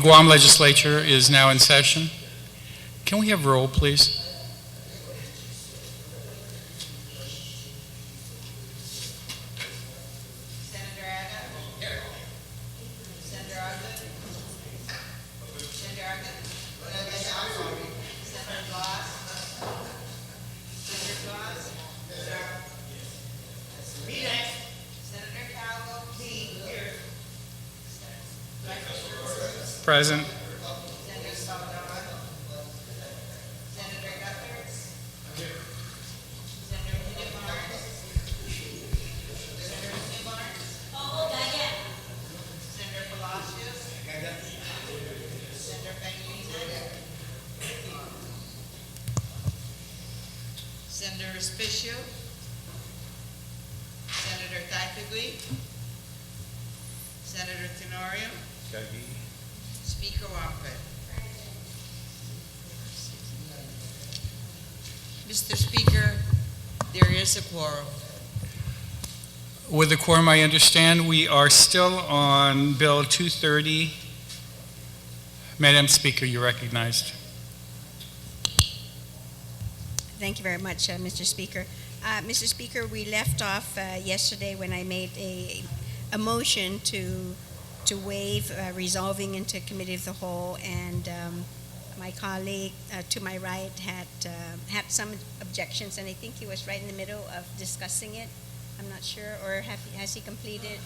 Guam Legislature is now in session. Can we have roll, please? Senator Aga? Here. Senator Aga? Senator Aga? Senator Glass? Senator Glass? Senator Calvo? Here. Present. Senator Salvador? Senator Guthrie? Senator Barnes? Senator Barnes? Senator Palacios? Senator Pangilinan? Senator Respicio? Senator Pt.2? Senator Tenorio? Speaker Wampet? Mr. Speaker, there is a quorum. With the quorum, I understand we are still on Bill 230. Madam Speaker, you're recognized. Thank you very much, Mr. Speaker. Mr. Speaker, we left off yesterday when I made a motion to waive resolving into committee of the whole, and my colleague to my right had some objections, and I think he was right in the middle of discussing it. I'm not sure, or has he completed?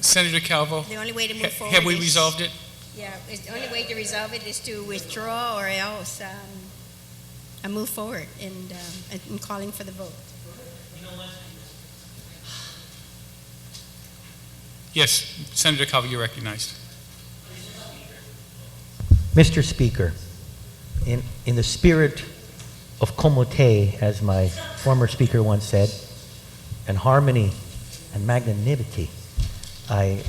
Senator Calvo, The only way to move forward have we is- resolved it? Yeah, the only way to resolve it is to withdraw or else move forward and calling for the vote. Yes, Senator Calvo, you're recognized. Mr. Speaker, in the spirit of comote, as my former speaker once said, and harmony and magnanimity, I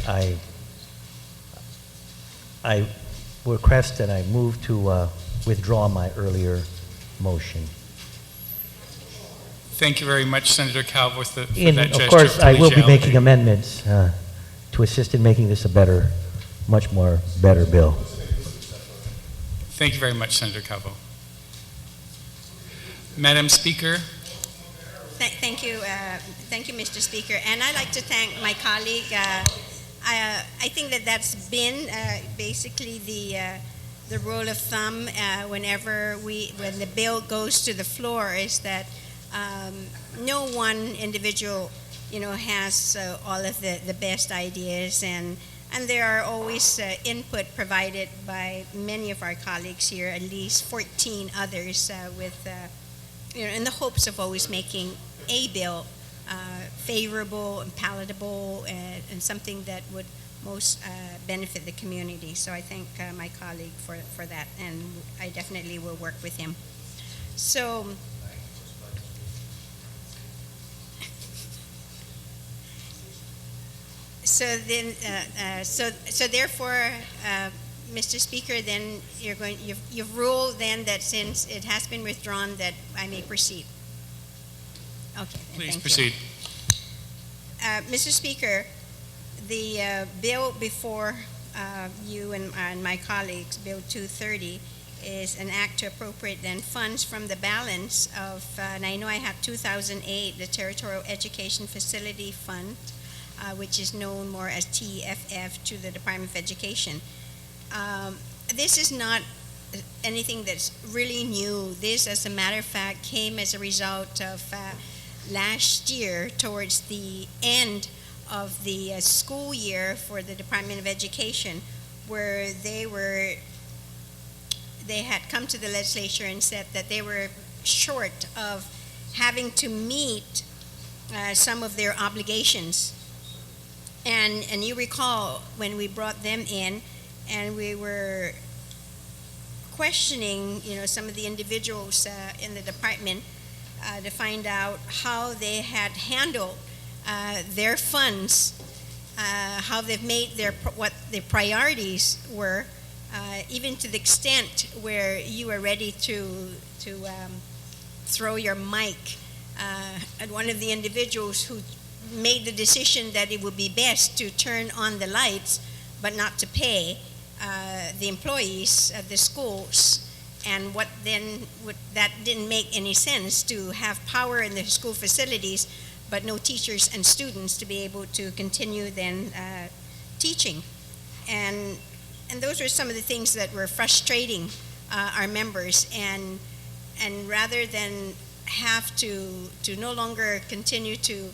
request that I move to withdraw my earlier motion. Thank you very much, Senator Calvo, for that And gesture of course, I will be collegiality. making amendments to assist in making this a much more better bill. Thank you very much, Senator Calvo. Madam Speaker, Thank you, Mr. Speaker. And I'd like to thank my colleague. I think that's been basically the rule of thumb when the bill goes to the floor, is that no one individual, has all of the best ideas, and there are always input provided by many of our colleagues here, at least 14 others, with in the hopes of always making a bill favorable and palatable and something that would most benefit the community. So I thank my colleague for that, and I definitely will work with him. So therefore, Mr. Speaker, then you've ruled then that since it has been withdrawn, that I may proceed. Okay. please thank proceed. you. Mr. Speaker, the bill before you and my colleagues, Bill 230, is an act to appropriate then funds from the balance of, and I know I have 2008, the Territorial Education Facility Fund, which is known more as TFF, to the Department of Education. This is not anything that's really new. This, as a matter of fact, came as a result of last year, towards the end of the school year for the Department of Education, where they had come to the legislature and said that they were short of having to meet some of their obligations. And you recall when we brought them in, and we were questioning, some of the individuals in the department to find out how they had handled their funds, how they've made what their priorities were, even to the extent where you were ready to throw your mic at one of the individuals who made the decision that it would be best to turn on the lights but not to pay the employees of the schools. And that didn't make any sense, to have power in the school facilities but no teachers and students to be able to continue then teaching. And those were some of the things that were frustrating our members. And rather than have to no longer continue to,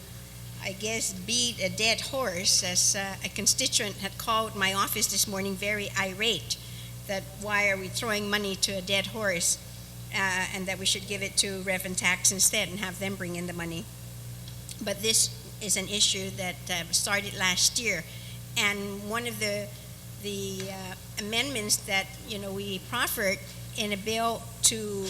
I guess, beat a dead horse, as a constituent had called my office this morning very irate, that why are we throwing money to a dead horse, and that we should give it to Rev and Tax instead and have them bring in the money. But this is an issue that started last year, and one of the amendments that we proffered in a bill to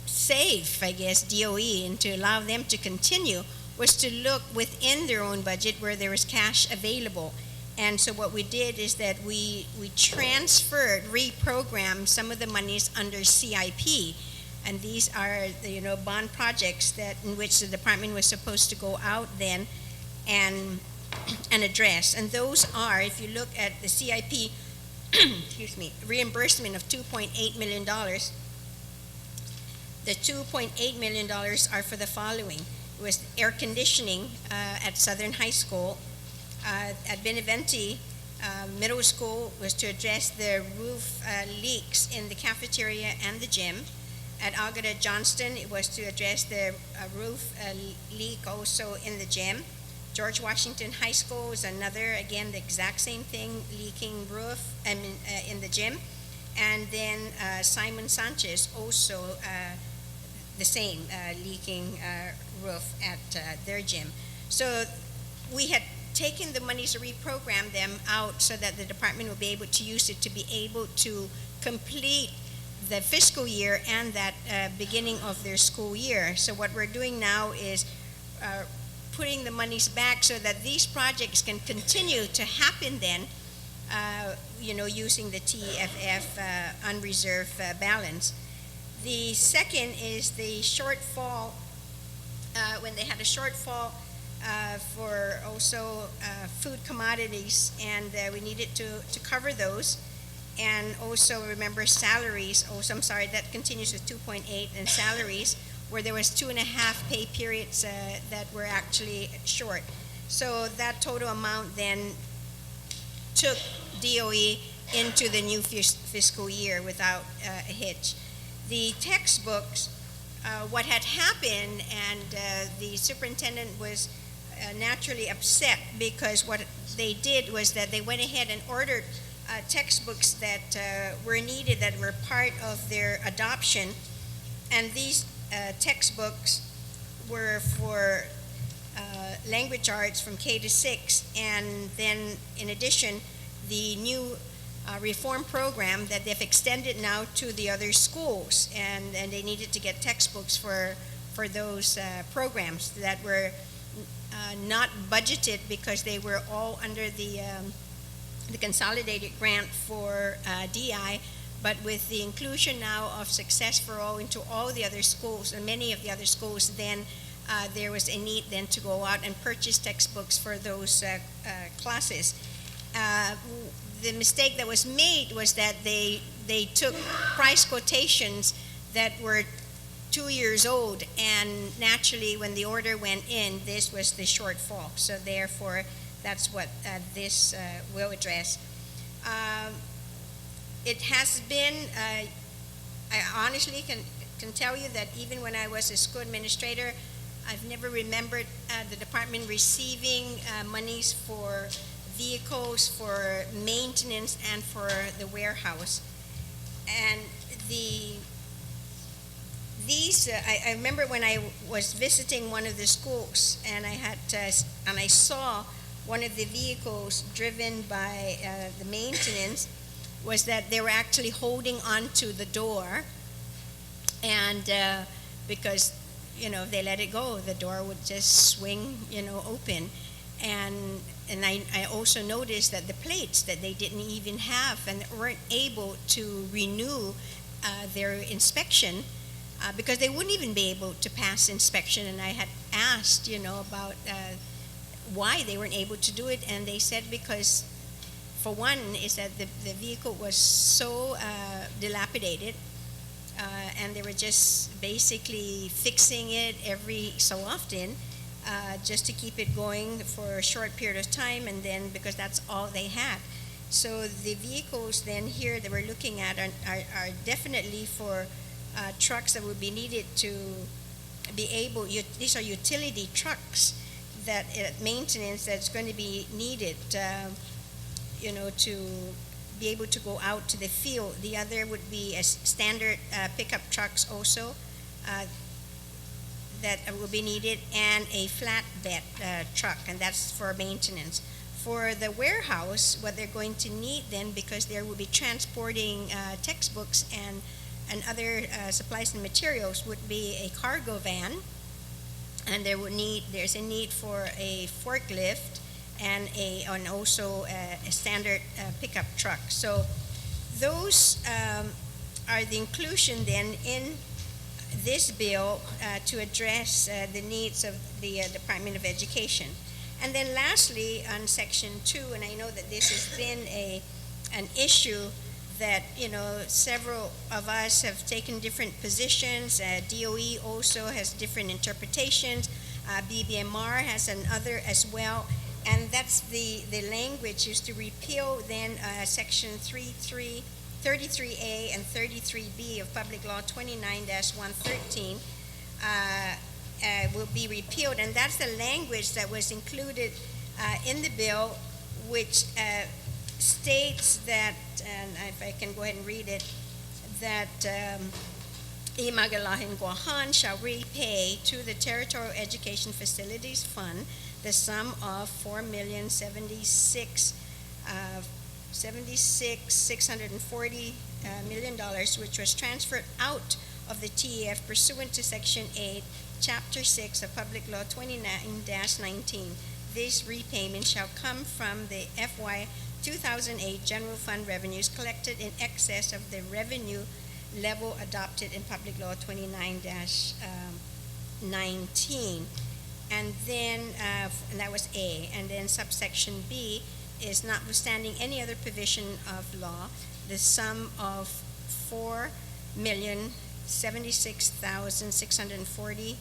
save, I guess, DOE and to allow them to continue was to look within their own budget where there was cash available. And so what we did is that we transferred, reprogrammed some of the monies under CIP. And these are the bond projects that in which the department was supposed to go out then and address. And those are, if you look at the CIP, excuse me, reimbursement of $2.8 million. The $2.8 million are for the following. It was air conditioning at Southern High School. At Beneventi Middle School was to address the roof leaks in the cafeteria and the gym. At Agada Johnston, it was to address the roof leak also in the gym. George Washington High School was another, again, the exact same thing, leaking roof in the gym. And then Simon Sanchez also the same, leaking roof at their gym. So we had taken the monies to reprogram them out so that the department would be able to use it to be able to complete the fiscal year and that beginning of their school year. So what we're doing now is putting the monies back so that these projects can continue to happen then, using the TFF unreserved balance. The second is the shortfall, when they had a shortfall for also food commodities, and we needed to cover those. And also remember salaries, I'm sorry, that continues with 2.8, and salaries, where there was 2.5 pay periods that were actually short. So that total amount then took DOE into the new fiscal year without a hitch. The textbooks, what had happened, and the superintendent was naturally upset, because what they did was that they went ahead and ordered textbooks that were needed, that were part of their adoption. And these textbooks were for language arts from K to 6, and then in addition, the new reform program that they've extended now to the other schools, and they needed to get textbooks for those programs that were not budgeted because they were all under the consolidated grant for DI, but with the inclusion now of Success for All into all the other schools, and many of the other schools, then there was a need then to go out and purchase textbooks for those classes. The mistake that was made was that they took price quotations that were 2 years old, and naturally when the order went in, this was the shortfall. So therefore, that's what this will address. It has been, I honestly can tell you that even when I was a school administrator, I've never remembered the department receiving monies for vehicles, for maintenance, and for the warehouse. And I remember when I was visiting one of the schools, and I saw one of the vehicles driven by the maintenance, was that they were actually holding onto the door, and because if they let it go, the door would just swing open. And I also noticed that the plates that they didn't even have and weren't able to renew their inspection, because they wouldn't even be able to pass inspection. And I had asked, about why they weren't able to do it, and they said because, for one, is that the vehicle was so dilapidated, and they were just basically fixing it every so often, just to keep it going for a short period of time, and then because that's all they had. So the vehicles then here that we're looking at are definitely for trucks that would be needed to be able, these are utility trucks that maintenance that's going to be needed, to be able to go out to the field. The other would be a standard pickup trucks also that will be needed, and a flatbed truck, and that's for maintenance. For the warehouse, what they're going to need then, because they will be transporting textbooks and other supplies and materials, would be a cargo van, and there's a need for a forklift and also a standard pickup truck. So those are the inclusion then in this bill to address the needs of the Department of Education. And then lastly, on Section 2, and I know that this has been an issue that, several of us have taken different positions. DOE also has different interpretations. BBMR has another as well. And that's the language is to repeal then Section 33A and 33B of Public Law 29-113 will be repealed. And that's the language that was included in the bill, which states that, and if I can go ahead and read it, that Imagalahin Guahan shall repay to the Territorial Education Facilities Fund the sum of $4,076,640 million, which was transferred out of the TEF pursuant to Section 8, Chapter 6 of Public Law 29-19. This repayment shall come from the FY 2008 General Fund revenues collected in excess of the revenue level adopted in Public Law 29-19. And then, and that was A. And then subsection B is notwithstanding any other provision of law, the sum of $4,076,640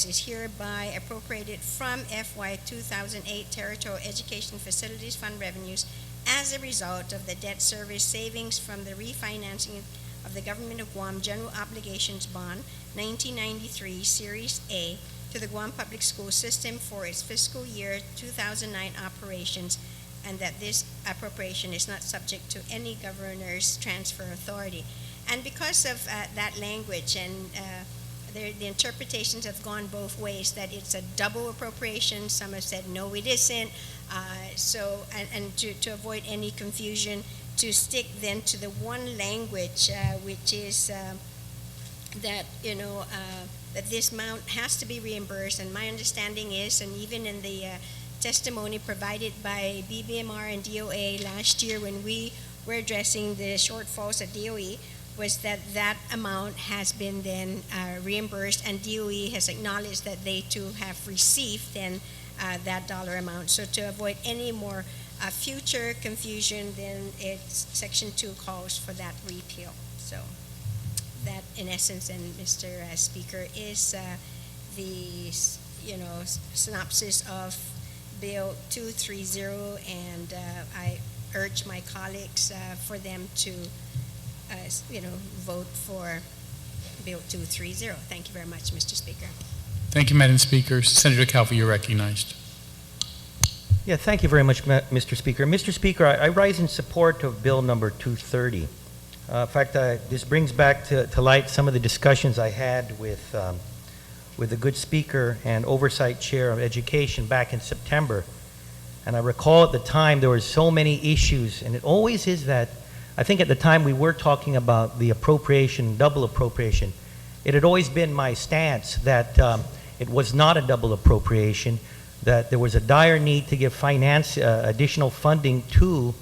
is hereby appropriated from FY 2008 Territorial Education Facilities Fund revenues as a result of the debt service savings from the refinancing of the Government of Guam General Obligations Bond 1993 Series A to the Guam Public School System for its fiscal year 2009 operations, and that this appropriation is not subject to any governor's transfer authority. And because of that language, and the interpretations have gone both ways, that it's a double appropriation. Some have said, no, it isn't. To avoid any confusion, to stick then to the one language, which is that, that this amount has to be reimbursed. And my understanding is, and even in the testimony provided by BBMR and DOA last year when we were addressing the shortfalls at DOE, was that that amount has been then reimbursed, and DOE has acknowledged that they too have received then that dollar amount. So to avoid any more future confusion, then it's Section 2 calls for that repeal. So that, in essence, and Mr. Speaker, is the synopsis of Bill 230, and I urge my colleagues for them to vote for Bill 230. Thank you very much, Mr. Speaker. Thank you, Madam Speaker. Senator Calvi, you're recognized. Yeah, thank you very much, Mr. Speaker. Mr. Speaker, I rise in support of Bill number 230. In fact, this brings back to light some of the discussions I had with the good Speaker and Oversight Chair of Education back in September. And I recall at the time there were so many issues, and it always is that, I think at the time we were talking about the appropriation, double appropriation. It had always been my stance that it was not a double appropriation, that there was a dire need to give additional funding to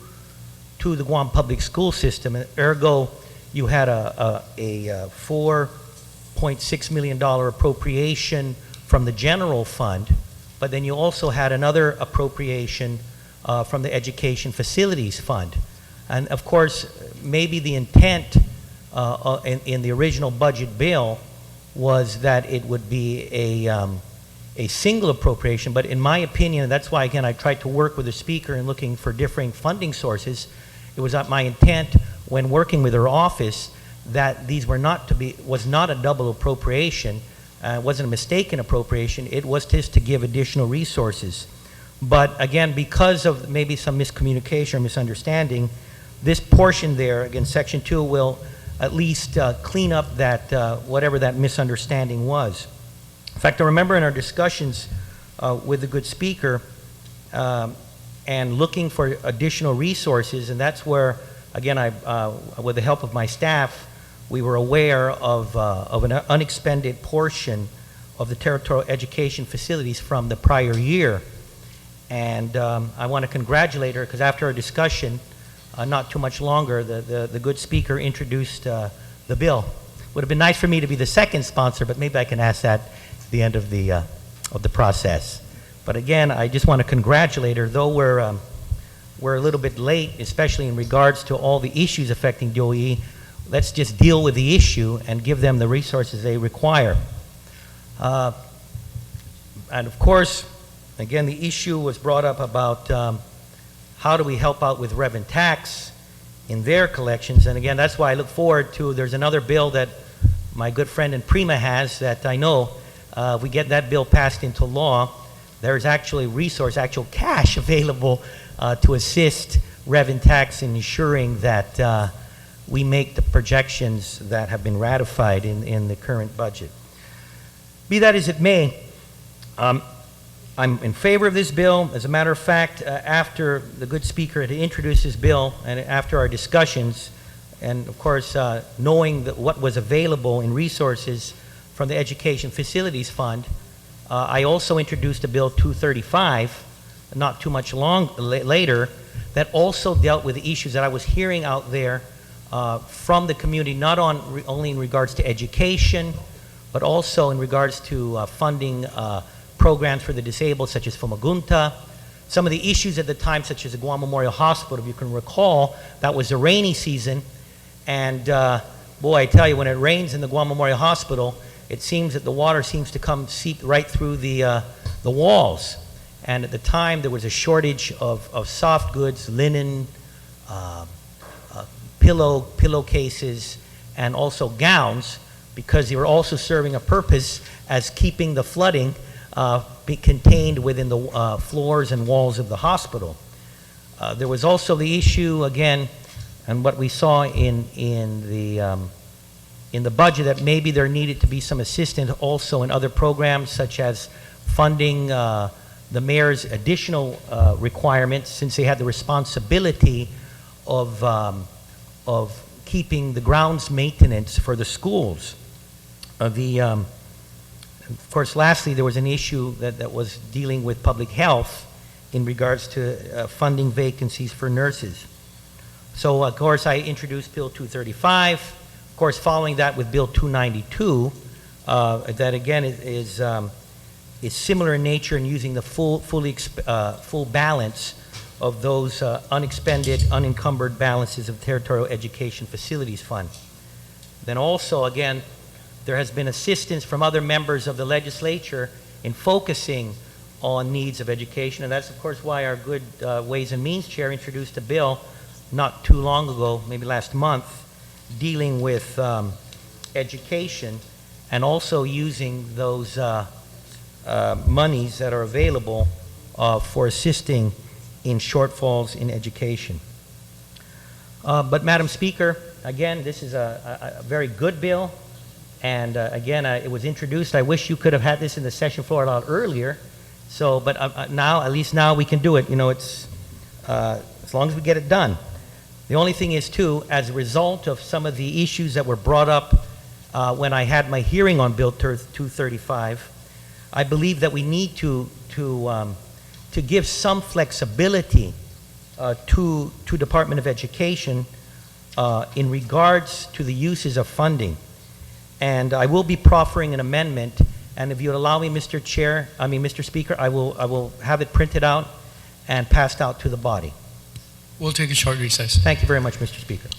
the Guam public school system. And ergo, you had a $4.6 million appropriation from the general fund, but then you also had another appropriation from the Education Facilities Fund. And of course, maybe the intent in the original budget bill was that it would be a single appropriation, but in my opinion, and that's why, again, I tried to work with the speaker in looking for differing funding sources. It was not my intent when working with her office that these were not was not a double appropriation, wasn't a mistaken appropriation. It was just to give additional resources. But again, because of maybe some miscommunication or misunderstanding, this portion there, again, Section 2, will at least clean up that, whatever that misunderstanding was. In fact, I remember in our discussions with the good speaker and looking for additional resources, and that's where, again, with the help of my staff, we were aware of an unexpended portion of the territorial education facilities from the prior year. And I want to congratulate her because after our discussion, not too much longer, the good speaker introduced the bill. Would have been nice for me to be the second sponsor, but maybe I can ask that at the end of the process. But again, I just want to congratulate her, though we're a little bit late, especially in regards to all the issues affecting DOE. Let's just deal with the issue and give them the resources they require. And of course, again, the issue was brought up about how do we help out with rev and tax in their collections. And again, that's why I look forward to, there's another bill that my good friend in Prima has that I know if we get that bill passed into law, there's actually actual cash available to assist rev and tax in ensuring that we make the projections that have been ratified in the current budget. Be that as it may, I'm in favor of this bill. As a matter of fact, after the good speaker had introduced this bill and after our discussions, and of course knowing that what was available in resources from the Education Facilities Fund, I also introduced a Bill 235 not too much later that also dealt with the issues that I was hearing out there from the community, not only in regards to education, but also in regards to funding programs for the disabled, such as Fumagunta. Some of the issues at the time, such as the Guam Memorial Hospital, if you can recall, that was the rainy season, and boy, I tell you, when it rains in the Guam Memorial Hospital, it seems that the water seems to seep right through the walls. And at the time, there was a shortage of soft goods, linen, pillowcases, and also gowns, because they were also serving a purpose as keeping the flooding be contained within the floors and walls of the hospital. There was also the issue, again, and what we saw in the budget, that maybe there needed to be some assistance also in other programs, such as funding the mayor's additional requirements, since they had the responsibility of keeping the grounds maintenance for the schools. Of course, lastly, there was an issue that was dealing with public health in regards to funding vacancies for nurses. So, of course, I introduced Bill 235. Of course, following that with Bill 292, that again is similar in nature and using the full balance of those unexpended, unencumbered balances of Territorial Education Facilities Fund. Then also, again, there has been assistance from other members of the legislature in focusing on needs of education, and that's, of course, why our good Ways and Means Chair introduced a bill not too long ago, maybe last month, dealing with education and also using those monies that are available for assisting in shortfalls in education. But Madam Speaker, again, this is a very good bill. And again, it was introduced. I wish you could have had this in the session floor a lot earlier. So, but now, at least now we can do it. You know, it's as long as we get it done. The only thing is, too, as a result of some of the issues that were brought up when I had my hearing on Bill 235, I believe that we need to give some flexibility to Department of Education in regards to the uses of funding. And I will be proffering an amendment And if you would allow me, Mr. Speaker, I will have it printed out and passed out to the body. We'll take a short recess. Thank you very much, Mr. Speaker.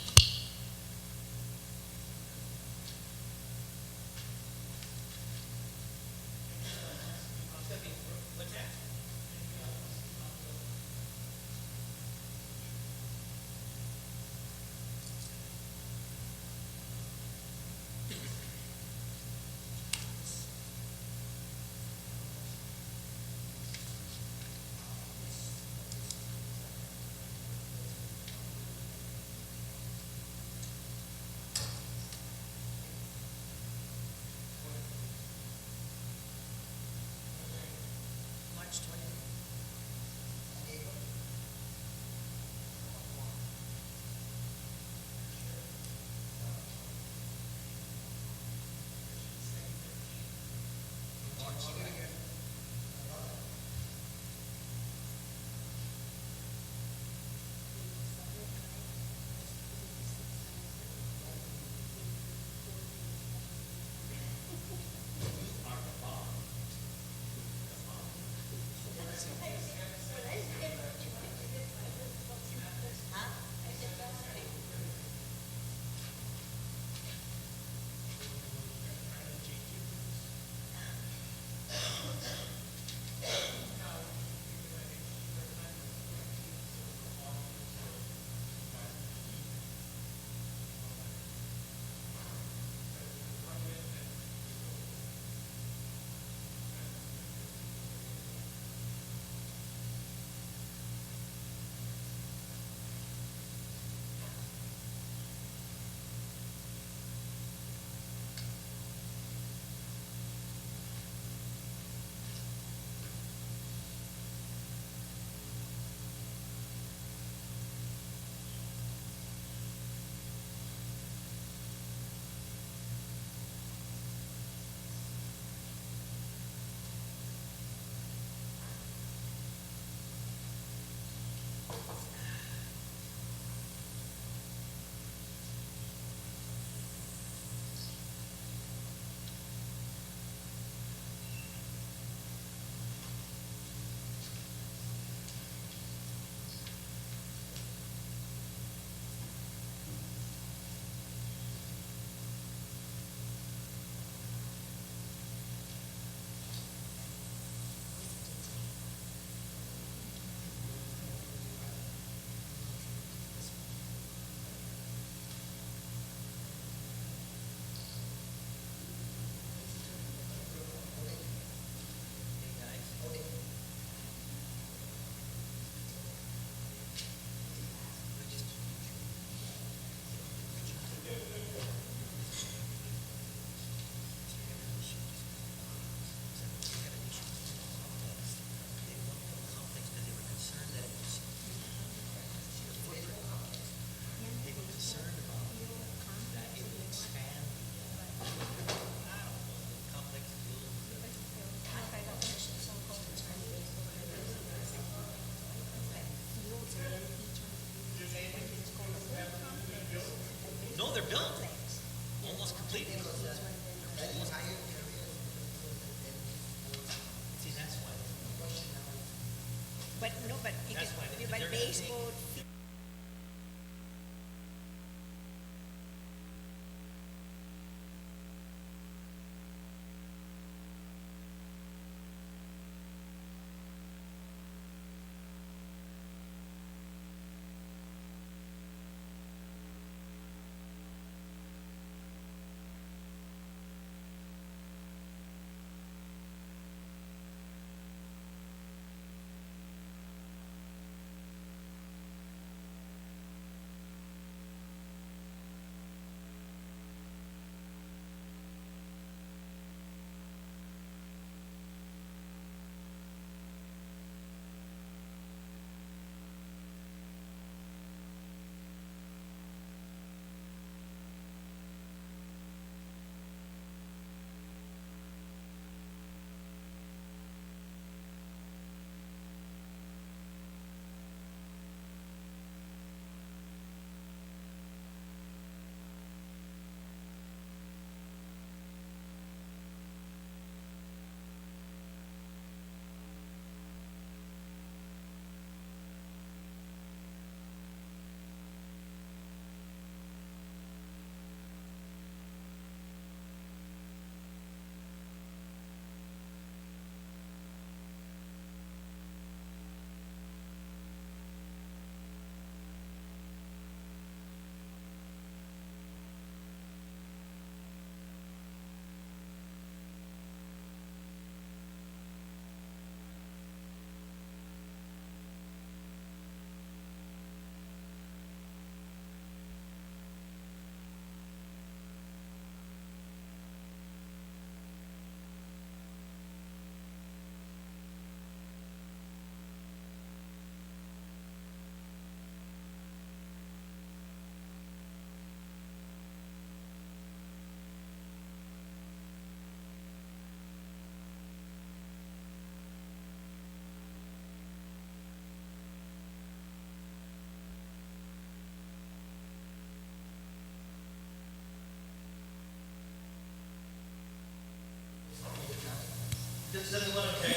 No, they're built. Almost completely. See, that's why. But no, but you That's why could, they're but gonna baseball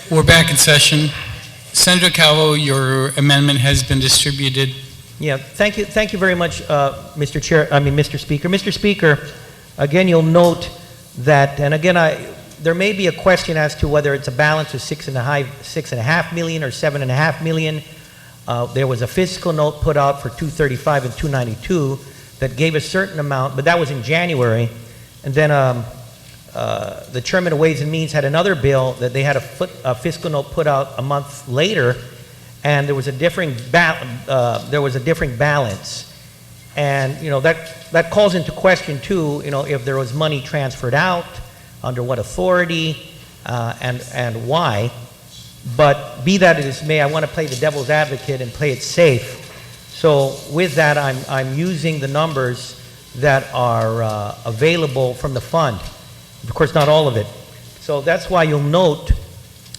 We're back in session. Senator Calvo, your amendment has been distributed. Yeah, thank you very much, Mr. Speaker. Mr. Speaker, again, you'll note that, and again, there may be a question as to whether it's a balance of $6.5 million or $7.5 million. There was a fiscal note put out for 235 and 292 that gave a certain amount, but that was in January. And then the Chairman of Ways and Means had another bill that they had a fiscal note put out a month later, and there was a differing balance. And that calls into question too, if there was money transferred out, under what authority, and why. But be that as it may, I want to play the devil's advocate and play it safe. So with that, I'm using the numbers that are available from the fund. Of course, not all of it. So that's why you'll note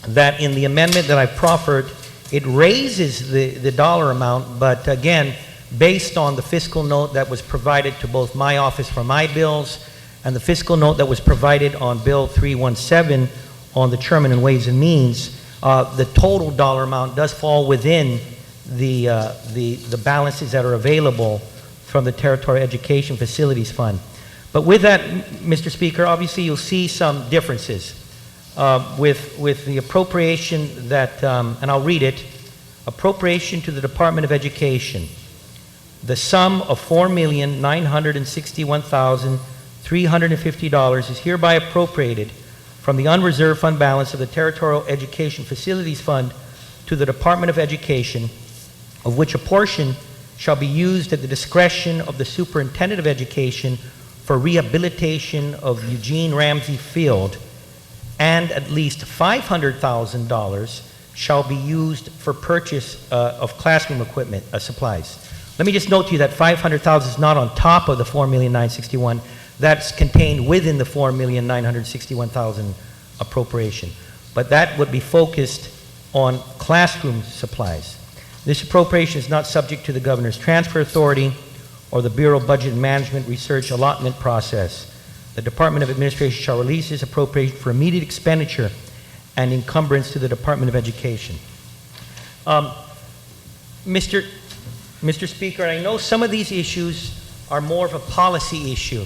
that in the amendment that I proffered, it raises the dollar amount, but again, based on the fiscal note that was provided to both my office for my bills and the fiscal note that was provided on Bill 317 on the Chairman and Ways and Means, the total dollar amount does fall within the balances that are available from the Territorial Education Facilities Fund. But with that, Mr. Speaker, obviously you'll see some differences with the appropriation that, and I'll read it, appropriation to the Department of Education. The sum of $4,961,350 is hereby appropriated from the unreserved fund balance of the Territorial Education Facilities Fund to the Department of Education, of which a portion shall be used at the discretion of the Superintendent of Education for rehabilitation of Eugene Ramsey Field, and at least $500,000 shall be used for purchase of classroom equipment supplies. Let me just note to you that $500,000 is not on top of the $4,961,000. That's contained within the $4,961,000 appropriation. But that would be focused on classroom supplies. This appropriation is not subject to the Governor's transfer authority or the Bureau of Budget and Management research allotment process. The Department of Administration shall release this appropriation for immediate expenditure and encumbrance to the Department of Education. Mr. Speaker, I know some of these issues are more of a policy issue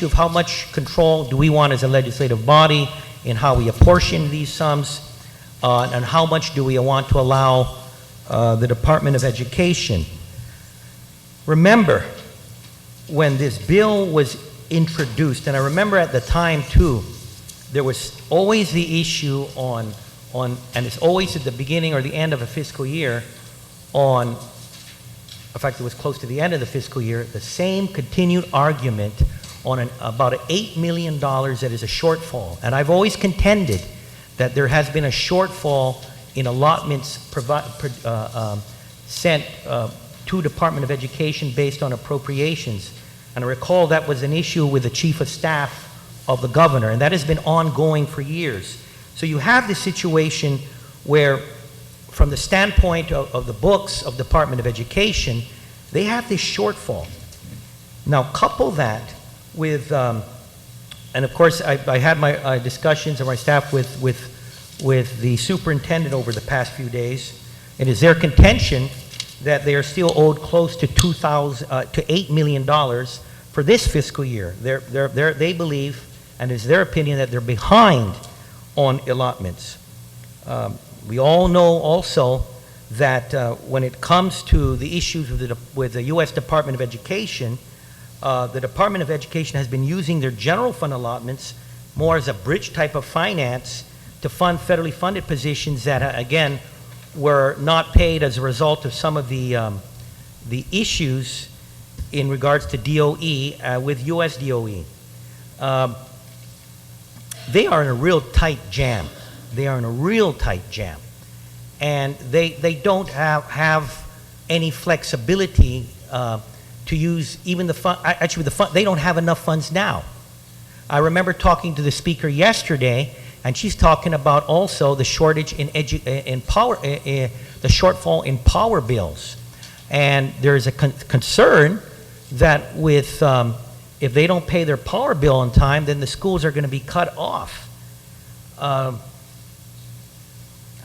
of how much control do we want as a legislative body in how we apportion these sums, and how much do we want to allow the Department of Education. Remember, when this bill was introduced, and I remember at the time too, there was always the issue on, and it's always at the beginning or the end of a fiscal year, in fact, it was close to the end of the fiscal year, the same continued argument on about $8 million that is a shortfall. And I've always contended that there has been a shortfall in allotments sent to Department of Education based on appropriations. And I recall that was an issue with the Chief of Staff of the Governor, and that has been ongoing for years. So you have this situation where, from the standpoint of the books of Department of Education, they have this shortfall. Now couple that with, and of course I had my discussions of my staff with the superintendent over the past few days. It is their contention that they are still owed close to $8 million for this fiscal year. They believe, and it's their opinion, that they're behind on allotments. We all know also that when it comes to the issues with the U.S. Department of Education, the Department of Education has been using their general fund allotments more as a bridge type of finance to fund federally funded positions that, again, were not paid as a result of some of the issues in regards to DOE with U.S. DOE. They are in a real tight jam. They are in a real tight jam. And they don't have any flexibility to use even the fund. Actually, they don't have enough funds now. I remember talking to the speaker yesterday, and she's talking about also the shortage in power, the shortfall in power bills. And there's a concern that with if they don't pay their power bill on time, then the schools are going to be cut off.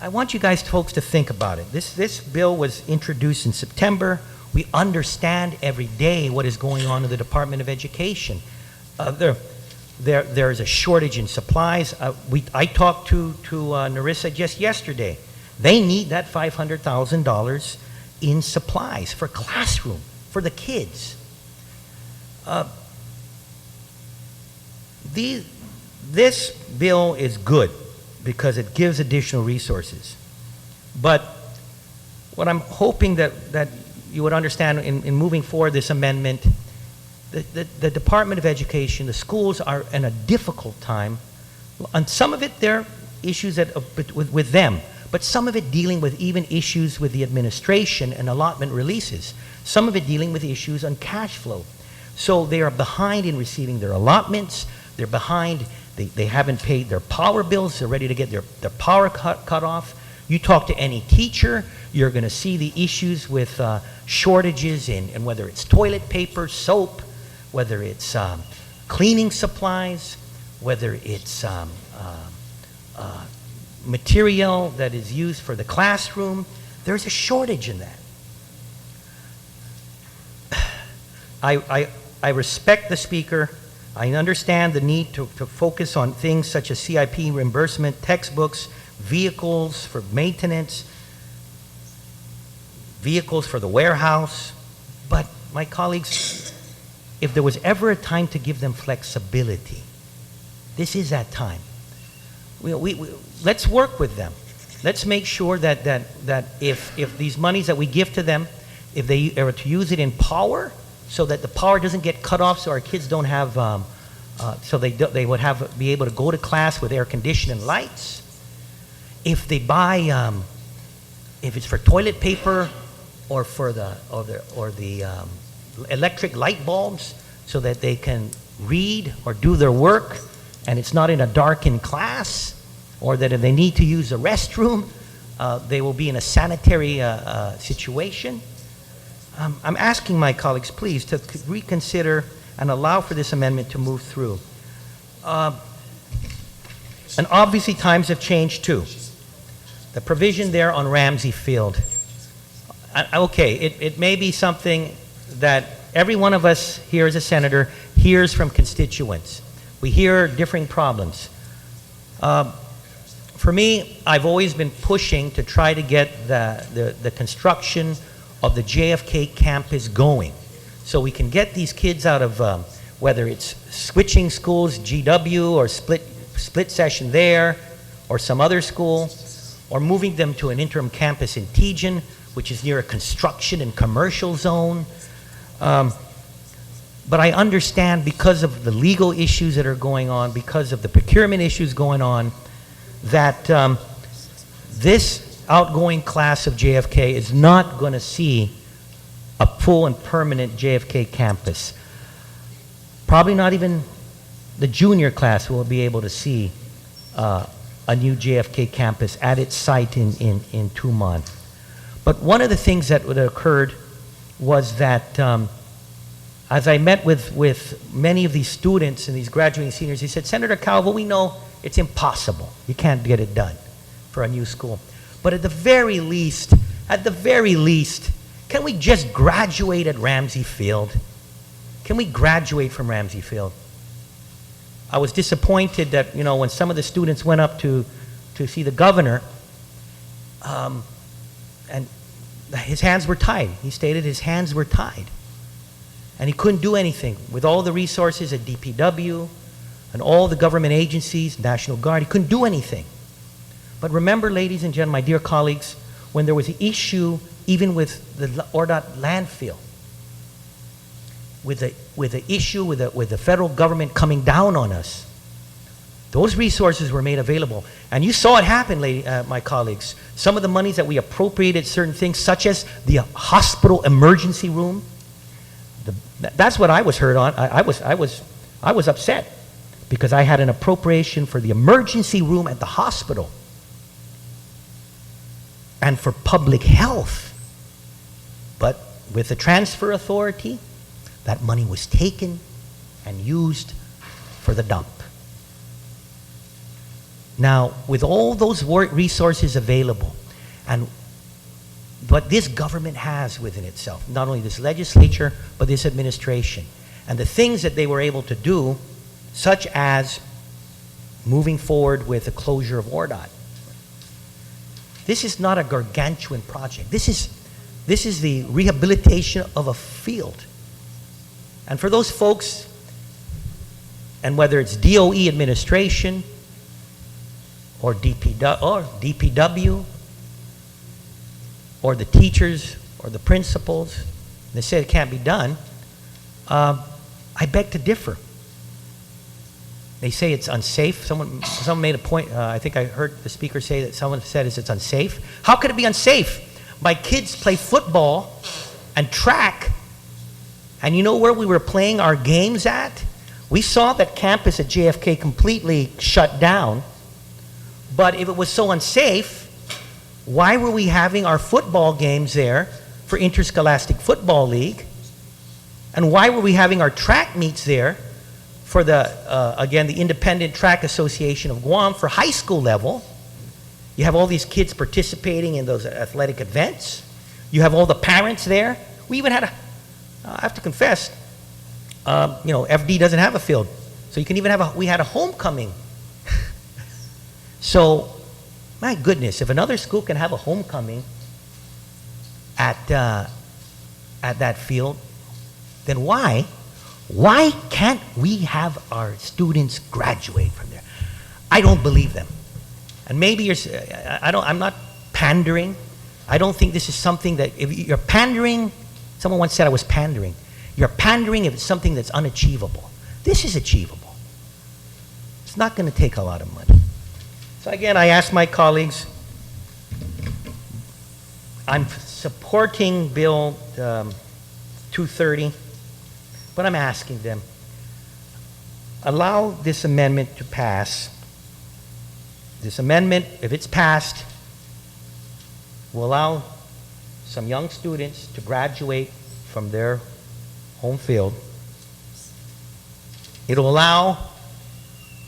I want you guys folks to think about it. This bill was introduced in September. We understand every day what is going on in the Department of Education. There is a shortage in supplies. I talked to Narissa just yesterday. They need that $500,000 in supplies for classroom, for the kids. This bill is good because it gives additional resources. But what I'm hoping that you would understand in moving forward this amendment, the Department of Education, the schools are in a difficult time. On some of it, there are issues with them, but some of it dealing with even issues with the administration and allotment releases. Some of it dealing with issues on cash flow. So they are behind in receiving their allotments. They're behind. They haven't paid their power bills. They're ready to get their power cut off. You talk to any teacher, you're going to see the issues with shortages in whether it's toilet paper, soap, whether it's cleaning supplies, whether it's material that is used for the classroom. There's a shortage in that. I respect the speaker. I understand the need to focus on things such as CIP reimbursement, textbooks, vehicles for maintenance, vehicles for the warehouse. But my colleagues, if there was ever a time to give them flexibility, this is that time. Let's work with them. Let's make sure that if these monies that we give to them, if they are to use it in power, so that the power doesn't get cut off, so our kids don't have, so they would be able to go to class with air conditioning and lights. If they buy, if it's for toilet paper or for the electric light bulbs, so that they can read or do their work, and it's not in a darkened class, or that if they need to use the restroom, they will be in a sanitary situation. I'm asking my colleagues, please, to reconsider and allow for this amendment to move through. And obviously, times have changed too. The provision there on Ramsey Field. Okay, it may be something that every one of us here as a senator hears from constituents. We hear differing problems. For me, I've always been pushing to try to get the construction of the JFK campus going, so we can get these kids out of whether it's switching schools, GW, or split session there, or some other school, or moving them to an interim campus in Tejan, which is near a construction and commercial zone. But I understand, because of the legal issues that are going on, because of the procurement issues going on, that this outgoing class of JFK is not going to see a full and permanent JFK campus. Probably not even the junior class will be able to see a new JFK campus at its site in Tumon. But one of the things that occurred was that as I met with many of these students and these graduating seniors, he said, Senator Calvo, we know it's impossible. You can't get it done for a new school. But at the very least, can we just graduate at Ramsey Field? Can we graduate from Ramsey Field? I was disappointed that, when some of the students went up to see the governor, and his hands were tied. He stated his hands were tied. And he couldn't do anything. With all the resources at DPW and all the government agencies, National Guard, he couldn't do anything. But remember, ladies and gentlemen, my dear colleagues, when there was an issue even with the ORDOT landfill, with the issue with the federal government coming down on us, those resources were made available. And you saw it happen, my colleagues. Some of the monies that we appropriated certain things, such as the hospital emergency room, that's what I was heard on. I was upset because I had an appropriation for the emergency room at the hospital and for public health. But with the transfer authority, that money was taken and used for the dump. Now, with all those resources available, and what this government has within itself, not only this legislature, but this administration, and the things that they were able to do, such as moving forward with the closure of ORDOT. This is not a gargantuan project. This is the rehabilitation of a field. And for those folks, and whether it's DOE administration or DPW or the teachers or the principals, they say it can't be done, I beg to differ. They say it's unsafe. Someone made a point, I think I heard the speaker say that someone said it's unsafe. How could it be unsafe? My kids play football and track, and you know where we were playing our games at? We saw that campus at JFK completely shut down, but if it was so unsafe, why were we having our football games there for Interscholastic Football League? And why were we having our track meets there for again, the Independent Track Association of Guam for high school level? You have all these kids participating in those athletic events. You have all the parents there. We even had I have to confess, FD doesn't have a field. So you can even we had a homecoming. So, my goodness, if another school can have a homecoming at that field, then why can't we have our students graduate from there? I don't believe them. And maybe I'm not pandering. I don't think this is something that, if you're pandering, someone once said I was pandering. You're pandering if it's something that's unachievable. This is achievable. It's not going to take a lot of money. So again, I ask my colleagues, I'm supporting Bill 230, but I'm asking them, allow this amendment to pass. This amendment, if it's passed, will allow some young students to graduate from their home field. It'll allow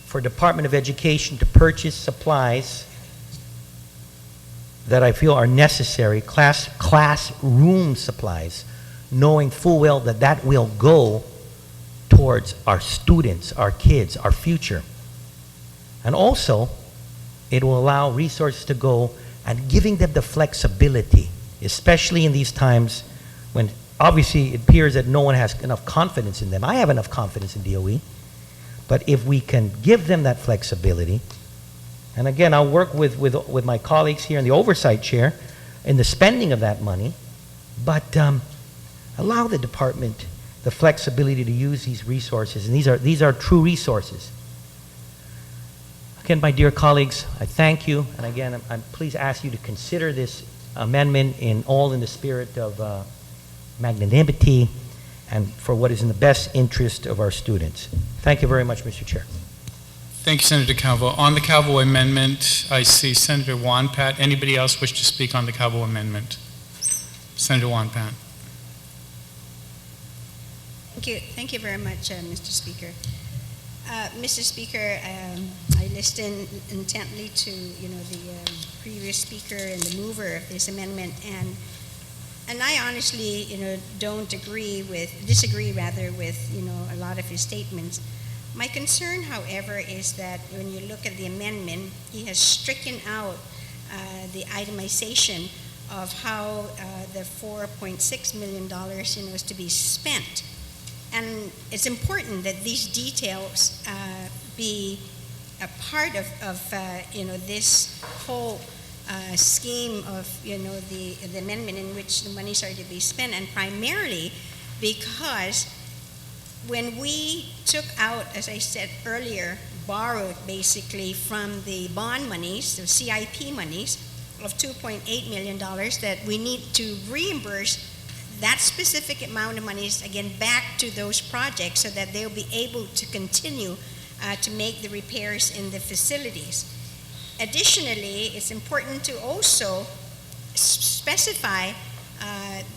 for Department of Education to purchase supplies that I feel are necessary, classroom supplies, knowing full well that that will go towards our students, our kids, our future. And also, it will allow resources to go and giving them the flexibility, especially in these times when obviously it appears that no one has enough confidence in them. I have enough confidence in DOE. But if we can give them that flexibility, and again, I'll work with my colleagues here in the oversight chair in the spending of that money, but allow the department the flexibility to use these resources, and these are true resources. Again, my dear colleagues, I thank you, and again, I'm please ask you to consider this amendment in the spirit of magnanimity and for what is in the best interest of our students. Thank you very much, Mr. Chair. Thank you, Senator Calvo. On the Calvo amendment, I see Senator Wanpat. Anybody else wish to speak on the Calvo amendment? Senator Wanpat. Thank you very much, Mr. Speaker. Mr. Speaker, I listened intently to the previous speaker and the mover of this amendment, and I honestly disagree with a lot of his statements. My concern, however, is that when you look at the amendment, he has stricken out the itemization of how the $4.6 million is to be spent. And it's important that these details be a part of this whole scheme of the amendment in which the monies are to be spent, and primarily because when we took out, as I said earlier, borrowed basically from the bond monies, the CIP monies of $2.8 million, that we need to reimburse that specific amount of monies again back to those projects so that they'll be able to continue to make the repairs in the facilities. Additionally, it's important to also specify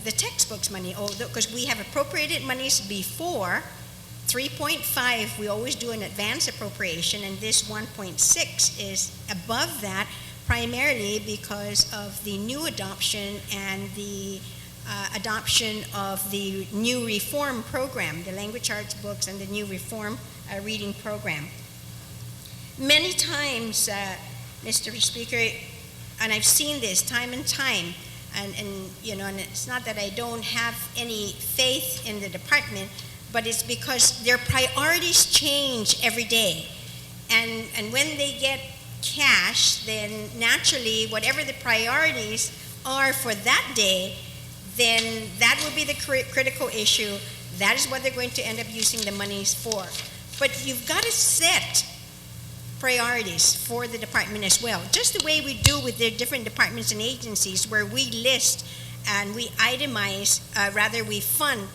the textbooks money, because we have appropriated monies before 3.5, we always do an advance appropriation, and this 1.6 is above that primarily because of the new adoption and the adoption of the new reform program, the language arts books and the new reform reading program. Many times, Mr. Speaker, and I've seen this time and time, and it's not that I don't have any faith in the department, but it's because their priorities change every day. And when they get cash, then naturally, whatever the priorities are for that day, then that will be the critical issue. That is what they're going to end up using the monies for. But you've got to set priorities for the department as well, just the way we do with the different departments and agencies, where we list and we itemize, we fund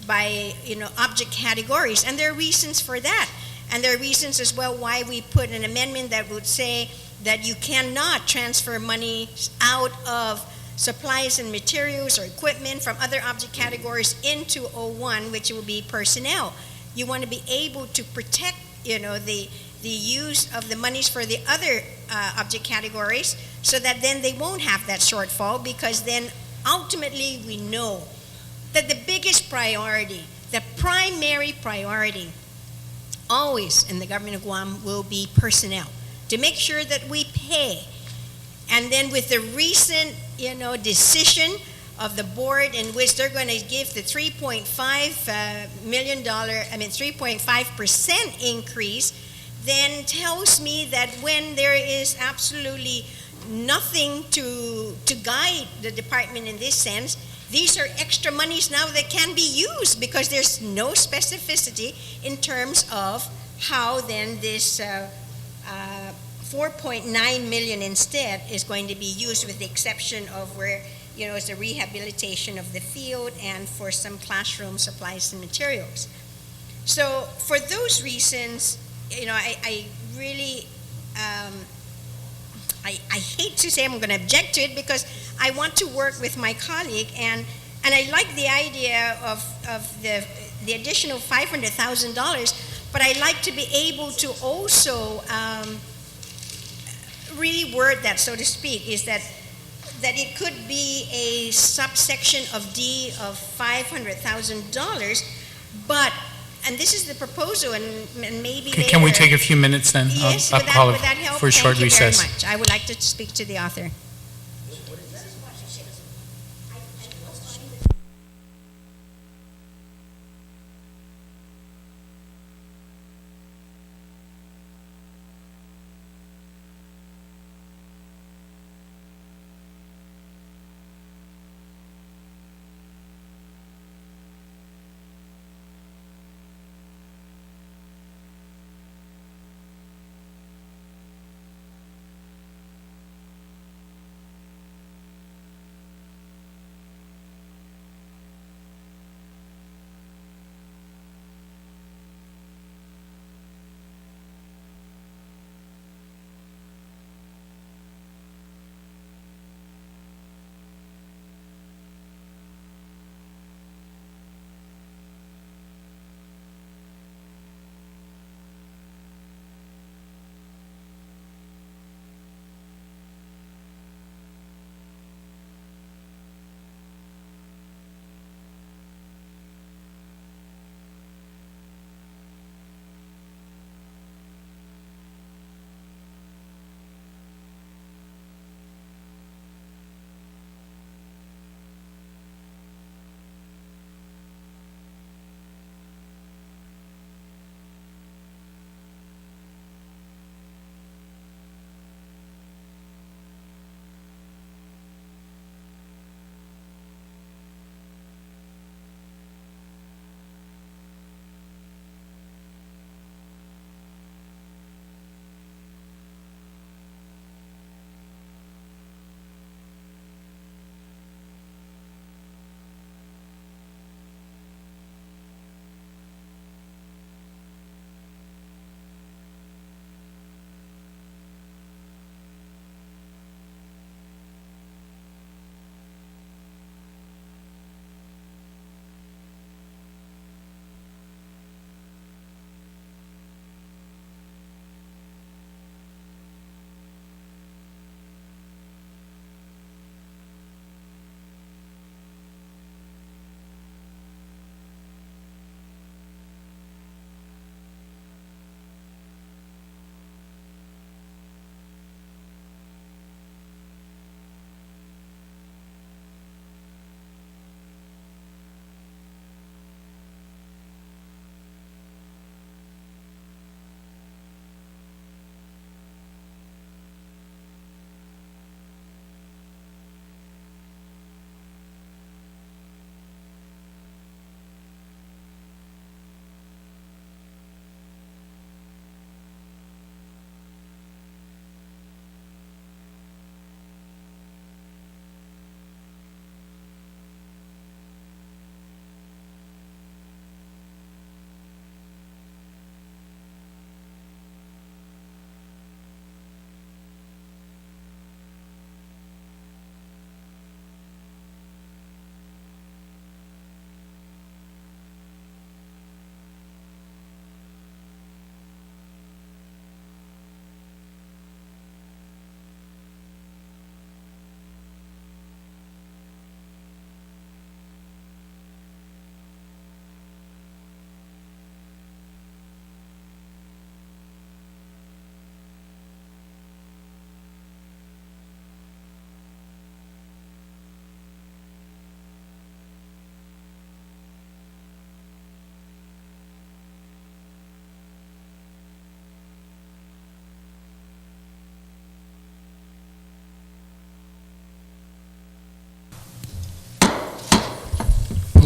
by object categories, and there are reasons for that. And there are reasons as well why we put an amendment that would say that you cannot transfer money out of supplies and materials or equipment from other object categories into O1, which will be personnel. You want to be able to protect, the use of the monies for the other object categories, so that then they won't have that shortfall, because then ultimately we know that the biggest priority, the primary priority, always in the government of Guam will be personnel, to make sure that we pay. And then with the recent, decision of the board in which they're going to give the $3.5% increase, then tells me that when there is absolutely nothing to guide the department in this sense, these are extra monies now that can be used, because there's no specificity in terms of how then this 4.9 million instead is going to be used, with the exception of where, it's the rehabilitation of the field and for some classroom supplies and materials. So for those reasons, I really, I hate to say I'm going to object to it, because I want to work with my colleague, and I like the idea of the additional $500,000, but I like to be able to also reword that, so to speak, is that it could be a subsection of D of $500,000, but, and this is the proposal, and maybe later. Can we take a few minutes then? Yes, I'll would call that help? for a short Thank you very recess. much. I would like to speak to the author.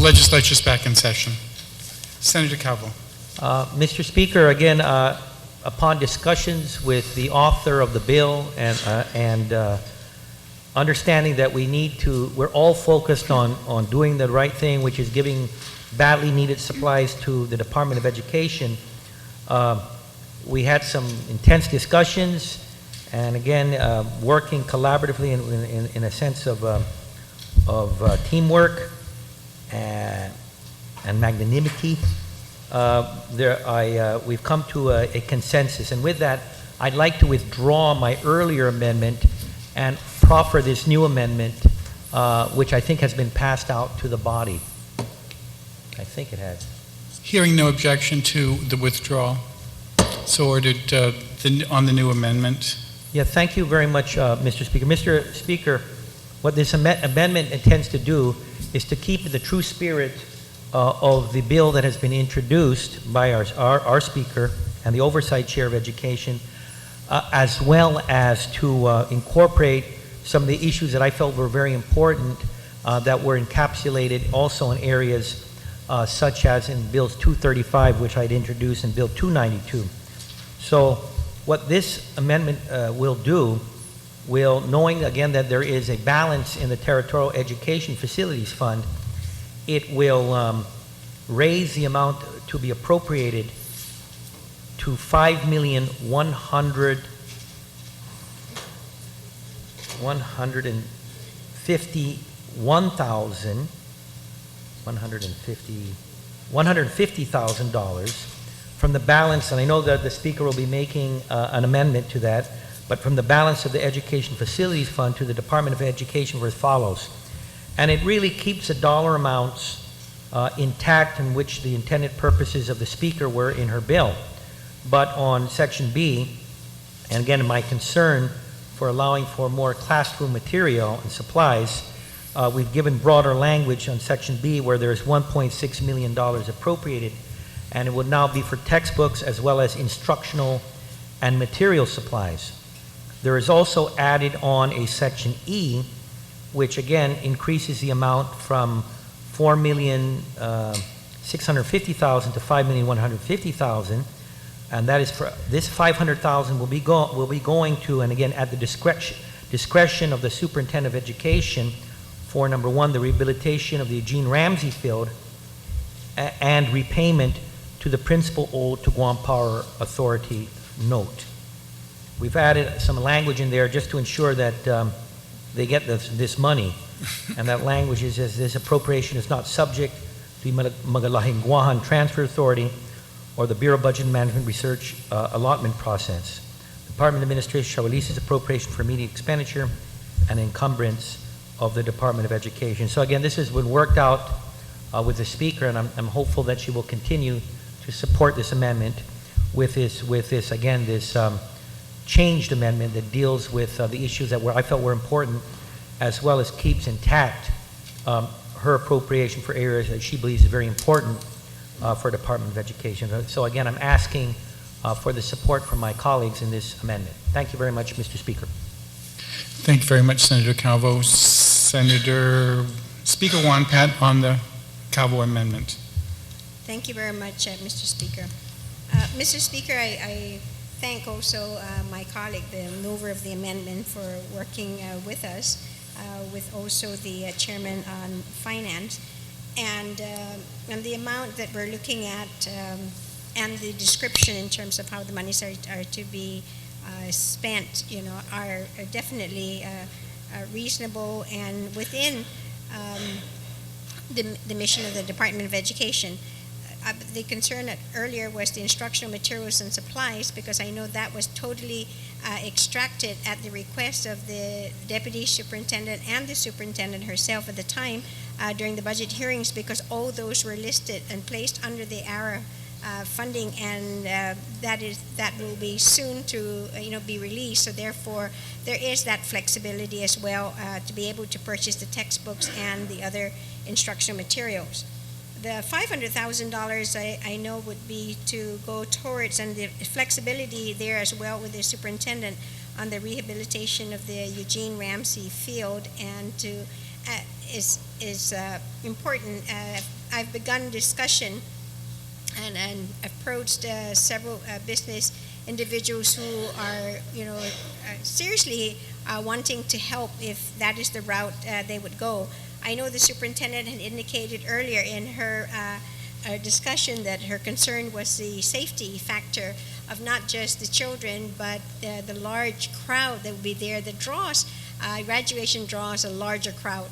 legislature's back in session. Senator Calvo. Mr. Speaker, again, upon discussions with the author of the bill and understanding that we're all focused on doing the right thing, which is giving badly needed supplies to the Department of Education, we had some intense discussions, and again, working collaboratively in a sense of teamwork and magnanimity. We've come to a consensus, and with that, I'd like to withdraw my earlier amendment and proffer this new amendment, which I think has been passed out to the body. I think it has. Hearing no objection to the withdrawal, so ordered on the new amendment. Yeah, thank you very much, Mr. Speaker. Mr. Speaker, what this amendment intends to do is to keep the true spirit of the bill that has been introduced by our Speaker and the Oversight Chair of Education, as well as to incorporate some of the issues that I felt were very important that were encapsulated also in areas such as in Bill 235, which I'd introduced, and Bill 292. So what this amendment will do, knowing again that there is a balance in the Territorial Education Facilities Fund, it will raise the amount to be appropriated to $150,000 from the balance, and I know that the Speaker will be making an amendment to that, but from the balance of the Education Facilities Fund to the Department of Education as follows. And it really keeps the dollar amounts intact in which the intended purposes of the Speaker were in her bill. But on Section B, and again, my concern for allowing for more classroom material and supplies, we've given broader language on Section B where there's $1.6 million appropriated, and it would now be for textbooks as well as instructional and material supplies. There is also added on a Section E, which again increases the amount from $4,650,000 to $5,150,000, and that is for this $500,000 will be going to, and again at the discretion of the Superintendent of Education, for number one, the rehabilitation of the Eugene Ramsey Field and repayment to the principal owed to Guam Power Authority note. We've added some language in there just to ensure that they get this money, and that language is this appropriation is not subject to the Magalahinguahan Transfer Authority or the Bureau of Budget and Management Research allotment process. The Department of Administration shall release its appropriation for immediate expenditure and encumbrance of the Department of Education. So again, this has been worked out with the Speaker, and I'm hopeful that she will continue to support this amendment with this changed amendment that deals with the issues that I felt were important, as well as keeps intact her appropriation for areas that she believes is very important for Department of Education. So again, I'm asking for the support from my colleagues in this amendment. Thank you very much, Mr. Speaker. Thank you very much, Senator Calvo. Senator Speaker Juan Pat on the Calvo amendment. Thank you very much, Mr. Speaker. Mr. Speaker, I thank also my colleague, the mover of the amendment, for working with us, with also the chairman on finance, and the amount that we're looking at, and the description in terms of how the monies are to be spent, are definitely reasonable and within the mission of the Department of Education. The concern earlier was the instructional materials and supplies, because I know that was totally extracted at the request of the Deputy Superintendent and the Superintendent herself at the time during the budget hearings, because all those were listed and placed under the ARA funding, and that will be soon to be released. So therefore, there is that flexibility as well to be able to purchase the textbooks and the other instructional materials. The $500,000 I know would be to go towards, and the flexibility there as well with the superintendent on the rehabilitation of the Eugene Ramsey Field, and to is important I've begun discussion and approached several business individuals who are, seriously wanting to help if that is the route they would go. I know the superintendent had indicated earlier in her discussion that her concern was the safety factor of not just the children, but the large crowd that will be there that draws, graduation draws a larger crowd,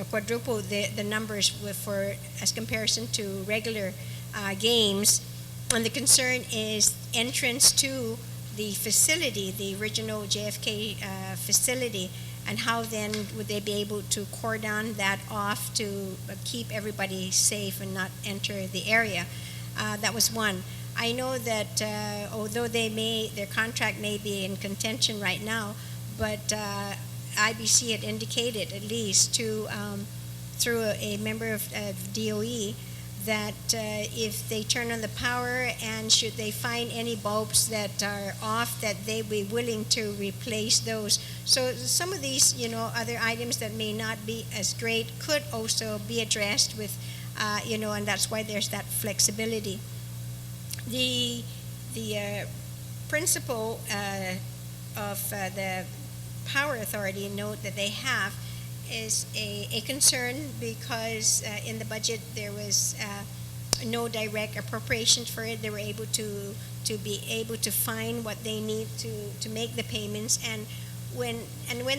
quadruple the numbers for as comparison to regular games. And the concern is entrance to the facility, the original JFK facility, and how then would they be able to cordon that off to keep everybody safe and not enter the area. That was one. I know that although their contract may be in contention right now, but IBC had indicated at least to through a member of DOE that if they turn on the power and should they find any bulbs that are off, that they be willing to replace those. So some of these, other items that may not be as great could also be addressed with, and that's why there's that flexibility. The principle of the Power Authority note that they have is a concern because in the budget there was no direct appropriation for it. They were able to be able to find what they need to make the payments, and when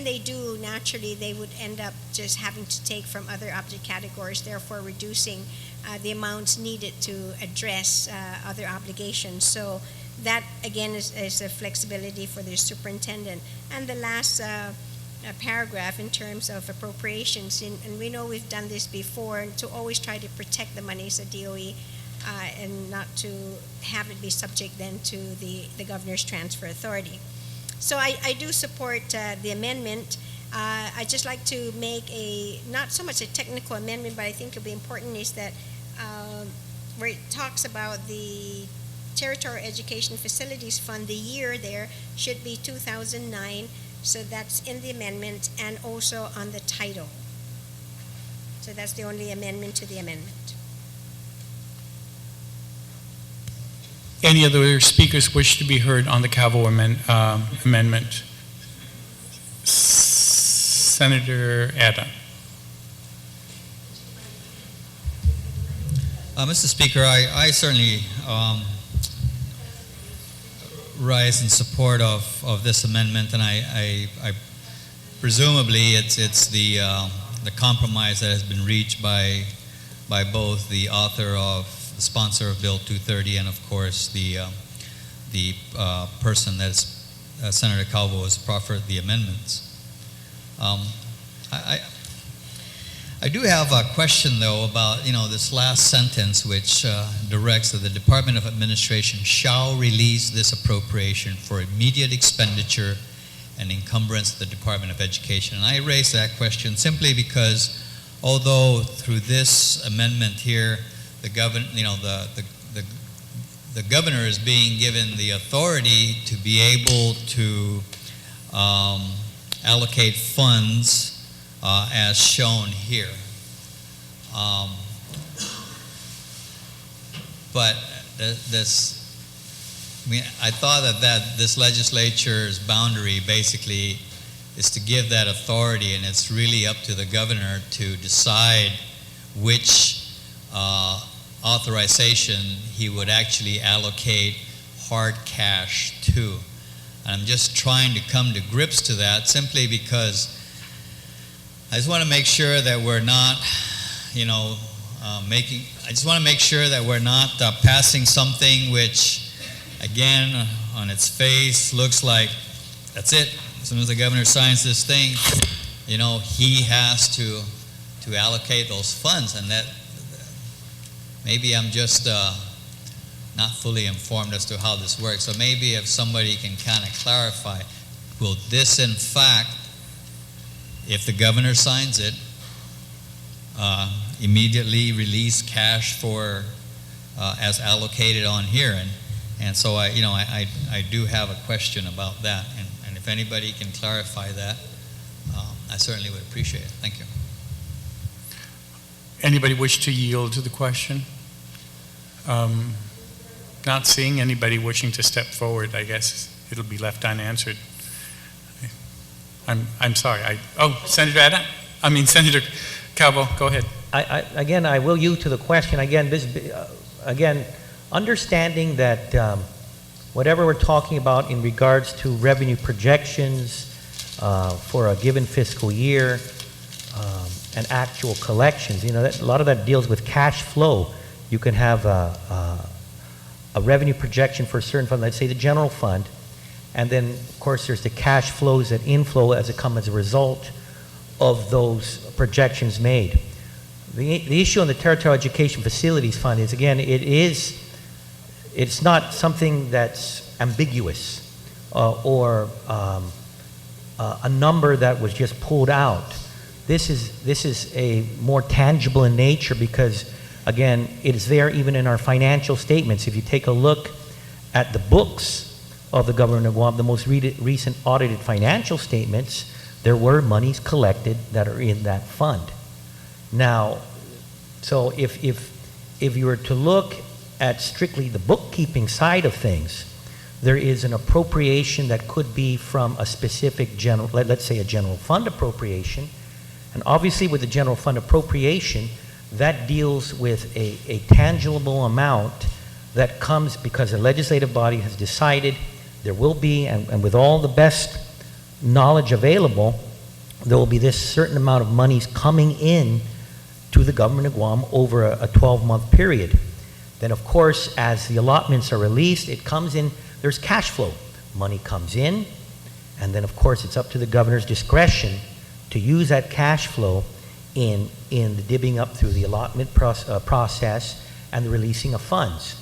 they do, naturally they would end up just having to take from other object categories, therefore reducing the amounts needed to address other obligations. So that again is a flexibility for the superintendent. And the last paragraph in terms of appropriations, and we know we've done this before, to always try to protect the monies of DOE and not to have it be subject then to the governor's transfer authority. So I do support the amendment. I'd just like to make not so much a technical amendment, but I think it'll be important is that where it talks about the Territorial Education Facilities Fund, the year there should be 2009. So that's in the amendment and also on the title. So that's the only amendment to the amendment. Any other speakers wish to be heard on the Calvo amendment? Senator Ada. Mr. Speaker, I certainly rise in support of this amendment, and I presumably it's the compromise that has been reached by both the author of the sponsor of Bill 230 and of course the person that's Senator Calvo has proffered the amendments. I do have a question, though, about this last sentence, which directs that the Department of Administration shall release this appropriation for immediate expenditure and encumbrance of the Department of Education. And I raise that question simply because, although through this amendment here, the governor is being given the authority to be able to allocate funds as shown here. But I thought that this legislature's boundary basically is to give that authority, and it's really up to the governor to decide which authorization he would actually allocate hard cash to. And I'm just trying to come to grips to that simply because I just want to make sure that we're not, I just want to make sure that we're not passing something which, again, on its face looks like that's it. As soon as the governor signs this thing, he has to allocate those funds, and that maybe I'm just not fully informed as to how this works. So maybe if somebody can kind of clarify, will this in fact, if the governor signs it, immediately release cash for as allocated on here? And so I do have a question about that, and if anybody can clarify that, I certainly would appreciate it. Thank you. Anybody wish to yield to the question? Not seeing anybody wishing to step forward, I guess it'll be left unanswered. I'm sorry. Senator Ada? Senator Calvo, go ahead. Again, I will yield to the question. Again, understanding that whatever we're talking about in regards to revenue projections for a given fiscal year and actual collections, a lot of that deals with cash flow. You can have a revenue projection for a certain fund, let's say the general fund, and then, of course, there's the cash flows that inflow as it come as a result of those projections made. The issue on the Territorial Education Facilities Fund is, again, it's not something that's ambiguous or a number that was just pulled out. This is a more tangible in nature because, again, it is there even in our financial statements. If you take a look at the books of the government of Guam, the most recent audited financial statements, there were monies collected that are in that fund. Now, so if you were to look at strictly the bookkeeping side of things, there is an appropriation that could be from a specific general, let's say a general fund appropriation, and obviously with the general fund appropriation, that deals with a tangible amount that comes because the legislative body has decided there will be, and with all the best knowledge available, there will be this certain amount of monies coming in to the government of Guam over a 12-month period. Then, of course, as the allotments are released, it comes in, there's cash flow. Money comes in, and then, of course, it's up to the governor's discretion to use that cash flow in the dibbing up through the allotment process and the releasing of funds.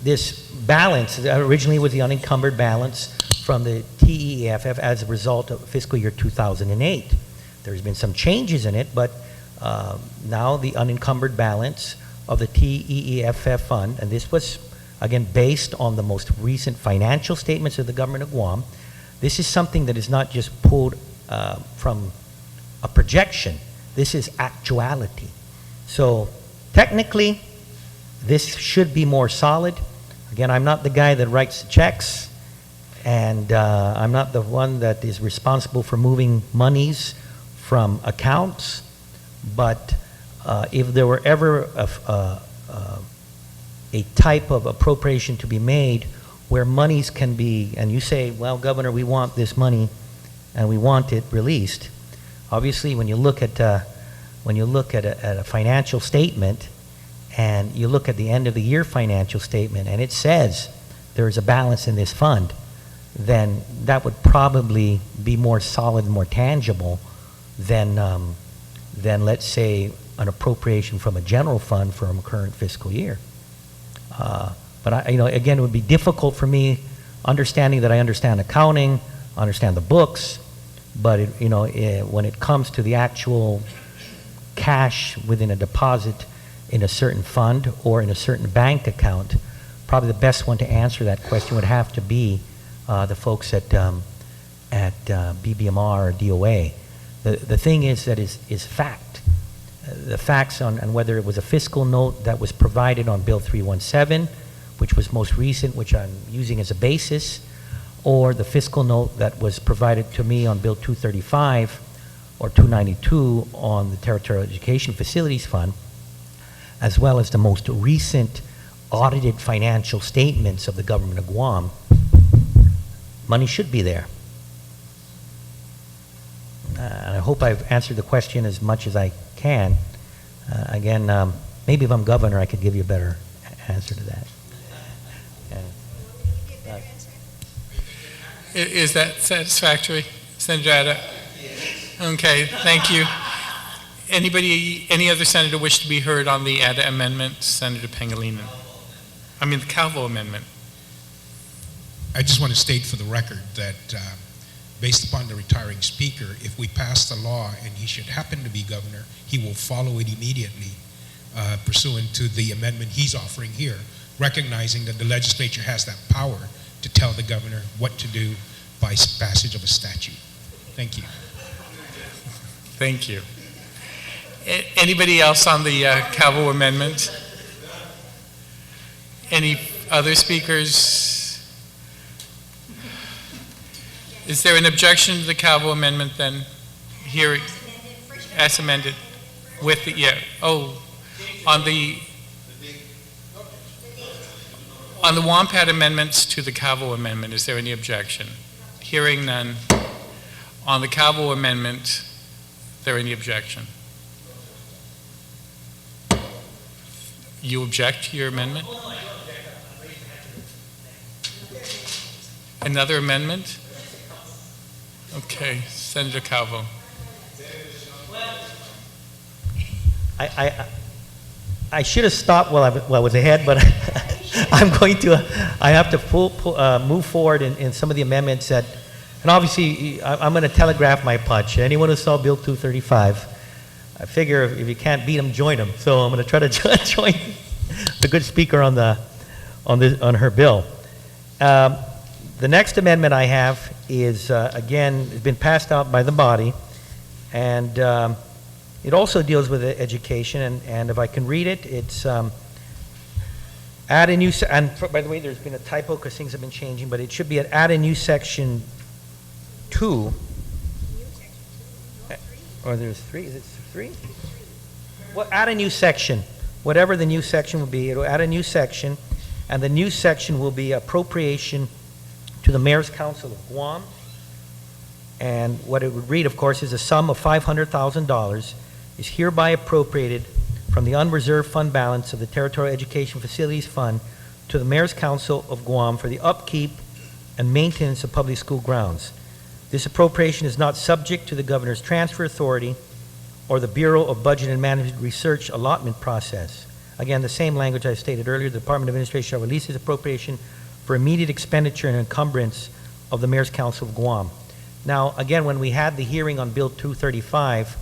This balance originally was the unencumbered balance from the TEFF as a result of fiscal year 2008. There's been some changes in it, but now the unencumbered balance of the TEFF fund, and this was, again, based on the most recent financial statements of the government of Guam. This is something that is not just pulled from a projection. This is actuality. So technically, this should be more solid. Again, I'm not the guy that writes the checks, and I'm not the one that is responsible for moving monies from accounts, but if there were ever a type of appropriation to be made where monies can be, and you say, well, Governor, we want this money and we want it released. Obviously, when you look at a financial statement and you look at the end of the year financial statement and it says there is a balance in this fund, then that would probably be more solid and more tangible than let's say an appropriation from a general fund from a current fiscal year. But again, it would be difficult for me, understanding that I understand accounting, understand the books, but when it comes to the actual cash within a deposit in a certain fund or in a certain bank account, probably the best one to answer that question would have to be the folks at BBMR or DOA. The thing is that is fact. The facts on whether it was a fiscal note that was provided on Bill 317, which was most recent, which I'm using as a basis, or the fiscal note that was provided to me on Bill 235 or 292 on the Territorial Education Facilities Fund, as well as the most recent audited financial statements of the government of Guam, money should be there. And I hope I've answered the question as much as I can. Again, maybe if I'm governor, I could give you a better answer to that. Is that satisfactory, Senator Ada? Okay, thank you. Any other senator wish to be heard on the Ada amendment? Senator Pangilinan. The Calvo amendment. I just want to state for the record that based upon the retiring speaker, if we pass the law and he should happen to be governor, he will follow it immediately pursuant to the amendment he's offering here, recognizing that the legislature has that power to tell the governor what to do by passage of a statute. Thank you. Thank you. Anybody else on the Calvo amendment? Any other speakers? Is there an objection to the Calvo amendment then? Here, as amended, with the, yeah, oh, on the Wampat amendments to the Calvo amendment, is there any objection? Hearing none. On the Calvo amendment, is there any objection? You object to your amendment? Another amendment? Okay, Senator Calvo. I should have stopped while I was ahead, but I have to move forward in some of the amendments that, and obviously I'm going to telegraph my punch. Anyone who saw Bill 235, I figure if you can't beat them, join them. So I'm going to try to join the good speaker on her bill. The next amendment I have is, again, it's been passed out by the body, and it also deals with education, and if I can read it, it's add a new, by the way, there's been a typo because things have been changing, but it should be add a new section 2, or there's 3, is it 3? Well, add a new section, whatever the new section will be, it'll add a new section, and the new section will be appropriation to the Mayor's Council of Guam, and what it would read, of course, is a sum of $500,000 is hereby appropriated from the unreserved fund balance of the Territorial Education Facilities Fund to the Mayor's Council of Guam for the upkeep and maintenance of public school grounds. This appropriation is not subject to the Governor's transfer authority or the Bureau of Budget and Management Research allotment process. Again, the same language I stated earlier, the Department of Administration shall release its appropriation for immediate expenditure and encumbrance of the Mayor's Council of Guam. Now, again, when we had the hearing on Bill 235,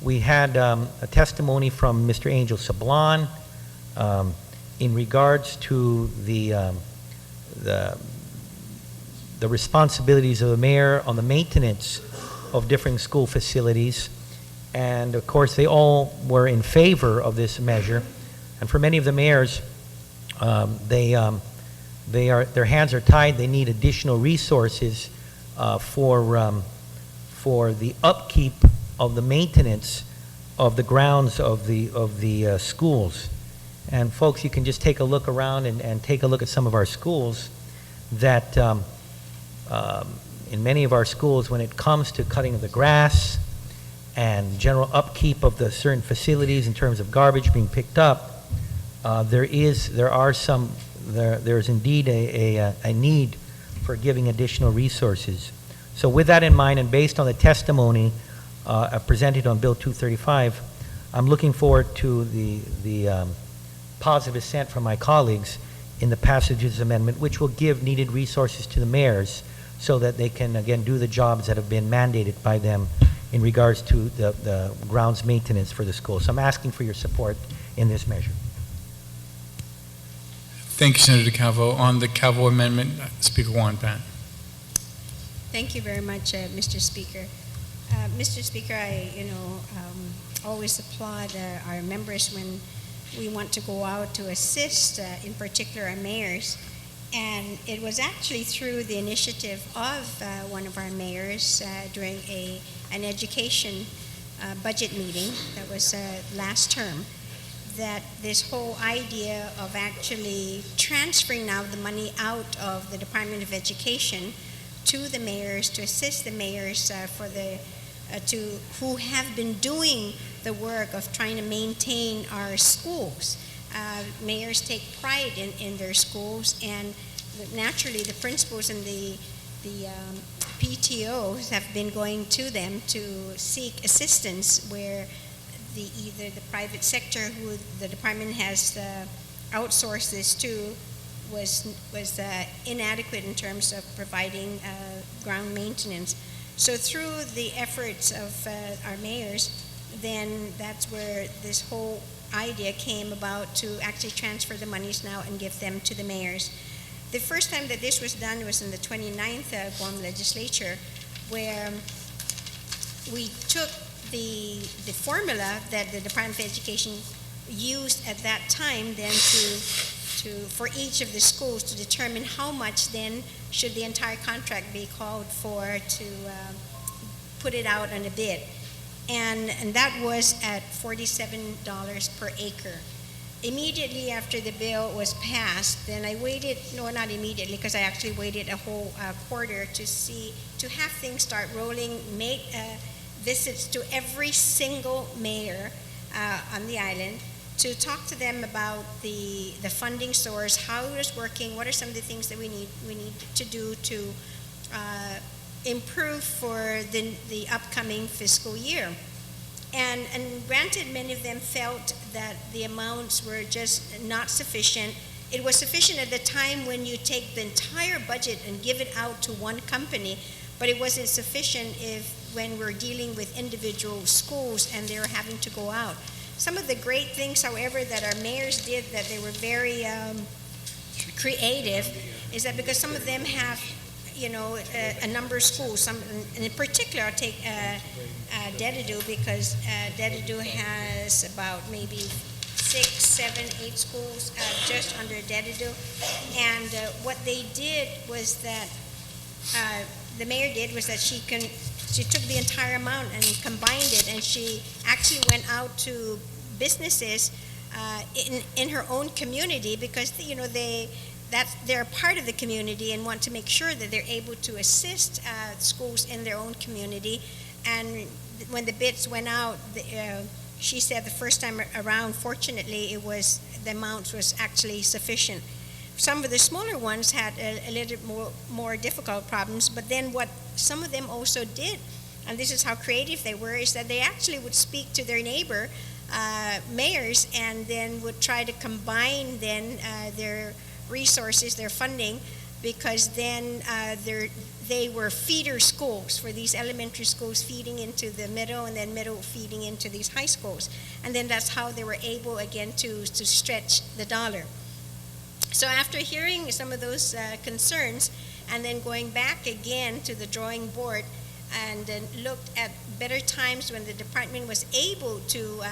we had a testimony from Mr. Angel Sablan in regards to the responsibilities of the mayor on the maintenance of different school facilities. And of course, they all were in favor of this measure. And for many of the mayors, their hands are tied. They need additional resources for the upkeep of the maintenance of the grounds of the schools. And folks, you can just take a look around and take a look at some of our schools that in many of our schools, when it comes to cutting of the grass and general upkeep of the certain facilities in terms of garbage being picked up, there's indeed a need for giving additional resources. So with that in mind, and based on the testimony presented on Bill 235, I'm looking forward to the positive assent from my colleagues in the passage of this amendment, which will give needed resources to the mayors so that they can, again, do the jobs that have been mandated by them in regards to the grounds maintenance for the school. So I'm asking for your support in this measure. Thank you, Senator Calvo. On the Calvo amendment, Speaker Wampat. Thank you very much, Mr. Speaker. Mr. Speaker, I always applaud our members when we want to go out to assist, in particular our mayors. And it was actually through the initiative of one of our mayors during an education budget meeting that was last term, that this whole idea of actually transferring now the money out of the Department of Education to the mayors, to assist the mayors who have been doing the work of trying to maintain our schools. Mayors take pride in their schools, and naturally the principals and the PTOs have been going to them to seek assistance where either the private sector, who the department has outsourced this to, was inadequate in terms of providing ground maintenance. So through the efforts of our mayors, then that's where this whole idea came about, to actually transfer the monies now and give them to the mayors. The first time that this was done was in the 29th Guam Legislature, where we took the formula that the Department of Education used at that time then for each of the schools to determine how much then should the entire contract be called for to put it out on a bid. And that was at $47 per acre. Immediately after the bill was passed, then I waited, no, not immediately, because I actually waited a whole quarter to have things start rolling, made visits to every single mayor on the island to talk to them about the funding source, how it was working, what are some of the things that we need to do to improve for the upcoming fiscal year. And granted, many of them felt that the amounts were just not sufficient. It was sufficient at the time when you take the entire budget and give it out to one company, but it wasn't sufficient when we're dealing with individual schools and they're having to go out. Some of the great things, however, that our mayors did that they were very creative is that because some of them have a number of schools. Some, and in particular, I'll take Pt.2 because Pt.2 has about maybe 6, 7, 8 schools just under Pt.2. And what they did was that the mayor did was that she took the entire amount and combined it, and she actually went out to businesses in her own community because they're part of the community and want to make sure that they're able to assist schools in their own community. And when the bids went out, she said the first time around, fortunately, the amount was actually sufficient. Some of the smaller ones had a little more difficult problems, but then what some of them also did, and this is how creative they were, is that they actually would speak to their neighbor mayors and then would try to combine then their resources, their funding, because then they were feeder schools for these elementary schools feeding into the middle and then middle feeding into these high schools. And then that's how they were able again to stretch the dollar. So after hearing some of those concerns and then going back again to the drawing board and then looked at better times when the department was able to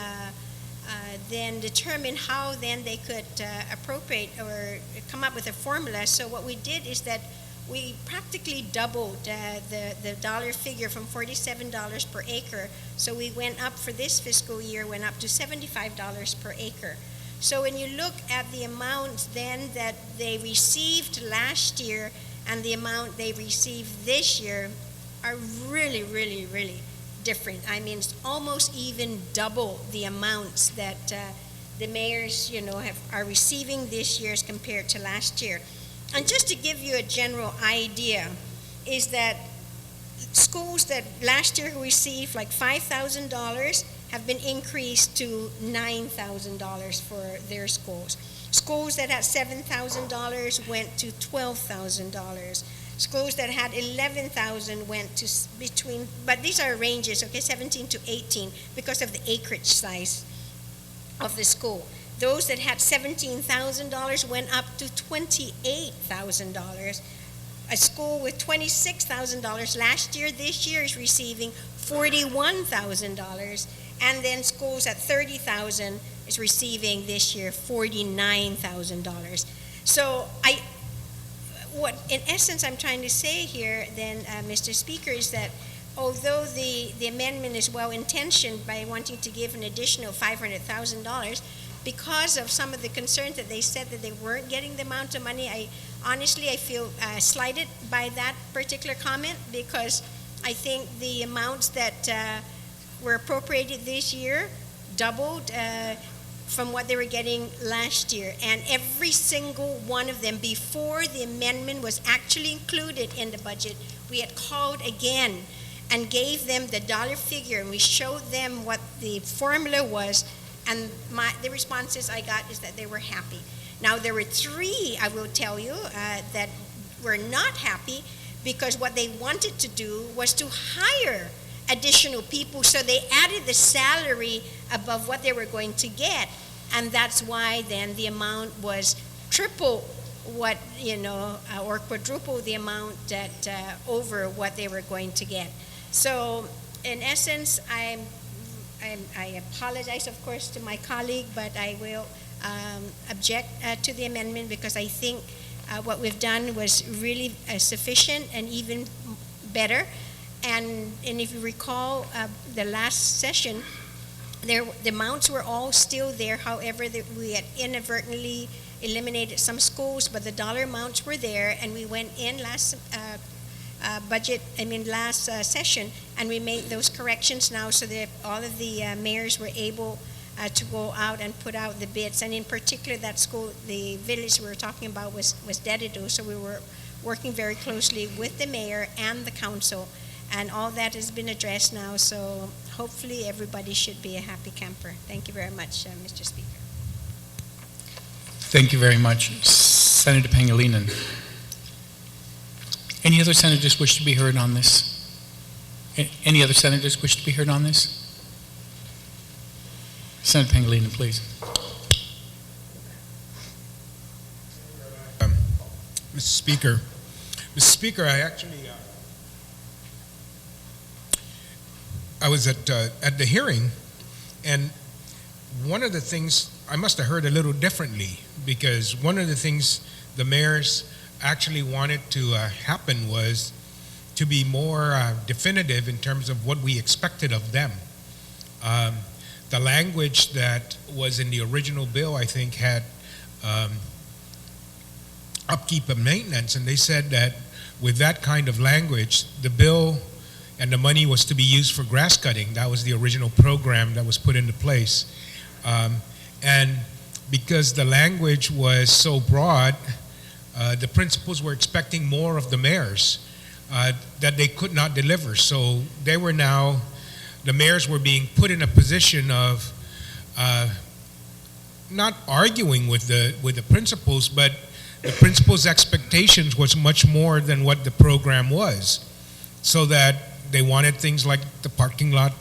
then determine how then they could appropriate or come up with a formula. So what we did is that we practically doubled the dollar figure from $47 per acre. So we went up for this fiscal year, went up to $75 per acre. So when you look at the amount then that they received last year and the amount they received this year are really, really, really different. I mean, it's almost even double the amounts that the mayors, are receiving this year as compared to last year. And just to give you a general idea, is that schools that last year received like $5,000 have been increased to $9,000 for their schools. Schools that had $7,000 went to $12,000. Schools that had 11,000 went to between, but these are ranges, okay, 17 to 18 because of the acreage size of the school. Those that had $17,000 went up to $28,000. A school with $26,000 last year, this year is receiving $41,000. And then schools at $30,000 is receiving this year $49,000. So what in essence I'm trying to say here then, Mr. Speaker, is that although the amendment is well intentioned by wanting to give an additional $500,000, because of some of the concerns that they said that they weren't getting the amount of money, I feel slighted by that particular comment, because I think the amounts that were appropriated this year doubled from what they were getting last year. And every single one of them, before the amendment was actually included in the budget, we had called again and gave them the dollar figure, and we showed them what the formula was, and the responses I got is that they were happy. Now, there were 3, I will tell you, that were not happy, because what they wanted to do was to hire additional people, so they added the salary above what they were going to get, and that's why then the amount was triple what, or quadruple the amount that over what they were going to get. So in essence, I'm I apologize, of course, to my colleague, but I will object to the amendment because I think what we've done was really sufficient and even better. And if you recall, the last session, the amounts were all still there. However, we had inadvertently eliminated some schools, but the dollar amounts were there, and we went in last session, and we made those corrections now so that all of the mayors were able to go out and put out the bids. And in particular, that school, the village we were talking about was Pt.2, so we were working very closely with the mayor and the council, and all that has been addressed now, so hopefully everybody should be a happy camper. Thank you very much, Mr. Speaker. Thank you very much. Senator Pangilinan. Any other senators wish to be heard on this? Any other senators wish to be heard on this? Senator Pangilinan, please. Mr. Speaker, I actually I was at the hearing, and one of the things I must have heard a little differently, because one of the things the mayors actually wanted to happen was to be more definitive in terms of what we expected of them. The language that was in the original bill, I think, had upkeep and maintenance, and they said that with that kind of language, the bill and the money was to be used for grass cutting. That was the original program that was put into place. And because the language was so broad, the principals were expecting more of the mayors that they could not deliver. So they were now, the mayors were being put in a position of not arguing with the principals, but the principals' expectations was much more than what the program was. So that they wanted things like the parking lot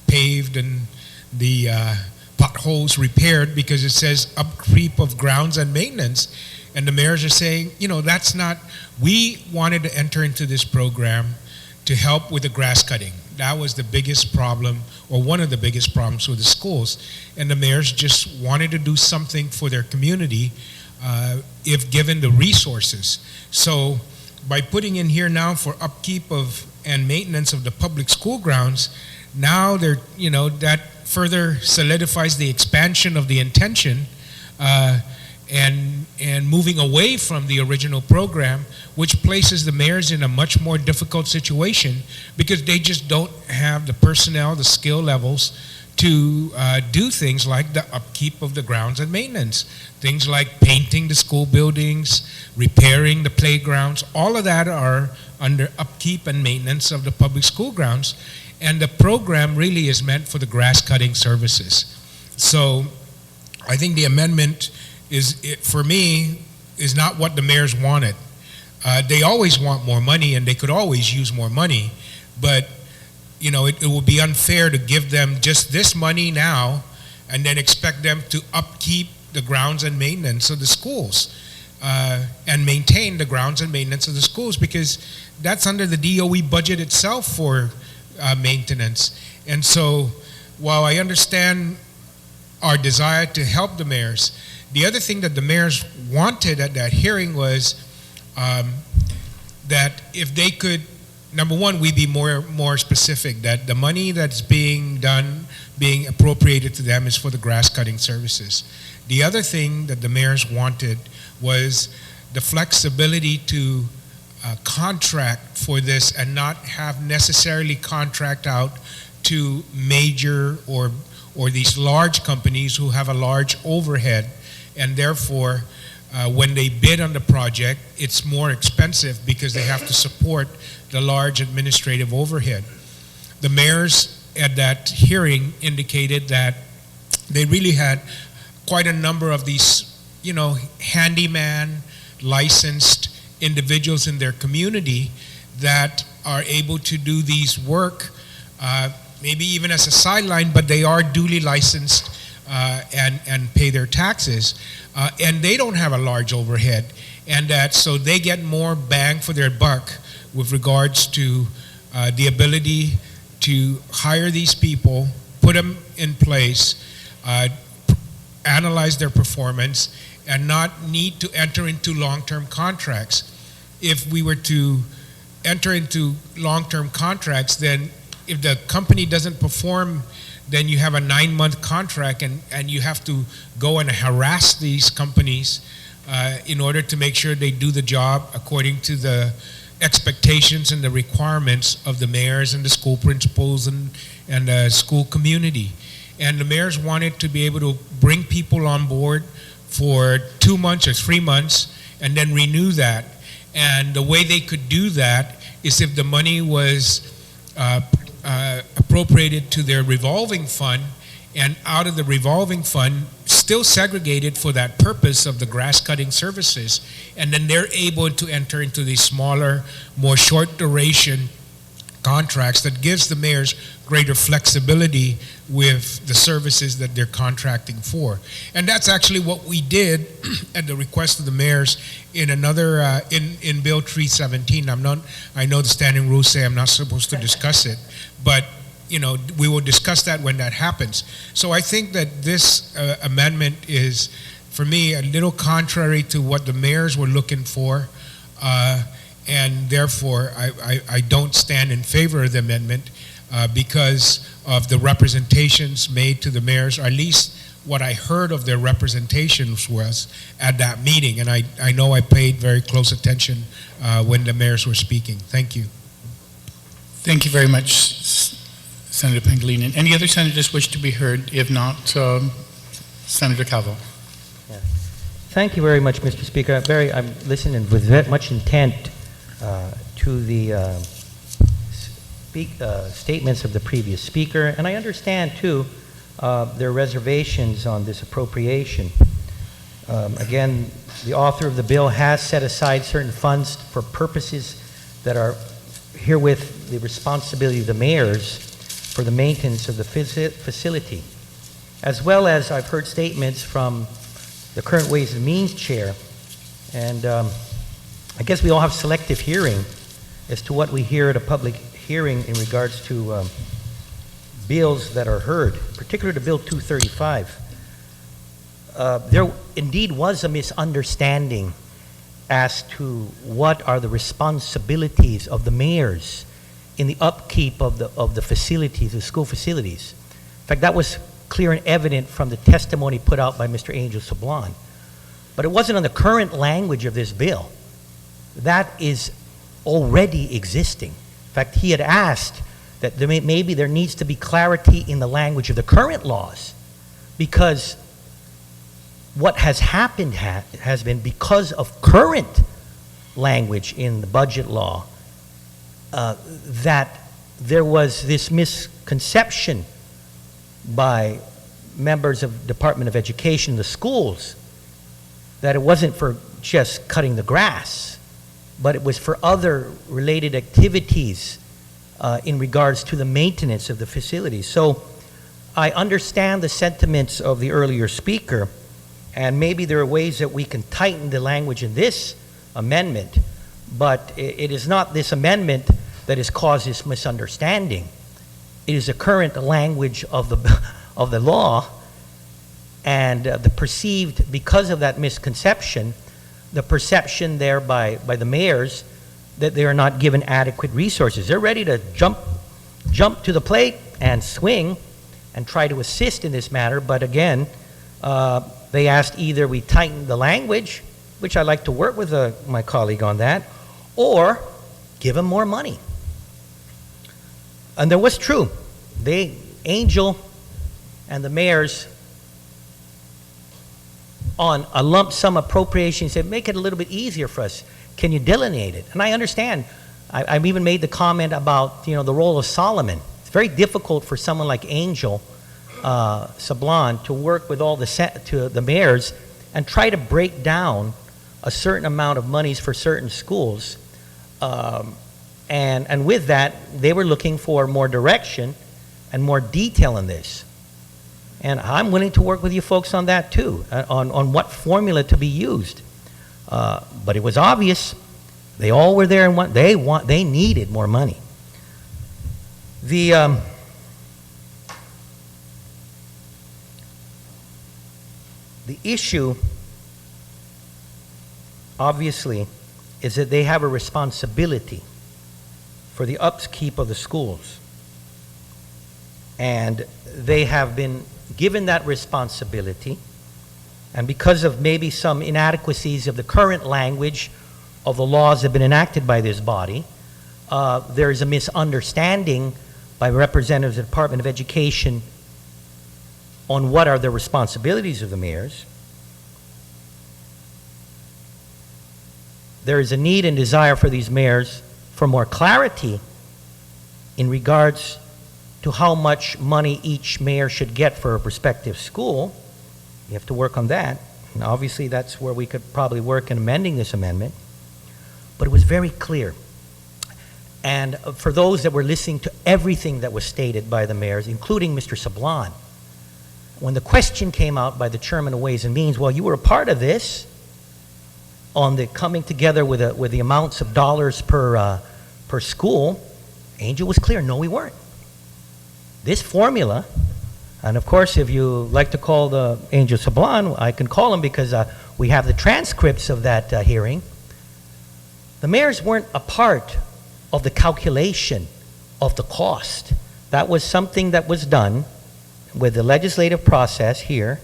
paved and the potholes repaired because it says upkeep of grounds and maintenance. And the mayors are saying, you know, that's not, we wanted to enter into this program to help with the grass cutting. That was the biggest problem, or one of the biggest problems with the schools. And the mayors just wanted to do something for their community if given the resources. So by putting in here now for upkeep of and maintenance of the public school grounds, now they're, you know, that further solidifies the expansion of the intention and moving away from the original program, which places the mayors in a much more difficult situation because they just don't have the personnel, the skill levels to do things like the upkeep of the grounds and maintenance. Things like painting the school buildings, repairing the playgrounds, all of that are under upkeep and maintenance of the public school grounds. And the program really is meant for the grass cutting services. So I think the amendment for me, is not what the mayors wanted. They always want more money, and they could always use more money, but you know, it would be unfair to give them just this money now and then expect them to upkeep the grounds and maintenance of the schools and maintain the grounds and maintenance of the schools, because that's under the DOE budget itself for maintenance. And so while I understand our desire to help the mayors, the other thing that the mayors wanted at that hearing was that if they could, number one, we be more specific, that the money that's being appropriated to them is for the grass cutting services. The other thing that the mayors wanted was the flexibility to contract for this and not have necessarily contract out to major or these large companies who have a large overhead, and therefore when they bid on the project, it's more expensive because they have to support the large administrative overhead. The mayors at that hearing indicated that they really had quite a number of these, you know, handyman licensed individuals in their community that are able to do these work, maybe even as a sideline, but they are duly licensed and pay their taxes, and they don't have a large overhead, and that so they get more bang for their buck with regards to the ability to hire these people, put them in place, analyze their performance, and not need to enter into long-term contracts. If we were to enter into long-term contracts, then if the company doesn't perform, then you have a 9-month contract, and you have to go and harass these companies in order to make sure they do the job according to the expectations and the requirements of the mayors and the school principals and the school community. And the mayors wanted to be able to bring people on board for 2 months or 3 months and then renew that. And the way they could do that is if the money was appropriated to their revolving fund, and out of the revolving fund still segregated for that purpose of the grass cutting services, and then they're able to enter into these smaller, more short duration contracts that gives the mayors greater flexibility with the services that they're contracting for. And that's actually what we did at the request of the mayors in another, in Bill 317. I know the standing rules say I'm not supposed to discuss it, but you know, we will discuss that when that happens. So I think that this amendment is, for me, a little contrary to what the mayors were looking for, and therefore I don't stand in favor of the amendment because of the representations made to the mayors, or at least what I heard of their representations was at that meeting. And I know I paid very close attention when the mayors were speaking. Thank you. Thank you very much, Senator Pangilinan. Any other senators wish to be heard? If not, Senator Calvo. Yeah. Thank you very much, Mr. Speaker. I'm listening with very much intent to the statements of the previous speaker, and I understand too their reservations on this appropriation. Again, the author of the bill has set aside certain funds for purposes that are herewith the responsibility of the mayors for the maintenance of the facility, as well as I've heard statements from the current Ways and Means chair, and I guess we all have selective hearing as to what we hear at a public hearing in regards to bills that are heard, particularly to Bill 235. There indeed was a misunderstanding as to what are the responsibilities of the mayors in the upkeep of the facilities, the school facilities. In fact, that was clear and evident from the testimony put out by Mr. Angel Sablan. But it wasn't on the current language of this bill. That is already existing. In fact, he had asked that maybe there needs to be clarity in the language of the current laws, because what has happened has been because of current language in the budget law that there was this misconception by members of the Department of Education, the schools, that it wasn't for just cutting the grass, but it was for other related activities in regards to the maintenance of the facilities. So I understand the sentiments of the earlier speaker, and maybe there are ways that we can tighten the language in this amendment, but it is not this amendment that has caused this misunderstanding. It is the current language of the law, and the perceived, because of that misconception, the perception there by the mayors that they are not given adequate resources. They're ready to jump to the plate and swing and try to assist in this matter, but again, they asked either we tighten the language, which I like to work with my colleague on that, or give them more money. And there was true. Angel and the mayors on a lump sum appropriation said, make it a little bit easier for us. Can you delineate it? And I understand. I've even made the comment about the role of Solomon. It's very difficult for someone like Angel Sablan to work with all the mayors and try to break down a certain amount of monies for certain schools. And with that, they were looking for more direction and more detail in this. And I'm willing to work with you folks on that too, on what formula to be used. But it was obvious they all were there and they needed more money. The issue, obviously, is that they have a responsibility for the upkeep of the schools. And they have been given that responsibility, and because of maybe some inadequacies of the current language of the laws that have been enacted by this body, there is a misunderstanding by representatives of the Department of Education on what are the responsibilities of the mayors. There is a need and desire for these mayors for more clarity in regards to how much money each mayor should get for a respective school. You have to work on that. And obviously, that's where we could probably work in amending this amendment. But it was very clear. And for those that were listening to everything that was stated by the mayors, including Mr. Sablan, when the question came out by the chairman of Ways and Means, well, you were a part of this on the coming together with the amounts of dollars per school, Angel was clear, no, we weren't. This formula, and of course, if you like to call the Angel Sablan, I can call him because we have the transcripts of that hearing. The mayors weren't a part of the calculation of the cost. That was something that was done with the legislative process here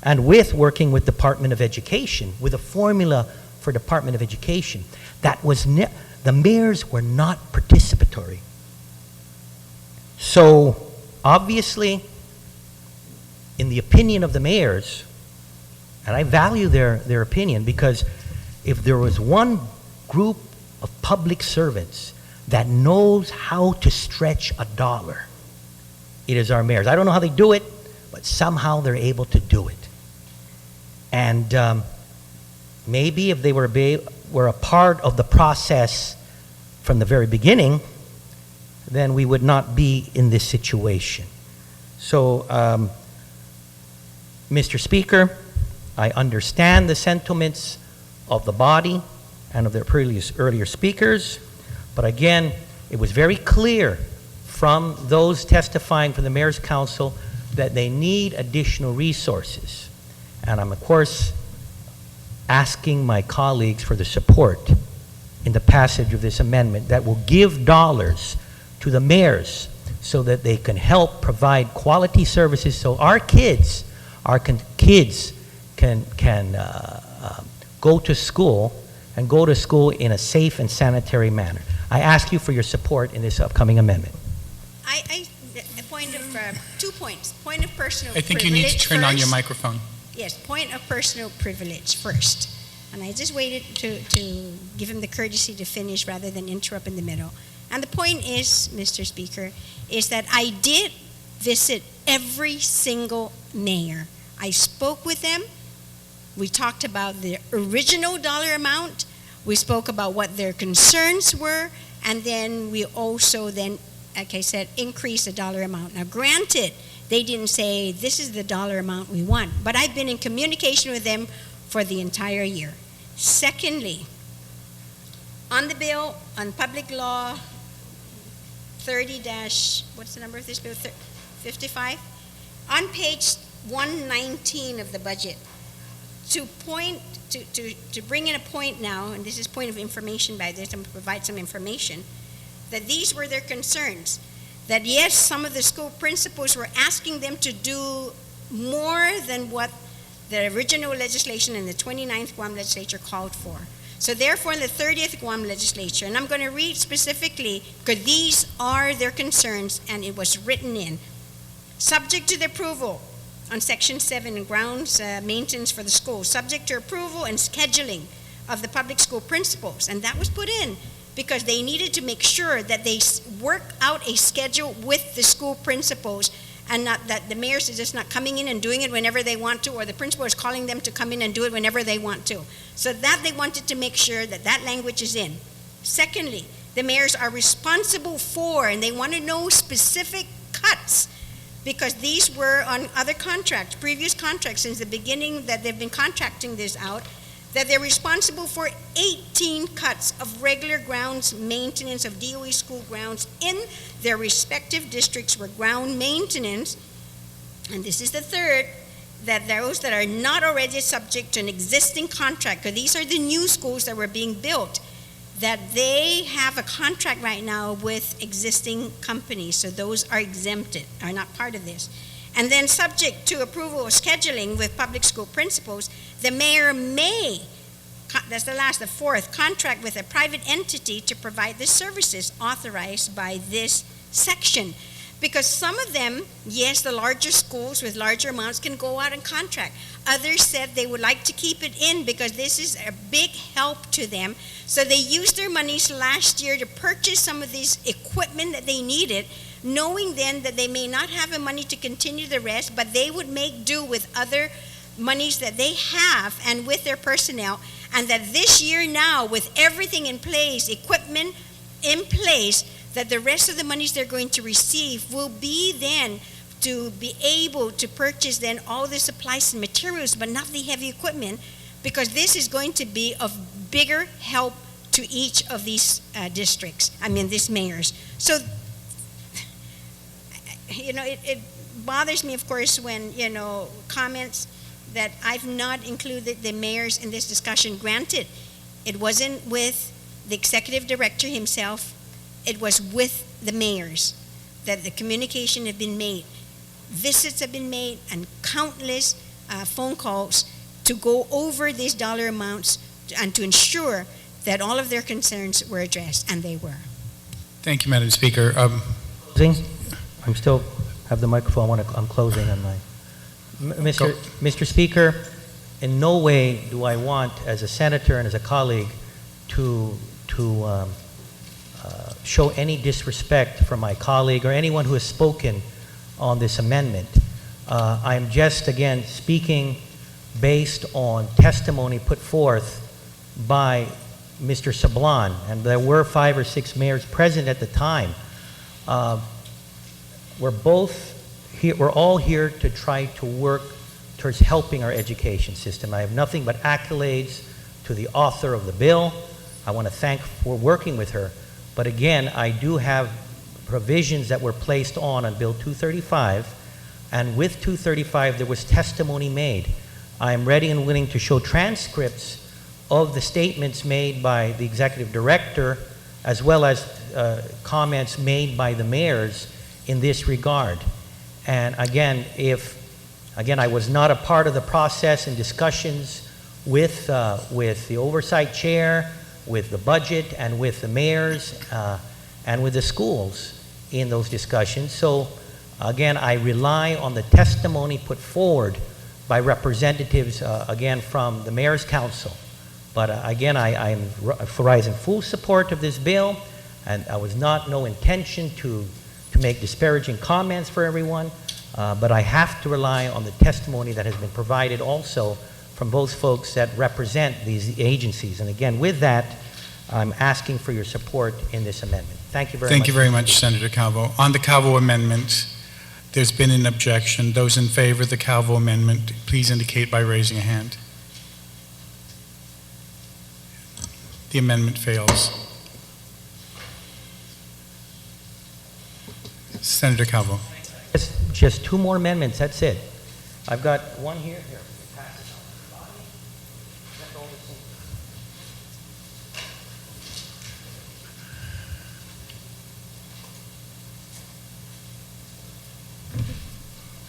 and with working with Department of Education, with a formula for Department of Education. That was the mayors were not participatory. So obviously, in the opinion of the mayors, and I value their opinion, because if there was one group of public servants that knows how to stretch a dollar, it is our mayors. I don't know how they do it, but somehow they're able to do it. And maybe if they were a part of the process from the very beginning, then we would not be in this situation. So, Mr. Speaker, I understand the sentiments of the body and of the earlier speakers, but again, it was very clear from those testifying for the Mayor's Council that they need additional resources. And I'm, of course, asking my colleagues for the support in the passage of this amendment that will give dollars to the mayors so that they can help provide quality services so our kids can go to school and go to school in a safe and sanitary manner. I ask you for your support in this upcoming amendment. A point of 2 points. Point of personal I think you privilege need to turn on your first. microphone. Yes, point of personal privilege first. And I just waited to give him the courtesy to finish rather than interrupt in the middle. And the point is, Mr. Speaker, is that I did visit every single mayor. I spoke with them. We talked about the original dollar amount. We spoke about what their concerns were. And then we also then, like I said, increased the dollar amount. Now, granted, they didn't say this is the dollar amount we want, but I've been in communication with them for the entire year. Secondly, on the bill, on public law 30- what's the number of this bill? 55? On page 119 of the budget, to bring in a point now, and this is point of information by this, and provide some information, that these were their concerns. That yes, some of the school principals were asking them to do more than what the original legislation in the 29th Guam Legislature called for. So therefore, in the 30th Guam Legislature, and I'm going to read specifically, because these are their concerns, and it was written in. Subject to the approval on Section 7, grounds maintenance for the school, subject to approval and scheduling of the public school principals. And that was put in because they needed to make sure that they work out a schedule with the school principals, and not that the mayors is just not coming in and doing it whenever they want to, or the principal is calling them to come in and do it whenever they want to. So that they wanted to make sure that that language is in. Secondly, the mayors are responsible for, and they want to know specific cuts, because these were on other contracts, previous contracts since the beginning that they've been contracting this out, that they're responsible for 18 cuts of regular grounds maintenance of DOE school grounds in their respective districts where ground maintenance, and this is the third, that those that are not already subject to an existing contract, because these are the new schools that were being built, that they have a contract right now with existing companies, so those are exempted, are not part of this. And then subject to approval of scheduling with public school principals, the mayor may, that's the fourth, contract with a private entity to provide the services authorized by this section. Because some of them, yes, the larger schools with larger amounts can go out and contract. Others said they would like to keep it in because this is a big help to them. So they used their monies last year to purchase some of these equipment that they needed, knowing then that they may not have the money to continue the rest, but they would make do with other monies that they have and with their personnel. And that this year now, with everything in place, equipment in place, that the rest of the monies they're going to receive will be then to be able to purchase then all the supplies and materials, but not the heavy equipment, because this is going to be of bigger help to each of these districts, these mayors. So, it bothers me, of course, when, comments that I've not included the mayors in this discussion. Granted, it wasn't with the executive director himself. It was with the mayors that the communication had been made. Visits have been made and countless phone calls to go over these dollar amounts and to ensure that all of their concerns were addressed, and they were. Thank you, Madam Speaker. Closing? I'm still have the microphone. I'm closing on my. Mr. Speaker, in no way do I want, as a senator and as a colleague, to show any disrespect for my colleague or anyone who has spoken on this amendment. I'm just, again, speaking based on testimony put forth by Mr. Sablan, and there were 5 or 6 mayors present at the time. We're all here to try to work towards helping our education system. I have nothing but accolades to the author of the bill. I want to thank for working with her. But again, I do have provisions that were placed on Bill 235, and with 235 there was testimony made. I am ready and willing to show transcripts of the statements made by the executive director, as well as comments made by the mayors in this regard. And again, I was not a part of the process and discussions with the oversight chair, with the budget, and with the mayors, and with the schools in those discussions. So again, I rely on the testimony put forward by representatives, again, from the Mayor's Council. But again, I am in full support of this bill, and I was no intention to make disparaging comments for everyone, but I have to rely on the testimony that has been provided also from both folks that represent these agencies. And again, with that, I'm asking for your support in this amendment. Thank you very much. Thank you very much, Senator Calvo. On the Calvo amendment, there's been an objection. Those in favor of the Calvo amendment, please indicate by raising a hand. The amendment fails. Senator Calvo. Just 2 more amendments, that's it. I've got one here. Pass it on. That's all the same.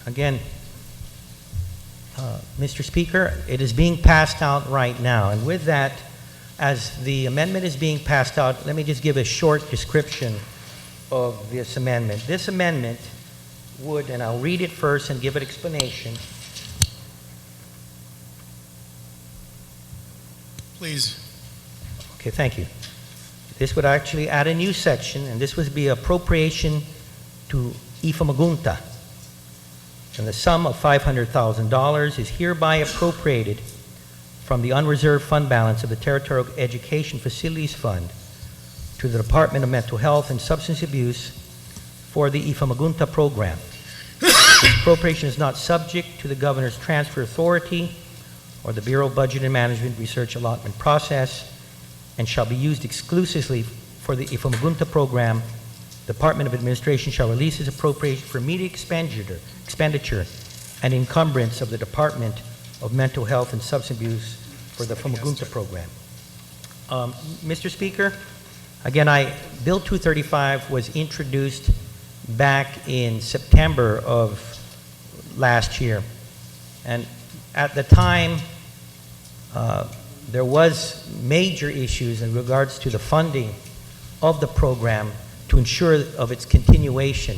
Again, Mr. Speaker, it is being passed out right now. And with that, as the amendment is being passed out, let me just give a short description of this amendment. This amendment would, and I'll read it first and give an explanation. Please. Okay, thank you. This would actually add a new section, and this would be appropriation to Ifamagunta. And the sum of $500,000 is hereby appropriated from the unreserved fund balance of the Territorial Education Facilities Fund to the Department of Mental Health and Substance Abuse for the Ifamagunta program. This appropriation is not subject to the Governor's transfer authority or the Bureau of Budget and Management research allotment process and shall be used exclusively for the Ifamagunta program. The Department of Administration shall release its appropriation for immediate expenditure and encumbrance of the Department of Mental Health and Substance Abuse for the Fumagunta program. Mr. Speaker, again, Bill 235 was introduced back in September of last year. And at the time, there was major issues in regards to the funding of the program to ensure of its continuation.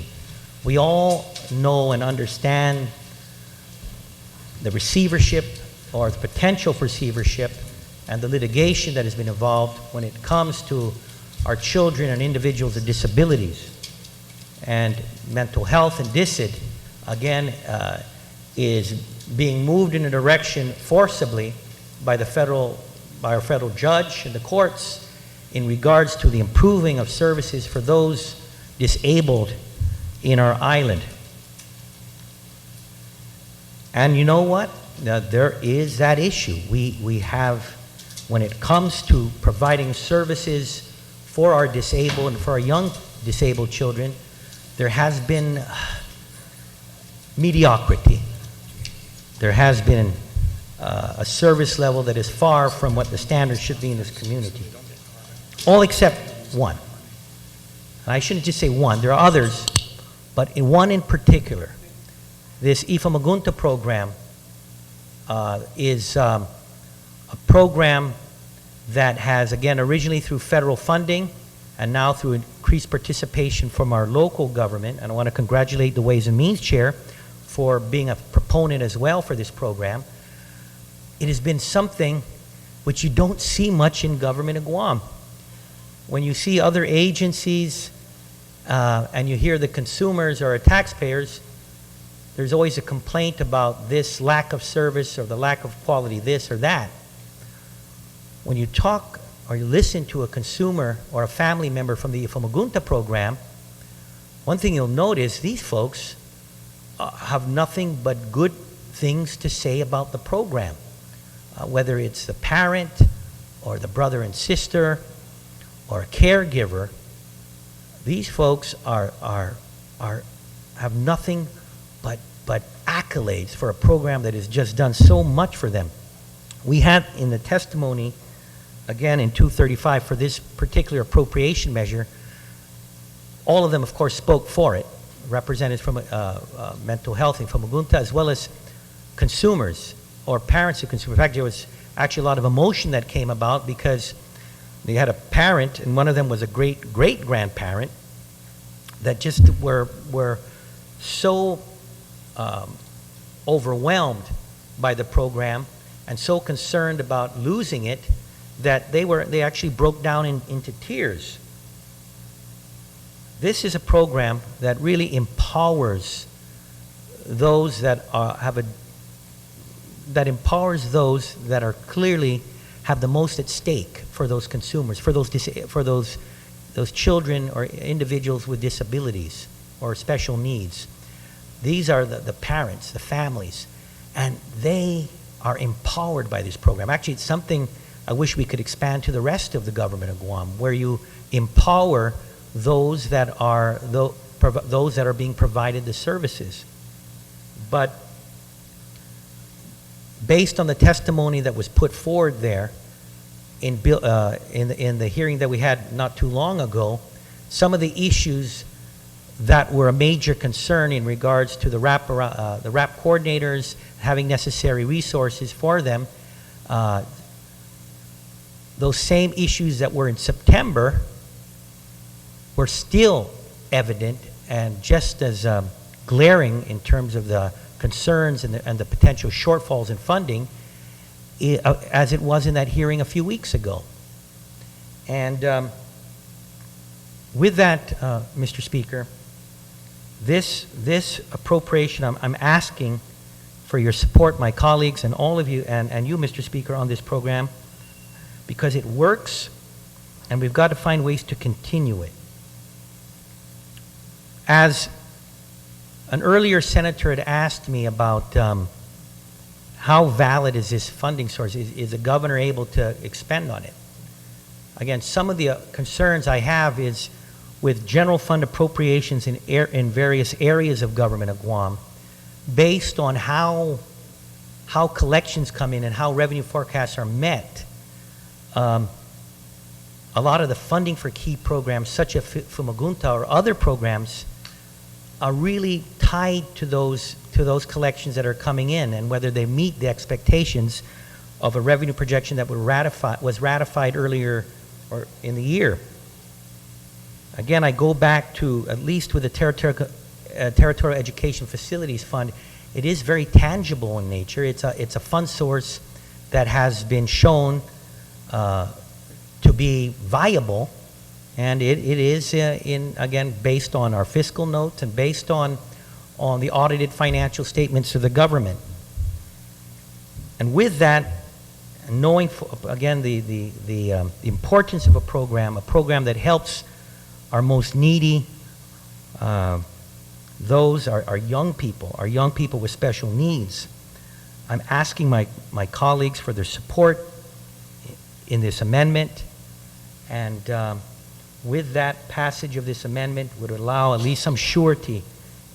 We all know and understand the receivership or the potential for receivership and the litigation that has been involved when it comes to our children and individuals with disabilities. And mental health and DISID, again, is being moved in a direction forcibly by our federal judge and the courts in regards to the improving of services for those disabled in our island. And you know what? Now, there is that issue. We have, when it comes to providing services for our disabled and for our young disabled children, there has been mediocrity. There has been a service level that is far from what the standards should be in this community. All except one. And I shouldn't just say one, there are others, but in one in particular. This Ifamagunta program is a program that has, again, originally through federal funding and now through increased participation from our local government. And I want to congratulate the Ways and Means Chair for being a proponent as well for this program. It has been something which you don't see much in government of Guam. When you see other agencies and you hear the consumers or taxpayers, there's always a complaint about this lack of service or the lack of quality, this or that. When you talk or you listen to a consumer or a family member from the Ifamagunta program, one thing you'll notice, these folks have nothing but good things to say about the program. Whether it's the parent or the brother and sister or a caregiver, these folks have nothing but accolades for a program that has just done so much for them. We had in the testimony, again in 235 for this particular appropriation measure, all of them of course spoke for it, representatives from mental health and Fumagunta, as well as consumers or parents of consumers. In fact, there was actually a lot of emotion that came about because they had a parent, and one of them was a great-grandparent, that just were so overwhelmed by the program and so concerned about losing it that they actually broke down into tears. This is a program that really empowers those that empowers those that are clearly have the most at stake for those consumers, for those children or individuals with disabilities or special needs. These are the parents, the families, and they are empowered by this program. Actually, it's something I wish we could expand to the rest of the government of Guam, where you empower those that are being provided the services. But based on the testimony that was put forward there in the hearing that we had not too long ago, some of the issues that were a major concern in regards to the RAP coordinators having necessary resources for them, those same issues that were in September were still evident and just as glaring in terms of the concerns and the potential shortfalls in funding as it was in that hearing a few weeks ago. And with that, Mr. Speaker, this appropriation, I'm asking for your support, my colleagues and all of you, and you, Mr. Speaker, on this program, because it works and we've got to find ways to continue it. As an earlier senator had asked me about how valid is this funding source? Is the governor able to expend on it? Again, some of the concerns I have is with general fund appropriations in various areas of government of Guam, based on how collections come in and how revenue forecasts are met, a lot of the funding for key programs such as Fumagunta or other programs are really tied to those collections that are coming in, and whether they meet the expectations of a revenue projection that was ratified earlier or in the year. Again, I go back to, at least with the Territorial Education Facilities Fund, it is very tangible in nature. It's a fund source that has been shown to be viable, and it is, again, based on our fiscal notes and based on the audited financial statements of the government. And with that, knowing, again, the importance of a program that helps our most needy, those are young people with special needs. I'm asking my colleagues for their support in this amendment, and with that passage of this amendment would allow at least some surety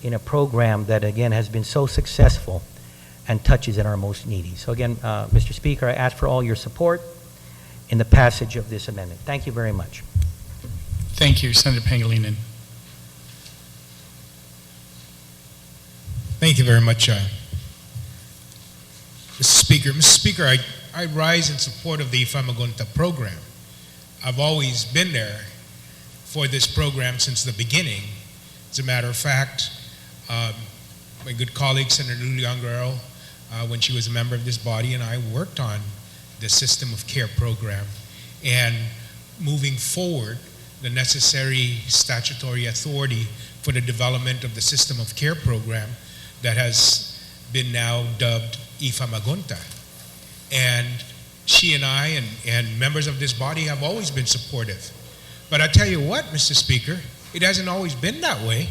in a program that, again, has been so successful and touches in our most needy. So again, Mr. Speaker, I ask for all your support in the passage of this amendment. Thank you very much. Thank you, Senator Pangilinan. Thank you very much, Mr. Speaker. Mr. Speaker, I rise in support of the Ifamagunta program. I've always been there for this program since the beginning. As a matter of fact, my good colleague, Senator Lulian Guerrero, when she was a member of this body, and I worked on the system of care program and moving forward the necessary statutory authority for the development of the system of care program that has been now dubbed Ifamagunta. And she and I and members of this body have always been supportive. But I tell you what, Mr. Speaker, it hasn't always been that way.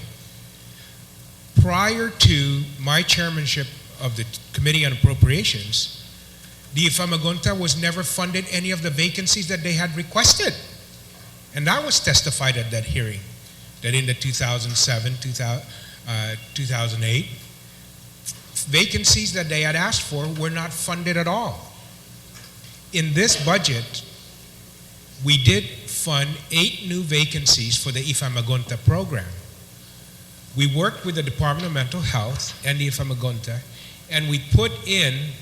Prior to my chairmanship of the Committee on Appropriations, the Ifamagunta was never funded any of the vacancies that they had requested. And that was testified at that hearing, that in the 2007, 2008, vacancies that they had asked for were not funded at all. In this budget, we did fund 8 new vacancies for the Ifamagunta program. We worked with the Department of Mental Health and the Ifamagunta, and we put in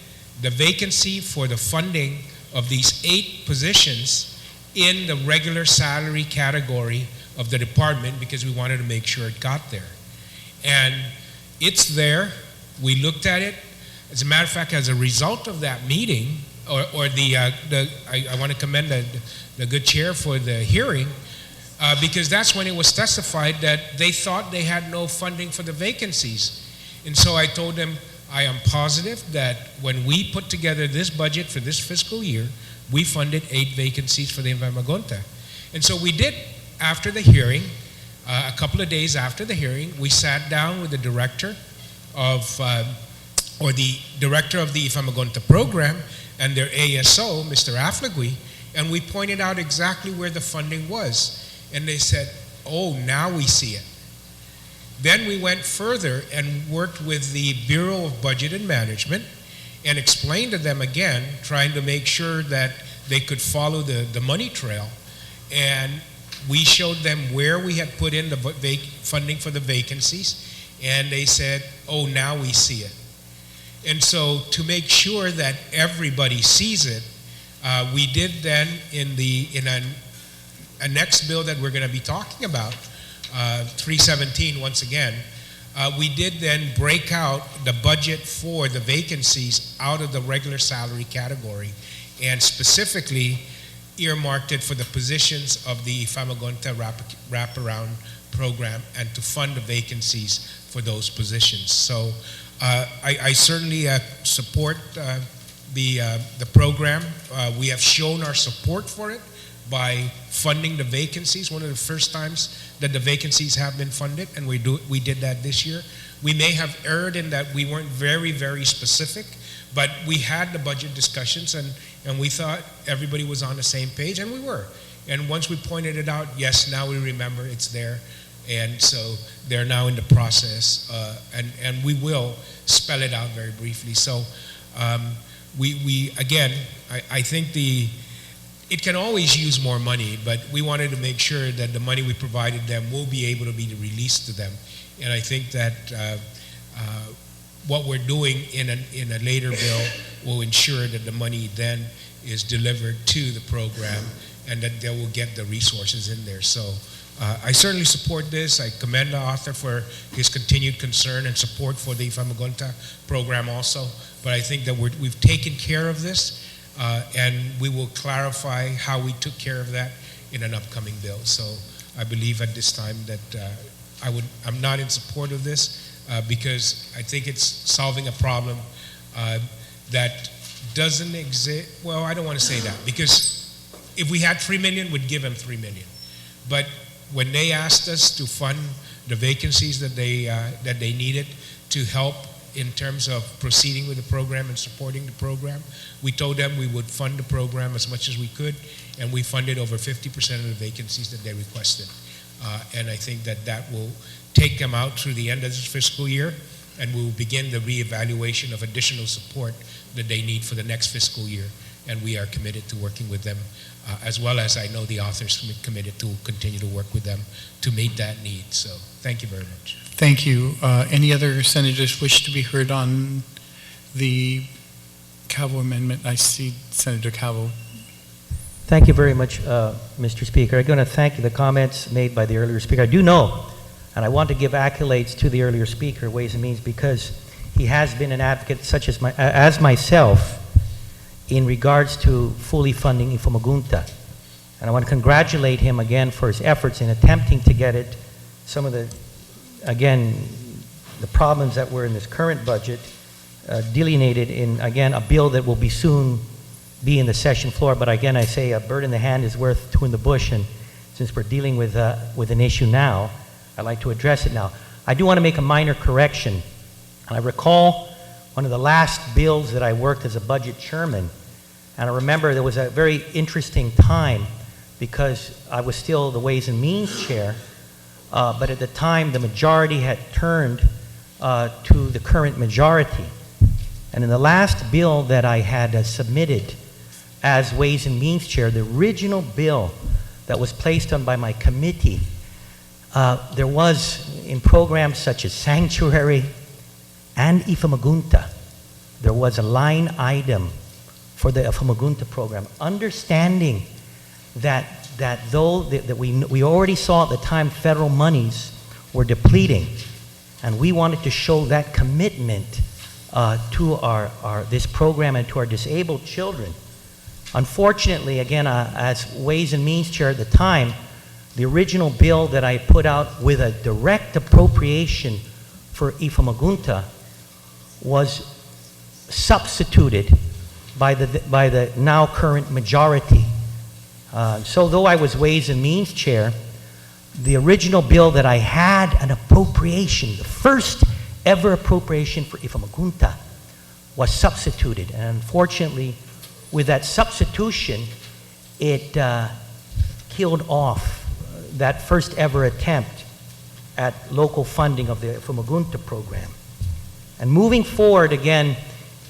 the vacancy for the funding of these 8 positions in the regular salary category of the department because we wanted to make sure it got there. And it's there. We looked at it. As a matter of fact, as a result of that meeting, I want to commend the good chair for the hearing, because that's when it was testified that they thought they had no funding for the vacancies. And so I told them, I am positive that when we put together this budget for this fiscal year, we funded 8 vacancies for the Ifamagunta. And so we did, after the hearing, a couple of days after the hearing, we sat down with the director of, the director of the Ifamagunta program and their ASO, Mr. Affligui, and we pointed out exactly where the funding was. And they said, oh, now we see it. Then we went further and worked with the Bureau of Budget and Management and explained to them again, trying to make sure that they could follow the money trail. And we showed them where we had put in the funding for the vacancies, and they said, oh, now we see it. And so to make sure that everybody sees it, we did then in a next bill that we're going to be talking about, 317 once again, we did then break out the budget for the vacancies out of the regular salary category and specifically earmarked it for the positions of the Ifamagunta wraparound program and to fund the vacancies for those positions. So I certainly support the program. We have shown our support for it by funding the vacancies. One of the first times that the vacancies have been funded, and we did that this year. We may have erred in that we weren't very, very specific, but we had the budget discussions and we thought everybody was on the same page, and we were. And once we pointed it out, yes, now we remember it's there. And so they're now in the process, and we will spell it out very briefly. So we again, I think it can always use more money, but we wanted to make sure that the money we provided them will be able to be released to them. And I think that what we're doing in a later bill will ensure that the money then is delivered to the program and that they will get the resources in there. So I certainly support this. I commend the author for his continued concern and support for the Ifamagunta program also. But I think that we've taken care of this, and we will clarify how we took care of that in an upcoming bill. So I believe at this time that I'm not in support of this because I think it's solving a problem that doesn't exist. Well, I don't want to say that, because if we had $3 million, we'd give them $3 million. But when they asked us to fund the vacancies that they needed to help in terms of proceeding with the program and supporting the program, we told them we would fund the program as much as we could, and we funded over 50% of the vacancies that they requested. And I think that will take them out through the end of this fiscal year, and we will begin the reevaluation of additional support that they need for the next fiscal year. And we are committed to working with them, as well as I know the authors committed to continue to work with them to meet that need. So thank you very much. Thank you. Any other senators wish to be heard on the Calvo amendment? I see Senator Calvo. Thank you very much, Mr. Speaker. I'm going to thank you the comments made by the earlier speaker. I do know, and I want to give accolades to the earlier speaker, Ways and Means, because he has been an advocate such as myself in regards to fully funding Ifamagunta. And I want to congratulate him again for his efforts in attempting to get it. Some of the, again, the problems that were in this current budget delineated in, again, a bill that will be soon be in the session floor. But again, I say a bird in the hand is worth two in the bush, and since we're dealing with an issue now, I'd like to address it now. I do want to make a minor correction. I recall one of the last bills that I worked as a budget chairman, and I remember there was a very interesting time because I was still the Ways and Means chair, but at the time the majority had turned to the current majority. And in the last bill that I had submitted as Ways and Means chair, the original bill that was placed on by my committee, there was in programs such as Sanctuary and Ifamagunta, there was a line item for the Ifamagunta program, understanding that though that we already saw at the time federal monies were depleting, and we wanted to show that commitment to our this program and to our disabled children. Unfortunately, again, as Ways and Means chair at the time, the original bill that I put out with a direct appropriation for Ifamagunta was substituted by the now current majority. So though I was Ways and Means chair, the original bill that I had an appropriation, the first ever appropriation for Ifamagunta, was substituted. And unfortunately, with that substitution, it killed off that first ever attempt at local funding of the Ifamagunta program. And moving forward again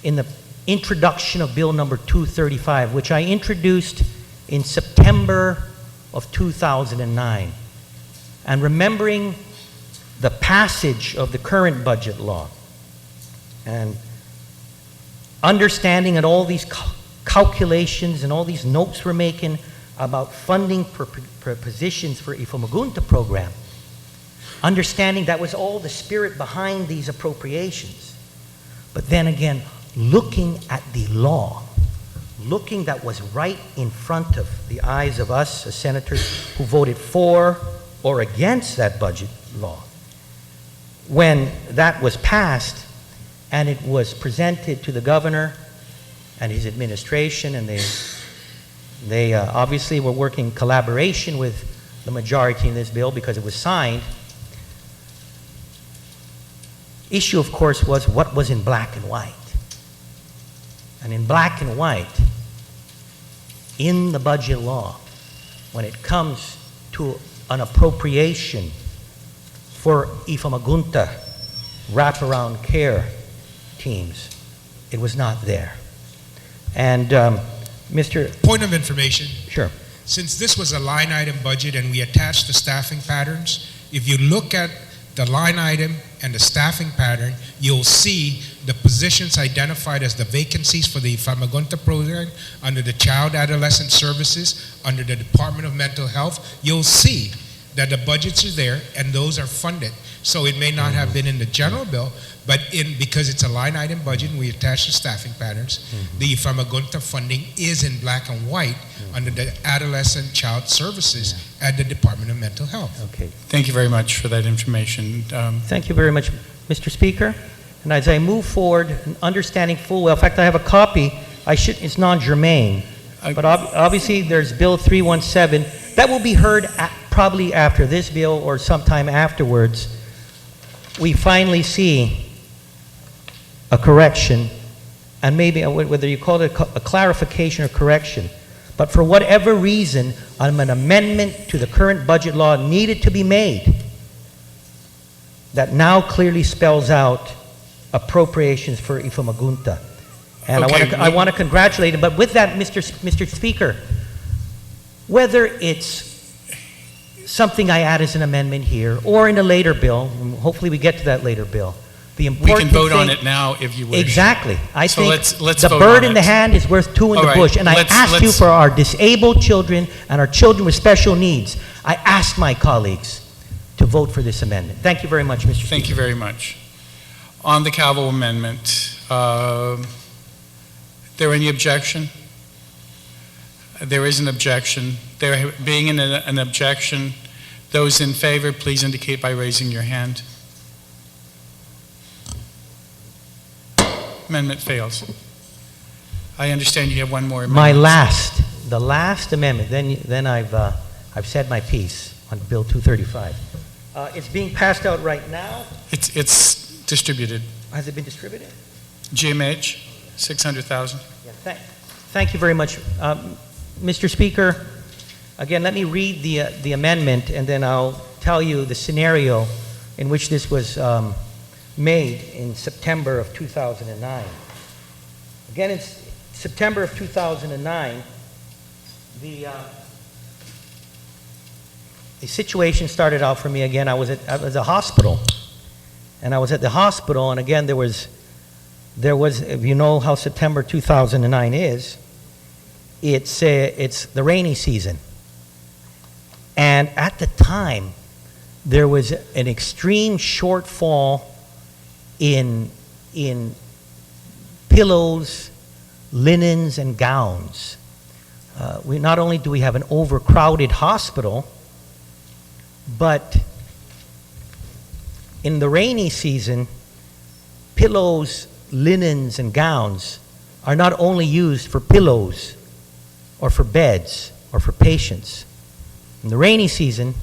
in the introduction of Bill number 235, which I introduced in September of 2009, and remembering the passage of the current budget law, and understanding that all these calculations and all these notes we're making about funding for positions for Ifamagunta program, understanding that was all the spirit behind these appropriations. But then again, looking at the law, looking that was right in front of the eyes of us as senators who voted for or against that budget law. When that was passed and it was presented to the governor and his administration, and they obviously were working in collaboration with the majority in this bill because it was signed. Issue, of course, was what was in black and white. And in black and white, in the budget law, when it comes to an appropriation for Ifamagunta wraparound care teams. It was not there. And Mr. Point of information, Sure. since this was a line item budget and we attached the staffing patterns, if you look at the line item and the staffing pattern, you'll see the positions identified as the vacancies for the Famagunta program under the Child Adolescent Services, under the Department of Mental Health. You'll see that the budgets are there and those are funded. So it may not have been in the general bill, but because it's a line item budget and we attach the staffing patterns, the Famagunta funding is in black and white under the Adolescent Child Services at the Department of Mental Health. Okay. Thank you very much for that information. Thank you very much, Mr. Speaker. And as I move forward, understanding full well, in fact, I have a copy. It's non-germane. But obviously, there's Bill 317. That will be heard probably after this bill or sometime afterwards. We finally see a correction, and maybe whether you call it a clarification or correction, but for whatever reason, an amendment to the current budget law needed to be made that now clearly spells out appropriations for Ifamagunta. And Okay, I want to congratulate him, but with that, Mr. Speaker, whether it's something I add as an amendment here or in a later bill, hopefully we get to that later bill, the We important can vote on thing- it now if you wish. Exactly. I So think let's the vote bird on in the it. hand is worth two in All the right, bush. And I let's- ask you let's- for our disabled children and our children with special needs. I ask my colleagues to vote for this amendment. Thank you very much, Mr. Speaker. Thank you very much. On the Calvo amendment, there any objection? There is an objection. There being an objection, those in favor, please indicate by raising your hand. Amendment fails. I understand you have one more amendment. The last amendment, then I've said my piece on Bill 235. It's being passed out right now. It's distributed. Has it been distributed? GMH, 600,000. Yeah, thank you very much. Mr. Speaker, again, let me read the amendment, and then I'll tell you the scenario in which this was made in September of 2009. Again, in September of 2009, the situation started out for me again. I was at a hospital, and I was at the hospital, and again, there was, if you know how September 2009 is, it's the rainy season. And at the time, there was an extreme shortfall in pillows, linens, and gowns. Not only do we have an overcrowded hospital, but in the rainy season, pillows, linens, and gowns are not only used for pillows or for beds or for patients. In the rainy season,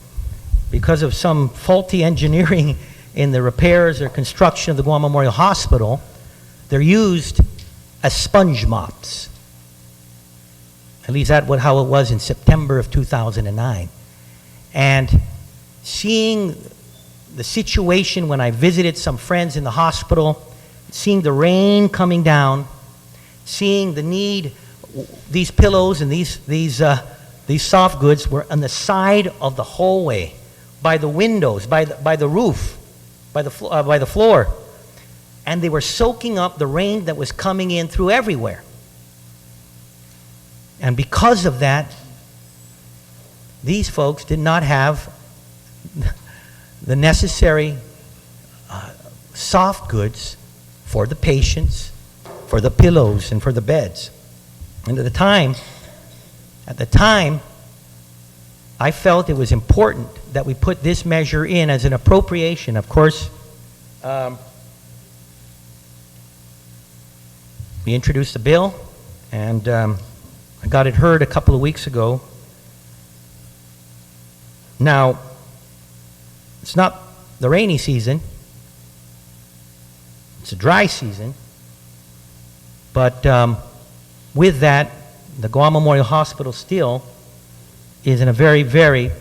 because of some faulty engineering in the repairs or construction of the Guam Memorial Hospital, they're used as sponge mops. At least that's how it was in September of 2009. And seeing the situation when I visited some friends in the hospital, seeing the rain coming down, seeing the need, these pillows and these soft goods were on the side of the hallway, by the windows, by the roof, by the floor, and they were soaking up the rain that was coming in through everywhere. And because of that, these folks did not have the necessary soft goods for the patients, for the pillows, and for the beds. And at the time, I felt it was important that we put this measure in as an appropriation. Of course, we introduced the bill, and I got it heard a couple of weeks ago. Now, it's not the rainy season, it's a dry season, but with that, the Guam Memorial Hospital still is in a very, very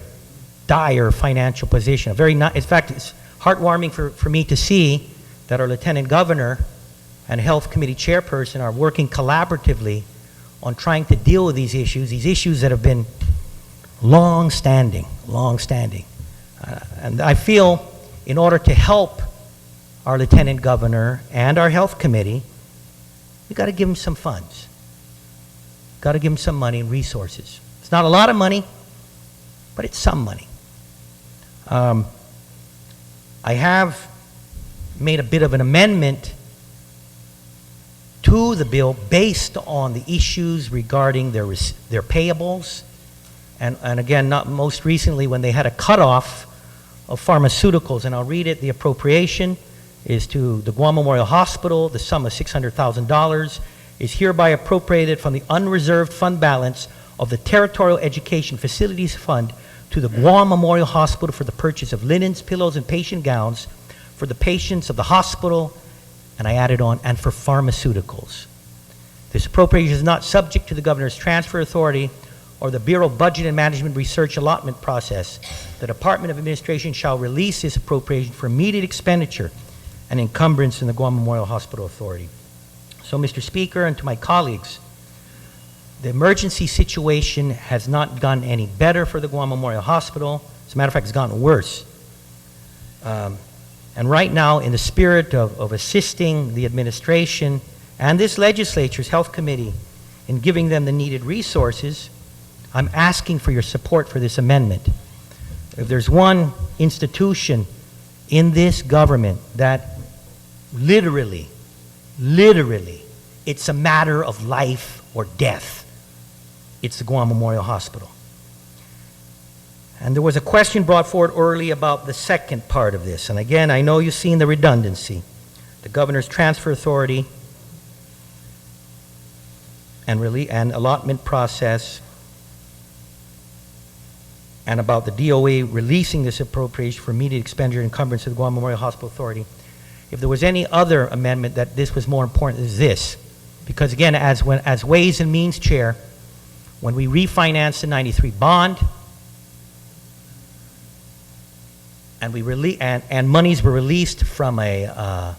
dire financial position. In fact, it's heartwarming for me to see that our Lieutenant Governor and Health Committee Chairperson are working collaboratively on trying to deal with these issues that have been long-standing. And I feel in order to help our Lieutenant Governor and our Health Committee, we got to give them some funds. Got to give them some money and resources. It's not a lot of money, but it's some money. I have made a bit of an amendment to the bill based on the issues regarding their payables, and again, not most recently when they had a cutoff of pharmaceuticals, and I'll read it. The appropriation is to the Guam Memorial Hospital. The sum of $600,000 is hereby appropriated from the unreserved fund balance of the Territorial Education Facilities Fund to the Guam Memorial Hospital for the purchase of linens, pillows, and patient gowns for the patients of the hospital, and I added on, and for pharmaceuticals. This appropriation is not subject to the Governor's transfer authority or the Bureau of Budget and Management Research allotment process. The Department of Administration shall release this appropriation for immediate expenditure and encumbrance in the Guam Memorial Hospital Authority. So, Mr. Speaker, and to my colleagues, the emergency situation has not gotten any better for the Guam Memorial Hospital. As a matter of fact, it's gotten worse. And right now, in the spirit of assisting the administration and this legislature's health committee in giving them the needed resources, I'm asking for your support for this amendment. If there's one institution in this government that literally, it's a matter of life or death, it's the Guam Memorial Hospital. And there was a question brought forward early about the second part of this. And again, I know you've seen the redundancy. The Governor's transfer authority and allotment process, and about the DOE releasing this appropriation for immediate expenditure and encumbrance of the Guam Memorial Hospital Authority. If there was any other amendment that this was more important is this. Because again, as Ways and Means Chair, when we refinanced the 93 bond, and monies were released from there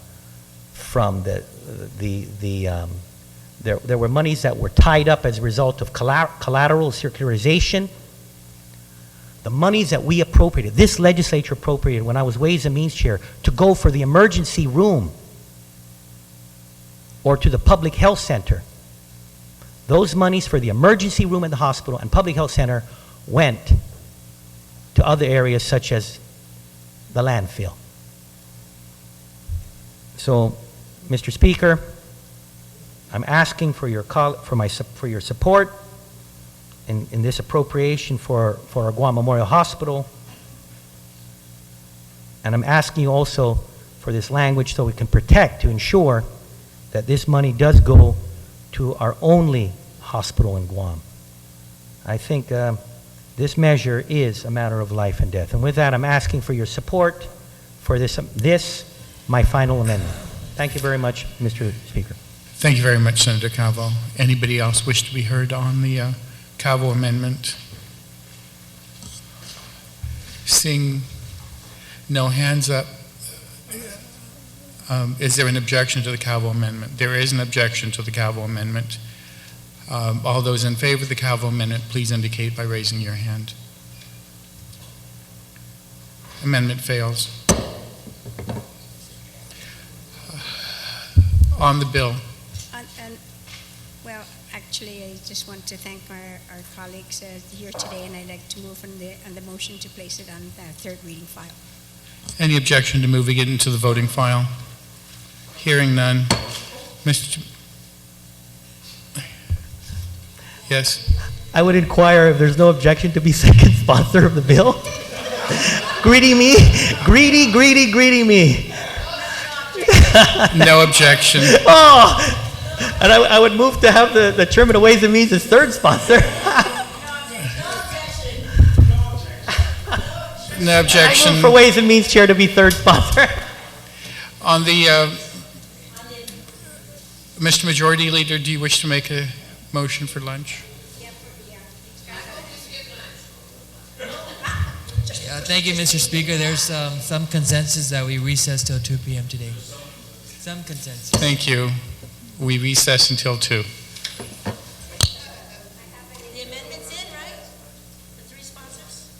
were monies that were tied up as a result of collateral circularization. The monies that we appropriated, this legislature appropriated when I was Ways and Means Chair, to go for the emergency room or to the public health center. Those monies for the emergency room in the hospital and public health center went to other areas such as the landfill. So, Mr. Speaker, I'm asking for your support in this appropriation for our Guam Memorial Hospital, and I'm asking you also for this language so we can to ensure that this money does go to our only hospital in Guam. I think this measure is a matter of life and death. And with that, I'm asking for your support for this my final amendment. Thank you very much, Mr. Speaker. Thank you very much, Senator Calvo. Anybody else wish to be heard on the Calvo amendment? Seeing no hands up, is there an objection to the Calvo amendment? There is an objection to the Calvo amendment. All those in favor of the Calvo amendment, please indicate by raising your hand. Amendment fails. On the bill. Well, actually, I just want to thank our colleagues here today, and I'd like to move on the motion to place it on the third reading file. Any objection to moving it into the voting file? Hearing none. Mr. Yes? I would inquire if there's no objection to be second sponsor of the bill. Greedy me. Greedy me. No objection. Oh! And I would move to have the Chairman of Ways and Means as third sponsor. No objection. I move for Ways and Means Chair to be third sponsor. On the, Mr. Majority Leader, do you wish to make a motion for lunch? Thank you, Mr. Speaker. There's some consensus that we recess till 2 p.m. today. Some consensus. Thank you. We recess until 2. The amendment's in, right? The three sponsors?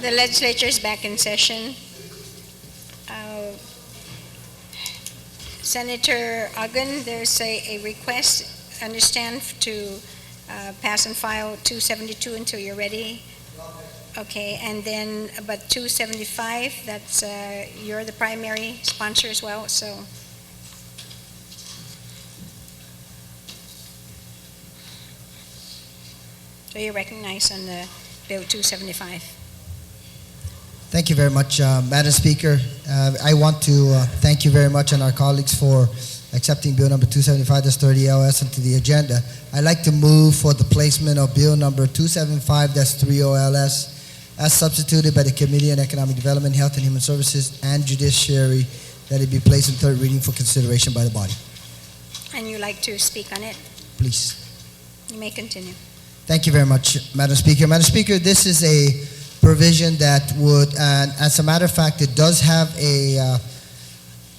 The legislature is back in session. Uh, Senator Uggan, there's a request, understand, to pass and file 272 until you're ready. Okay, and then, but 275, that's, you're the primary sponsor as well, so. So you're recognized on the Bill 275. Thank you very much, Madam Speaker. I want to thank you very much and our colleagues for accepting Bill number 275, that's 30 LS, into the agenda. I'd like to move for the placement of Bill number 275, that's 30 LS, as substituted by the Committee on Economic Development, Health and Human Services, and Judiciary, that it be placed in third reading for consideration by the body. And you'd like to speak on it? Please. You may continue. Thank you very much, Madam Speaker. Madam Speaker, this is a provision that would, and as a matter of fact, it does have a,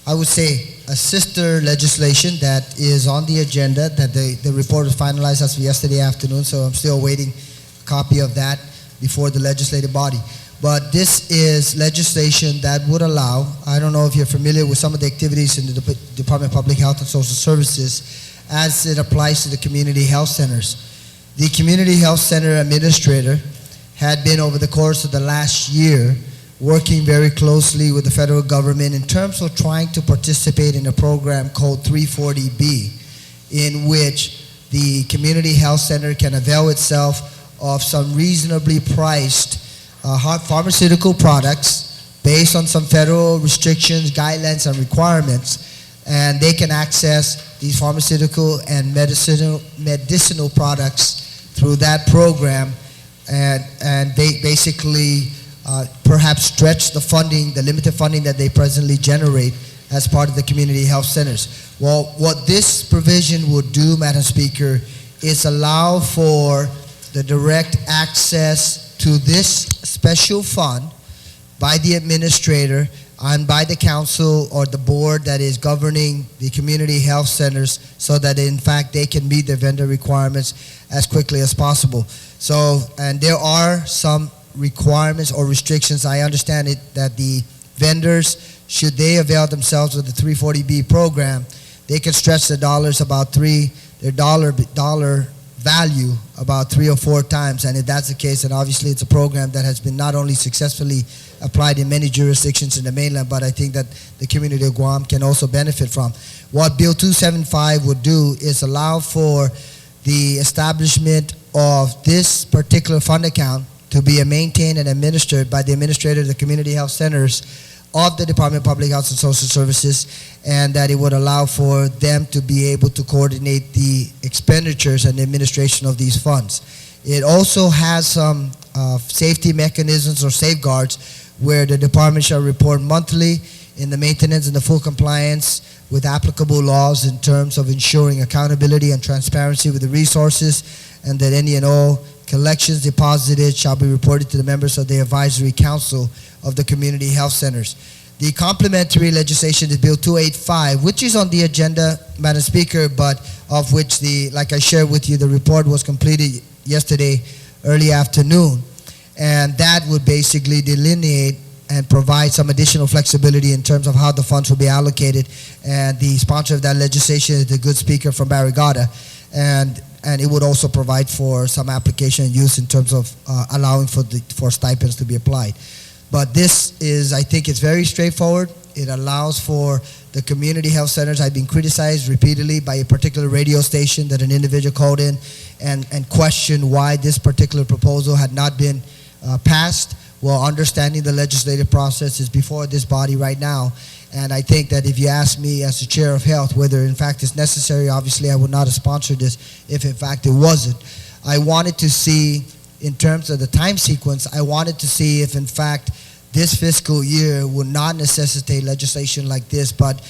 I would say, a sister legislation that is on the agenda, that the report was finalized as of yesterday afternoon, so I'm still awaiting a copy of that before the legislative body. But this is legislation that would allow, I don't know if you're familiar with some of the activities in the Department of Public Health and Social Services as it applies to the community health centers. The community health center administrator had been, over the course of the last year, working very closely with the federal government in terms of trying to participate in a program called 340B, in which the community health center can avail itself of some reasonably priced pharmaceutical products based on some federal restrictions, guidelines, and requirements, and they can access these pharmaceutical and medicinal products through that program, and they basically perhaps stretch the funding, the limited funding that they presently generate as part of the community health centers. Well, what this provision would do, Madam Speaker, is allow for the direct access to this special fund by the administrator and by the council or the board that is governing the community health centers, so that in fact they can meet their vendor requirements as quickly as possible. So, and there are some requirements or restrictions. I understand it that the vendors, should they avail themselves of the 340B program, they can stretch their dollars about their dollar value about 3 or 4 times. And if that's the case, then obviously it's a program that has been not only successfully applied in many jurisdictions in the mainland, but I think that the community of Guam can also benefit from. What Bill 275 would do is allow for the establishment of this particular fund account to be maintained and administered by the administrator of the community health centers of the Department of Public Health and Social Services, and that it would allow for them to be able to coordinate the expenditures and the administration of these funds. It also has some safety mechanisms or safeguards where the department shall report monthly in the maintenance and the full compliance with applicable laws in terms of ensuring accountability and transparency with the resources, and that any and all collections deposited shall be reported to the members of the advisory council of the community health centers. The complementary legislation is Bill 285, which is on the agenda, Madam Speaker, but of which like I shared with you, the report was completed yesterday early afternoon. And that would basically delineate and provide some additional flexibility in terms of how the funds will be allocated. And the sponsor of that legislation is the good speaker from Barrigada. And it would also provide for some application and use in terms of allowing for stipends to be applied. But this is, I think it's very straightforward. It allows for the community health centers. I've been criticized repeatedly by a particular radio station that an individual called in and questioned why this particular proposal had not been passed. Well, understanding the legislative process is before this body right now. And I think that if you ask me as the chair of health whether in fact it's necessary, obviously I would not have sponsored this if in fact it wasn't. I wanted to see, in terms of the time sequence, I wanted to see if in fact this fiscal year would not necessitate legislation like this, but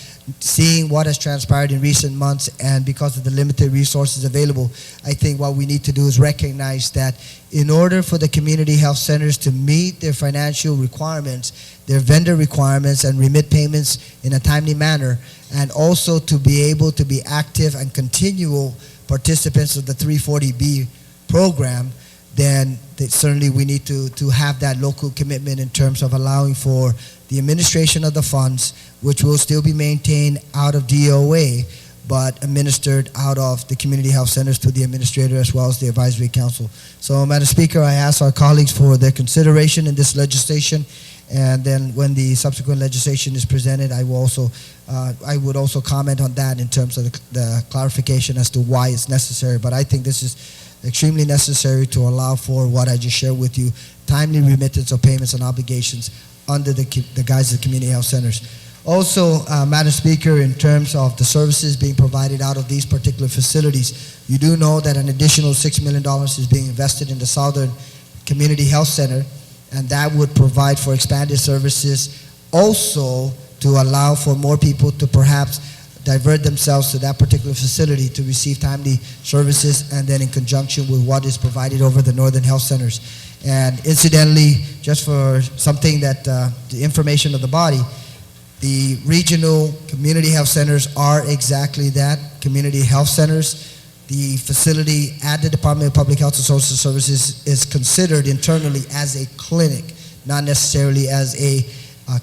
seeing what has transpired in recent months and because of the limited resources available, I think what we need to do is recognize that in order for the community health centers to meet their financial requirements, their vendor requirements, and remit payments in a timely manner, and also to be able to be active and continual participants of the 340B program, then certainly we need to have that local commitment in terms of allowing for the administration of the funds, which will still be maintained out of DOA, but administered out of the community health centers to the administrator as well as the advisory council. So, Madam Speaker, I ask our colleagues for their consideration in this legislation, and then when the subsequent legislation is presented, I would also comment on that in terms of the clarification as to why it's necessary. But I think this is extremely necessary to allow for what I just shared with you, timely remittance of payments and obligations under the guise of the community health centers. Also, Madam Speaker, in terms of the services being provided out of these particular facilities, you do know that an additional $6 million is being invested in the Southern Community Health Center, and that would provide for expanded services, also to allow for more people to perhaps divert themselves to that particular facility to receive timely services, and then in conjunction with what is provided over the Northern Health Centers. And incidentally, just for something that the information of the body, the regional community health centers are exactly that, community health centers. The facility at the Department of Public Health and Social Services is considered internally as a clinic, not necessarily as a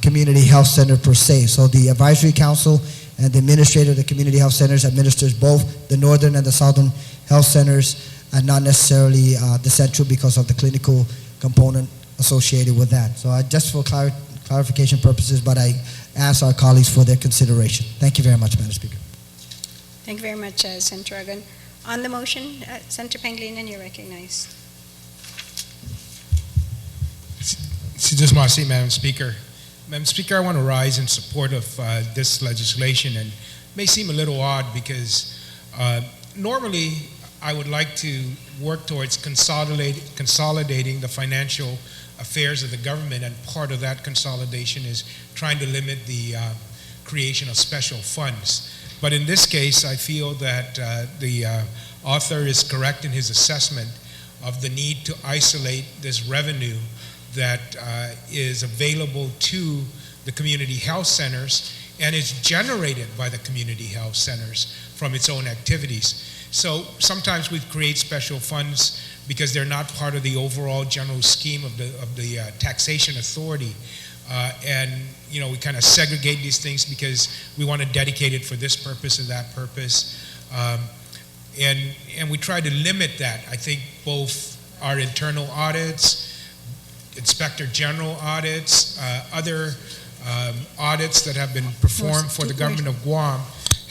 community health center per se. So the advisory council and the administrator of the community health centers administers both the northern and the southern health centers, and not necessarily the central because of the clinical component associated with that. So just for clarification purposes, but I ask our colleagues for their consideration. Thank you very much, Madam Speaker. Thank you very much, Senator Agon. On the motion, Senator Pangilinan, you're recognized. Just want to say, Madam Speaker, I want to rise in support of this legislation, and it may seem a little odd because normally I would like to work towards consolidating the financial affairs of the government, and part of that consolidation is trying to limit the creation of special funds. But in this case, I feel that the author is correct in his assessment of the need to isolate this revenue that is available to the community health centers and is generated by the community health centers from its own activities. So sometimes we create special funds because they're not part of the overall general scheme of the taxation authority. And you know, we kind of segregate these things because we want to dedicate it for this purpose or that purpose. And we try to limit that. I think both our internal audits, Inspector General audits, other audits that have been performed for the government of Guam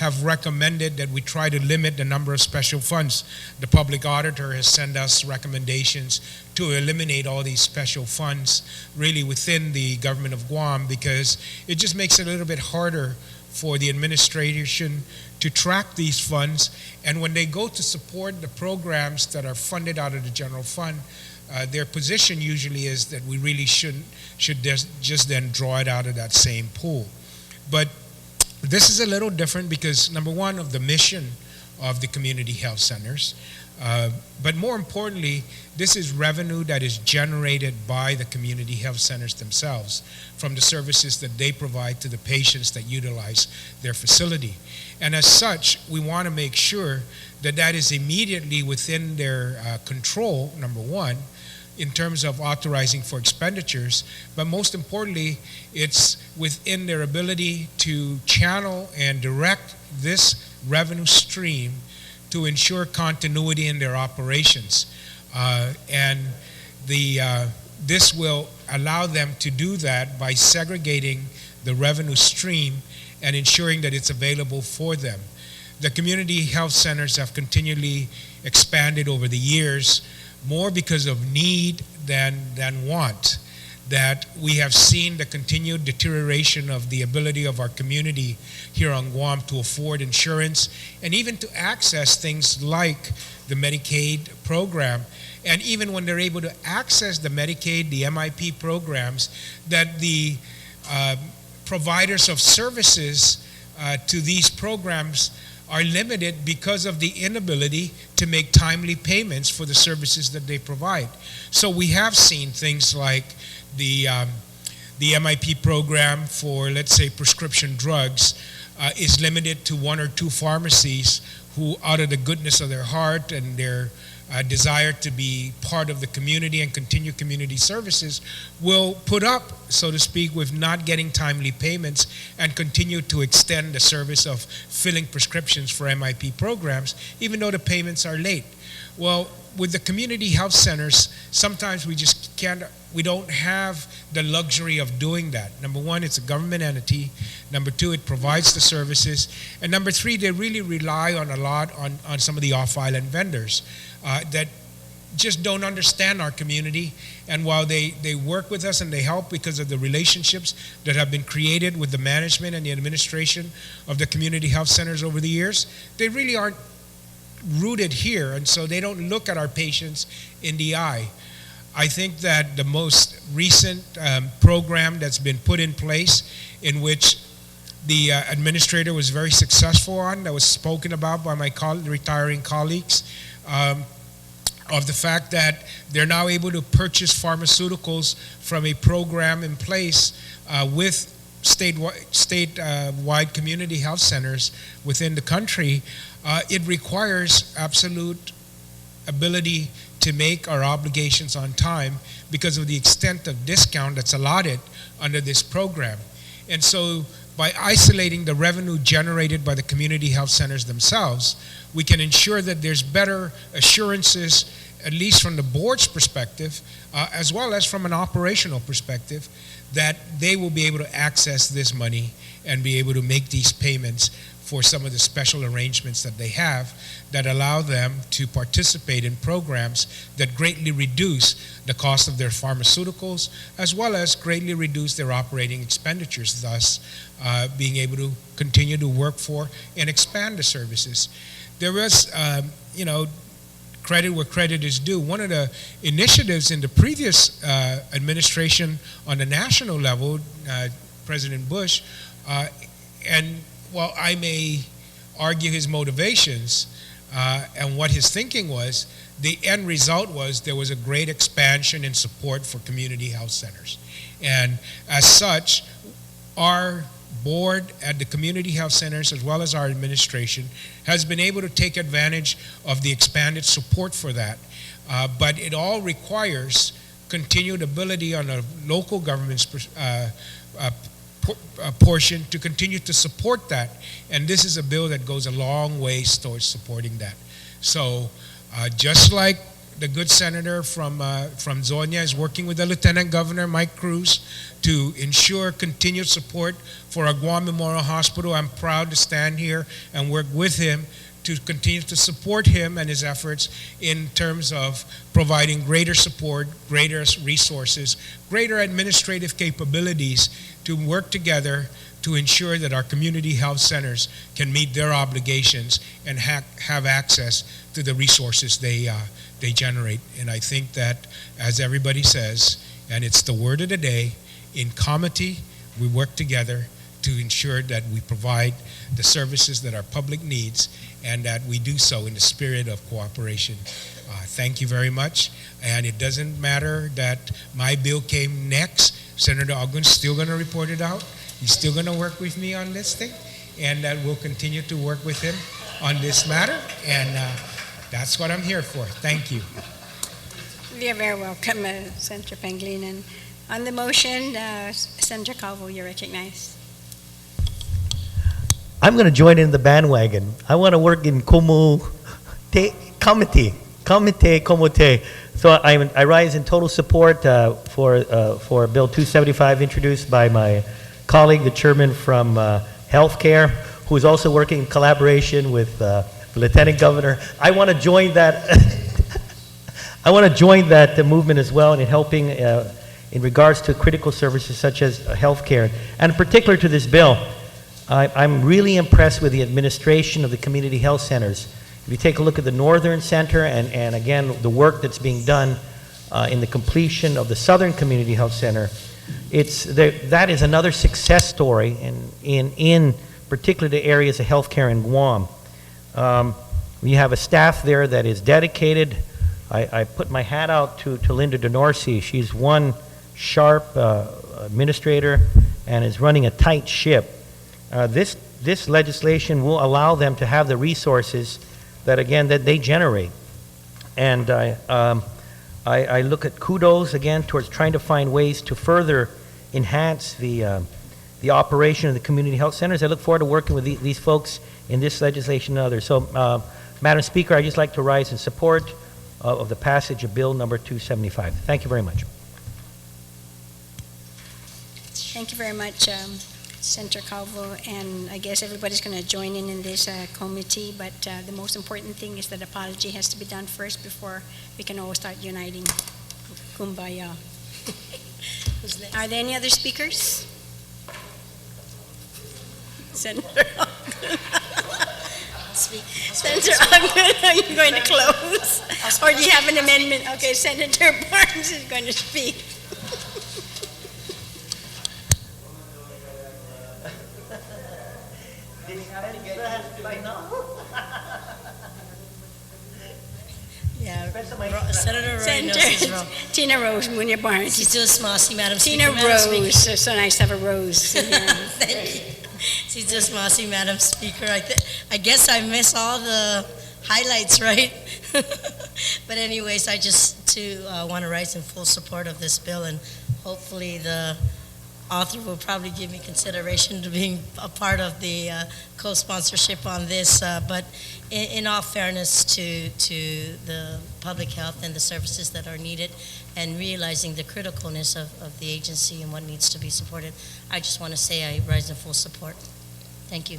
have recommended that we try to limit the number of special funds. The public auditor has sent us recommendations to eliminate all these special funds really within the government of Guam, because it just makes it a little bit harder for the administration to track these funds. And when they go to support the programs that are funded out of the general fund, their position usually is that we really should just then draw it out of that same pool. But this is a little different because, number one, of the mission of the community health centers. But more importantly, this is revenue that is generated by the community health centers themselves from the services that they provide to the patients that utilize their facility. And as such, we want to make sure that that is immediately within their control, number one, in terms of authorizing for expenditures, but most importantly, it's within their ability to channel and direct this revenue stream to ensure continuity in their operations. This will allow them to do that by segregating the revenue stream and ensuring that it's available for them. The community health centers have continually expanded over the years, more because of need than want. That we have seen the continued deterioration of the ability of our community here on Guam to afford insurance and even to access things like the Medicaid program. And even when they're able to access the Medicaid, the MIP programs, that the providers of services to these programs are limited because of the inability to make timely payments for the services that they provide. So we have seen things like the MIP program for, let's say, prescription drugs is limited to one or two pharmacies who, out of the goodness of their heart and their desire to be part of the community and continue community services will put up, so to speak, with not getting timely payments and continue to extend the service of filling prescriptions for MIP programs, even though the payments are late. Well, with the community health centers, sometimes we just we don't have the luxury of doing that. Number one, it's a government entity. Number two, it provides the services. And number three, they really rely on a lot on some of the off-island vendors that just don't understand our community. And while they work with us and they help because of the relationships that have been created with the management and the administration of the community health centers over the years, they really aren't rooted here, and so they don't look at our patients in the eye. I think that the most recent program that's been put in place, in which the administrator was very successful on, that was spoken about by my retiring colleagues, of the fact that they're now able to purchase pharmaceuticals from a program in place with statewide community health centers within the country. It requires absolute ability to make our obligations on time because of the extent of discount that's allotted under this program. And so by isolating the revenue generated by the community health centers themselves, we can ensure that there's better assurances, at least from the board's perspective, as well as from an operational perspective, that they will be able to access this money and be able to make these payments for some of the special arrangements that they have that allow them to participate in programs that greatly reduce the cost of their pharmauticals, as well as greatly reduce their operating expenditures, thus being able to continue to work for and expand the services. There was, credit where credit is due. One of the initiatives in the previous administration on the national level, President Bush, and while I may argue his motivations and what his thinking was, the end result was there was a great expansion in support for community health centers. And as such, our board at the community health centers, as well as our administration, has been able to take advantage of the expanded support for that. But it all requires continued ability on a local government's portion to continue to support that. And this is a bill that goes a long way towards supporting that. So just like the good senator from Zonia is working with the Lieutenant Governor, Mike Cruz, to ensure continued support for our Guam Memorial Hospital, I'm proud to stand here and work with him to continue to support him and his efforts in terms of providing greater support, greater resources, greater administrative capabilities to work together to ensure that our community health centers can meet their obligations and have access to the resources they generate. And I think that, as everybody says, and it's the word of the day, in comity, we work together to ensure that we provide the services that our public needs, and that we do so in the spirit of cooperation. Thank you very much. And it doesn't matter that my bill came next. Senator Ogden's still going to report it out. He's still going to work with me on this thing, and that we'll continue to work with him on this matter. And that's what I'm here for. Thank you. You're very welcome, Senator Pangilinan. On the motion, Senator Calvo, you're recognized. I'm going to join in the bandwagon. I want to work in comite. So I rise in total support for Bill 275 introduced by my colleague, the chairman from healthcare, who is also working in collaboration with the Lieutenant Governor. I want to join that. I want to join that movement as well in helping in regards to critical services such as healthcare, and in particular to this bill. I'm really impressed with the administration of the community health centers. If you take a look at the Northern Center and again, the work that's being done in the completion of the Southern Community Health Center, that is another success story in particular the areas of healthcare in Guam. We have a staff there that is dedicated. I put my hat out to Linda DeNorsi. She's one sharp administrator and is running a tight ship. This legislation will allow them to have the resources that, again, that they generate. And I look at kudos again towards trying to find ways to further enhance the operation of the community health centers. I look forward to working with these folks in this legislation and others. So, Madam Speaker, I'd just like to rise in support of the passage of Bill number 275. Thank you very much. Thank you very much, Senator Calvo, and I guess everybody's going to join in this committee, but the most important thing is that apology has to be done first before we can all start uniting. Kumbaya. Are there any other speakers? Senator Ogden. Senator Ogden, are you going to close? Or do you have an amendment? Okay, Senator Barnes is going to speak. Yeah, Senator Roy knows his role. Tina Rose, Munya Barnes. She's still smossy, Madam Tina Speaker. Madam Speaker. Rose. It's so nice to have a rose. Thank you. She's just mossy, Madam Speaker. I guess I miss all the highlights, right? But anyways, I just want to rise in full support of this bill, and hopefully the author will probably give me consideration to being a part of the co-sponsorship on this. But in all fairness to the public health and the services that are needed, and realizing the criticalness of the agency and what needs to be supported, I just want to say I rise in full support. Thank you.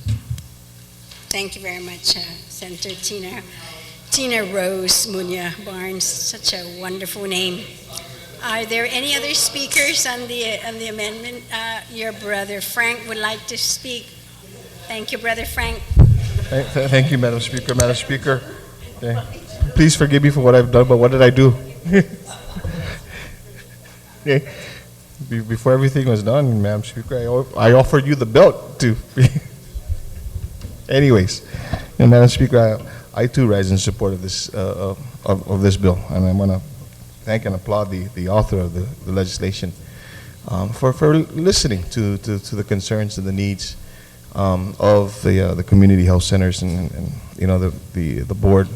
Thank you very much, Senator Tina Rose Munya Barnes. Such a wonderful name. Are there any other speakers on the amendment? Your brother Frank would like to speak. Thank you, Brother Frank. Thank you, Madam Speaker. Madam Speaker, please forgive me for what I've done, but what did I do? Before everything was done, Madam Speaker, I offered you the belt to. Anyways, Madam Speaker, I too rise in support of this of this bill, and I want to thank and applaud the author of the legislation for listening to the concerns and the needs of the community health centers and the board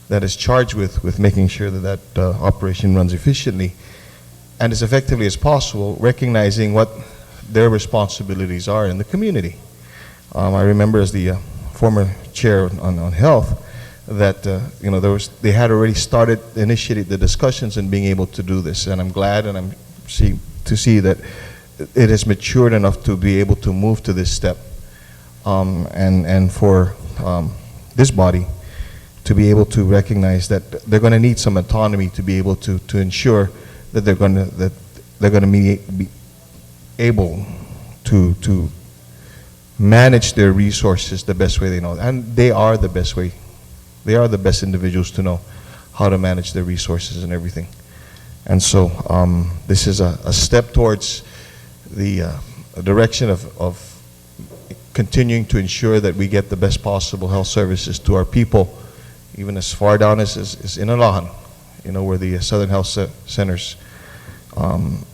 that is charged with making sure that operation runs efficiently and as effectively as possible, recognizing what their responsibilities are in the community. I remember as the former chair on health that they had already initiated the discussions and being able to do this, and I'm glad and I'm to see that it has matured enough to be able to move to this step, and for this body to be able to recognize that they're going to need some autonomy to be able to ensure that they're going to be able to manage their resources the best way they know, and they are the best way. They are the best individuals to know how to manage their resources and everything. And so this is a step towards the direction of continuing to ensure that we get the best possible health services to our people, even as far down as in Alahan, where the Southern Health Centers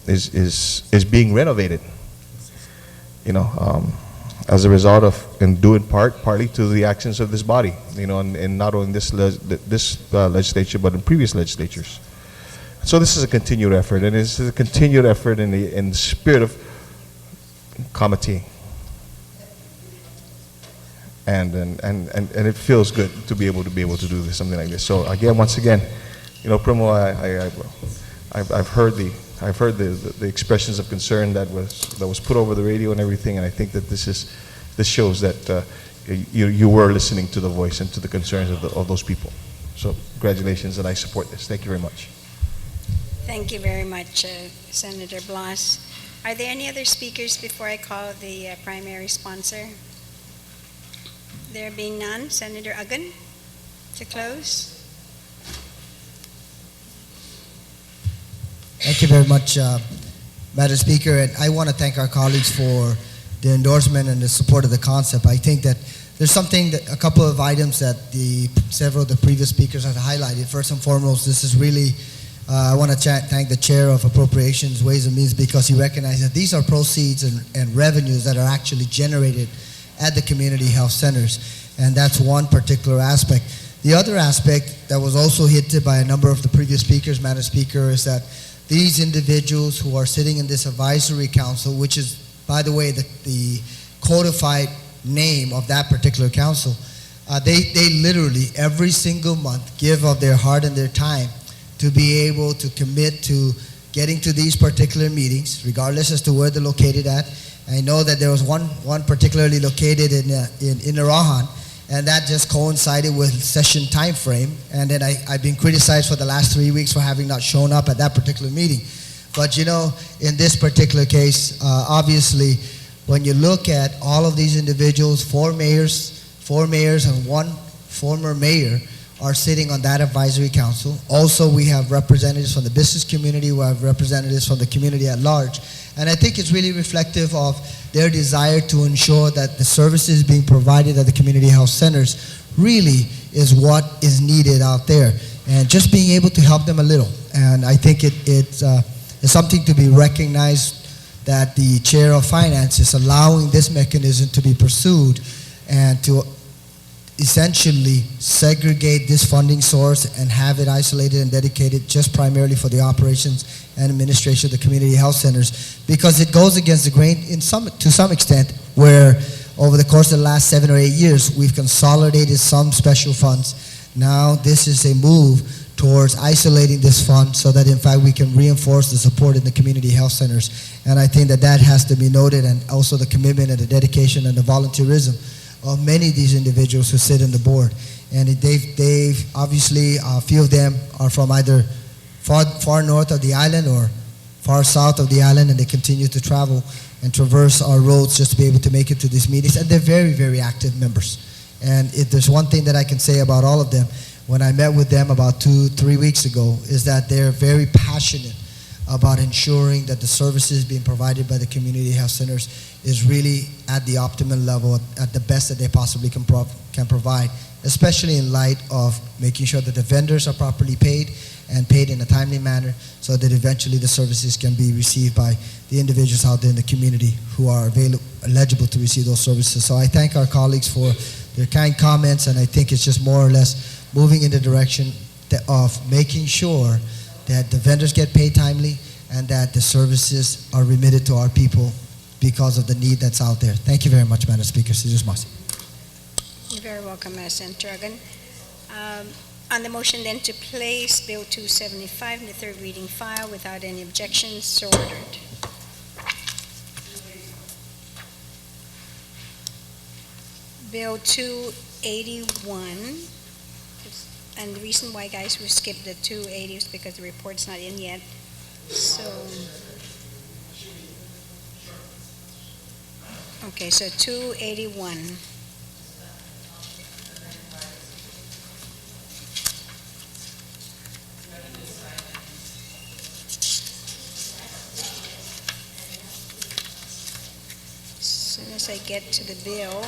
is being renovated. As a result of, and due in partly to the actions of this body, and not only in this legislature, but in previous legislatures. So this is a continued effort, and it's a continued effort in the spirit of comity. And it feels good to be able to do this, something like this. So again, once again, Primo, I've heard the expressions of concern that was put over the radio and everything, and I think that this shows that you were listening to the voice and to the concerns of those people. So congratulations, and I support this. Thank you very much. Thank you very much, Senator Blas. Are there any other speakers before I call the primary sponsor? There being none, Senator Uggan, to close. Thank you very much, Madam Speaker, and I want to thank our colleagues for the endorsement and the support of the concept. I think that there's a couple of items that several of the previous speakers have highlighted. First and foremost, this is really, I want to thank the Chair of Appropriations, Ways and Means, because he recognized that these are proceeds and revenues that are actually generated at the community health centers, and that's one particular aspect. The other aspect that was also hit by a number of the previous speakers, Madam Speaker, is that these individuals who are sitting in this advisory council, which is, by the way, the codified name of that particular council, they literally every single month give of their heart and their time to be able to commit to getting to these particular meetings, regardless as to where they're located at. I know that there was one particularly located in Irahan, and that just coincided with session time frame. And then I've been criticized for the last 3 weeks for having not shown up at that particular meeting. But you know, in this particular case, obviously, when you look at all of these individuals, four mayors and one former mayor are sitting on that advisory council. Also, we have representatives from the business community, we have representatives from the community at large. And I think it's really reflective of their desire to ensure that the services being provided at the community health centers really is what is needed out there. And just being able to help them a little. And I think it's something to be recognized that the chair of finance is allowing this mechanism to be pursued and to essentially segregate this funding source and have it isolated and dedicated just primarily for the operations and administration of the community health centers, because it goes against the grain to some extent, where over the course of the last 7 or 8 years we've consolidated some special funds. Now this is a move towards isolating this fund so that in fact we can reinforce the support in the community health centers. And I think that has to be noted, and also the commitment and the dedication and the volunteerism of many of these individuals who sit on the board. And they've obviously, a few of them are from either far north of the island or far south of the island, and they continue to travel and traverse our roads just to be able to make it to these meetings. And they're very, very active members. And if there's one thing that I can say about all of them, when I met with them about 2-3 weeks ago, is that they're very passionate about ensuring that the services being provided by the community health centers is really at the optimal level, at the best that they possibly can provide, especially in light of making sure that the vendors are properly paid and paid in a timely manner, so that eventually the services can be received by the individuals out there in the community who are eligible to receive those services. So I thank our colleagues for their kind comments, and I think it's just more or less moving in the direction of making sure that the vendors get paid timely and that the services are remitted to our people because of the need that's out there. Thank you very much, Madam Speaker. You're very welcome, Senator Dragon. On the motion then to place Bill 275 in the third reading file without any objections, so ordered. Bill 281, and the reason why, guys, we skipped the 280 is because the report's not in yet. So, okay, so 281. As soon as I get to the bill,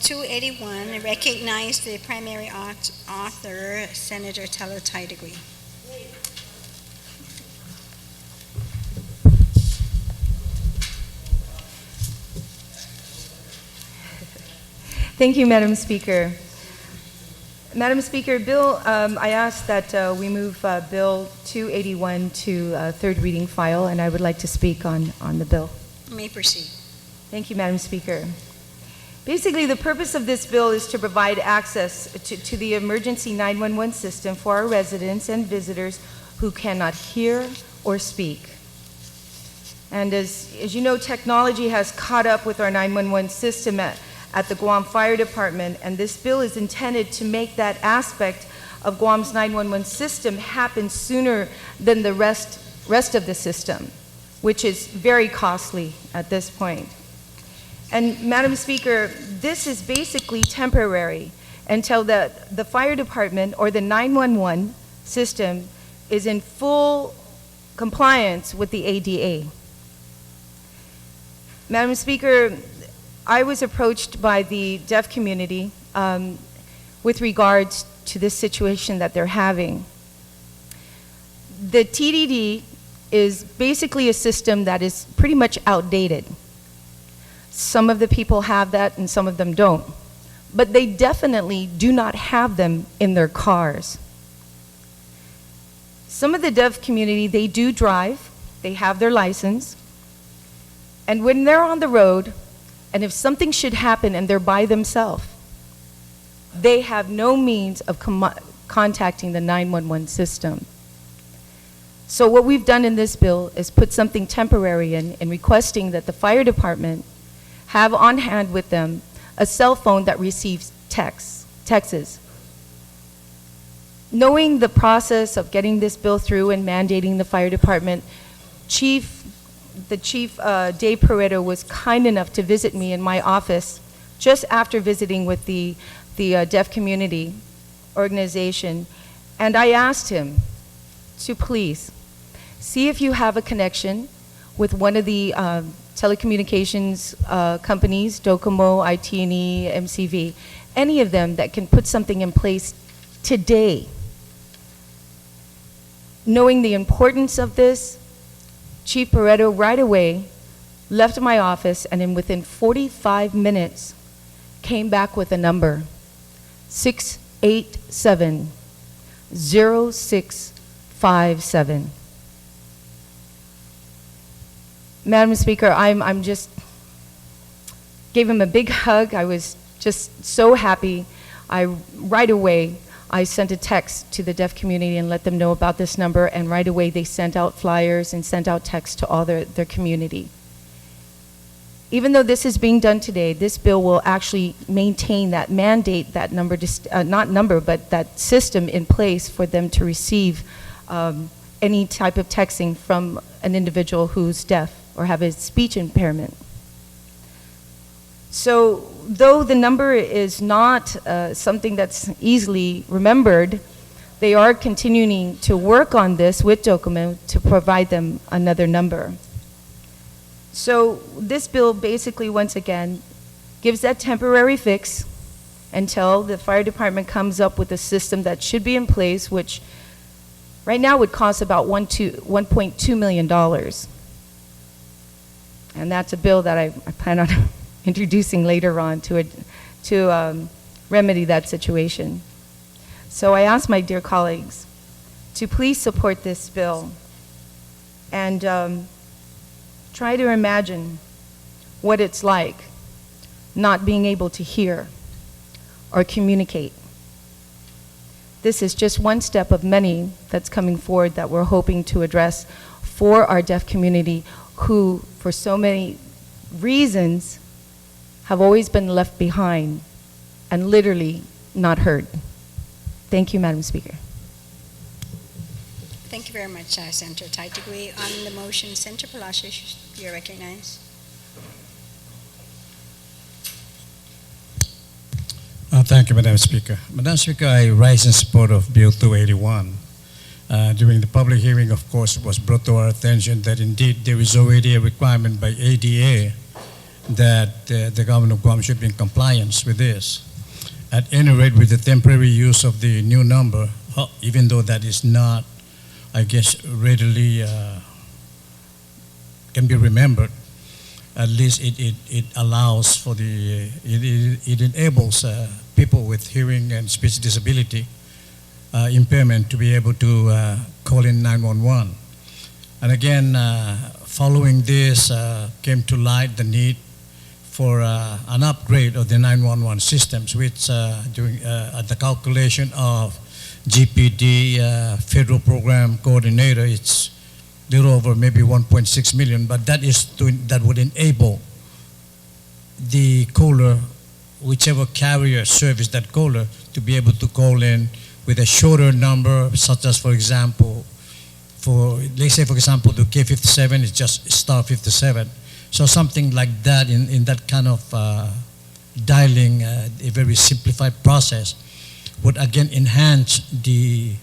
281, recognize the primary author, Senator Talatay-Degree. Thank you, Madam Speaker. Madam Speaker, I ask that we move Bill 281 to third reading file, and I would like to speak on the bill. You may proceed. Thank you, Madam Speaker. Basically, the purpose of this bill is to provide access to the emergency 911 system for our residents and visitors who cannot hear or speak. And as you know, technology has caught up with our 911 system at the Guam Fire Department, and this bill is intended to make that aspect of Guam's 911 system happen sooner than the rest of the system, which is very costly at this point. And Madam Speaker, this is basically temporary until the fire department or the 911 system is in full compliance with the ADA. Madam Speaker, I was approached by the deaf community with regards to this situation that they're having. The TDD is basically a system that is pretty much outdated. Some of the people have that and some of them don't. but they definitely do not have them in their cars. Some of the deaf community, they do drive, they have their license, and when they're on the road, and if something should happen and they're by themselves, they have no means of contacting the 911 system. So what we've done in this bill is put something temporary in requesting that the fire department have on hand with them a cell phone that receives texts. Knowing the process of getting this bill through and mandating the fire department, the chief, Dave Pareto, was kind enough to visit me in my office just after visiting with the deaf community organization, and I asked him to please see if you have a connection with one of the telecommunications companies, Docomo, IT&E, MCV, any of them that can put something in place today. Knowing the importance of this, Chief Pareto right away left my office and within 45 minutes came back with a number, 687-0657. Madam Speaker, I'm just gave him a big hug. I was just so happy. Right away, I sent a text to the deaf community and let them know about this number, and right away they sent out flyers and sent out texts to all their community. Even though this is being done today, this bill will actually maintain that mandate, that number, not number, but that system in place for them to receive any type of texting from an individual who's deaf or have a speech impairment. So though the number is not something that's easily remembered, they are continuing to work on this with Docomo to provide them another number. So this bill basically, once again, gives that temporary fix until the fire department comes up with a system that should be in place, which right now would cost about $1.2 million. And that's a bill that I plan on introducing later on to remedy that situation. So I ask my dear colleagues to please support this bill and try to imagine what it's like not being able to hear or communicate. This is just one step of many that's coming forward that we're hoping to address for our deaf community who, for so many reasons, have always been left behind and literally not heard. Thank you, Madam Speaker. Thank you very much, Senator Taitigui. On the motion, Senator Palacios, you're recognized. Thank you, Madam Speaker. Madam Speaker, I rise in support of Bill 281. During the public hearing, of course, it was brought to our attention that indeed there is already a requirement by ADA that the government of Guam should be in compliance with this. At any rate, with the temporary use of the new number, even though that is not, I guess, readily can be remembered, at least it allows for it enables people with hearing and speech disability impairment to be able to call in 911. And again, following this came to light the need for an upgrade of the 911 systems, which during at the calculation of GPD federal program coordinator, it's a little over maybe 1.6 million, but that would enable the caller, whichever carrier service that caller, to be able to call in with a shorter number, such as, for example, let's say, for example, the K57 is just star 57. So something like that in that kind of dialing, a very simplified process, would again enhance the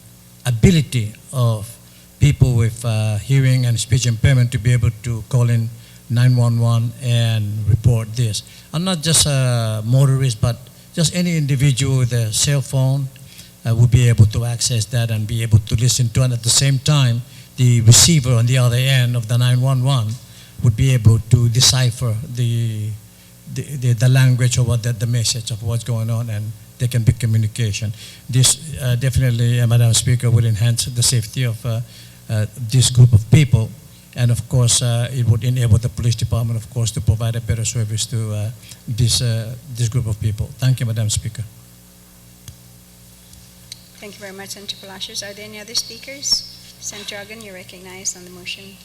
ability of people with hearing and speech impairment to be able to call in 911 and report this. And not just motorists, but just any individual with a cell phone would be able to access that and be able to listen to, and at the same time, the receiver on the other end of the 911 would be able to decipher the the language or what the message of what's going on, and there can be communication. This definitely, Madam Speaker, will enhance the safety of this group of people, and of course, it would enable the police department, of course, to provide a better service to this group of people. Thank you, Madam Speaker. Thank you very much, Senator Palacios. Are there any other speakers? Senator Agan, you're recognized on the motion.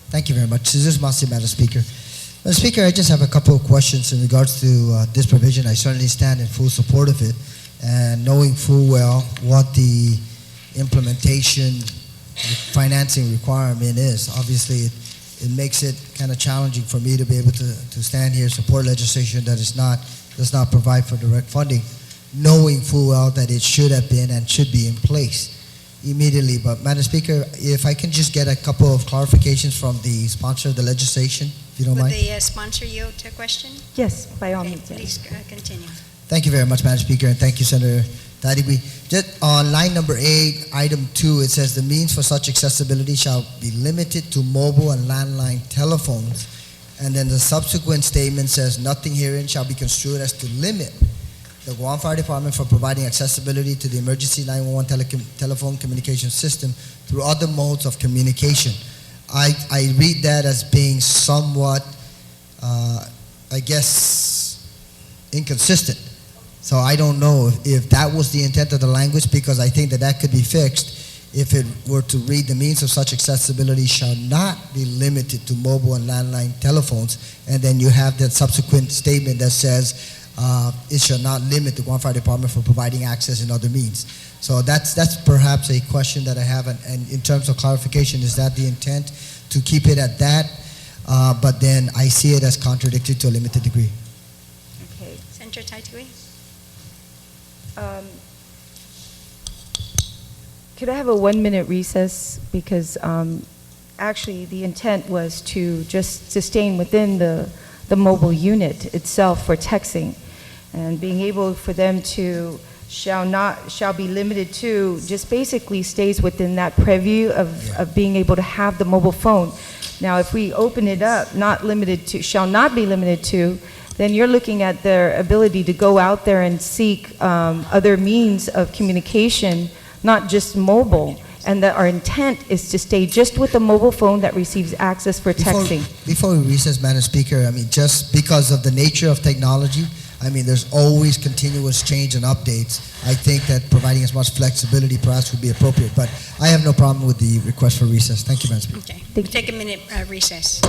Thank you very much. This is Masi, Madam Speaker. Madam Speaker, I just have a couple of questions in regards to this provision. I certainly stand in full support of it, and knowing full well what the implementation financing requirement is. Obviously, it makes it kind of challenging for me to be able to stand here, support legislation that does not provide for direct funding, knowing full well that it should have been and should be in place immediately. But Madam Speaker, if I can just get a couple of clarifications from the sponsor of the legislation, if you don't Would mind. the sponsor yield to a question? Yes, by all Okay, means. please continue. Thank you very much, Madam Speaker, and thank you, Senator Tadibi. Just on line number 8, item 2, it says the means for such accessibility shall be limited to mobile and landline telephones. And then the subsequent statement says nothing herein shall be construed as to limit the Guam Fire Department from providing accessibility to the emergency 911 telephone communication system through other modes of communication. I read that as being somewhat, I guess, inconsistent. So I don't know if that was the intent of the language, because I think that could be fixed if it were to read the means of such accessibility shall not be limited to mobile and landline telephones, and then you have that subsequent statement that says it shall not limit the Guam Fire Department from providing access in other means. So that's perhaps a question that I have, and in terms of clarification, is that the intent to keep it at that? But then I see it as contradicted to a limited degree. Okay. Senator Taitui? Could I have a 1-minute recess? Because actually the intent was to just sustain within the mobile unit itself for texting, and being able for them to shall be limited to just basically stays within that preview of being able to have the mobile phone. Now, if we open it up, not limited to, shall not be limited to, then you're looking at their ability to go out there and seek other means of communication, not just mobile, and that our intent is to stay just with the mobile phone that receives access for texting. Before we recess, Madam Speaker, I mean, just because of the nature of technology, I mean, there's always continuous change and updates. I think that providing as much flexibility perhaps would be appropriate, but I have no problem with the request for recess. Thank you, Madam Speaker. Okay. We'll take a minute recess.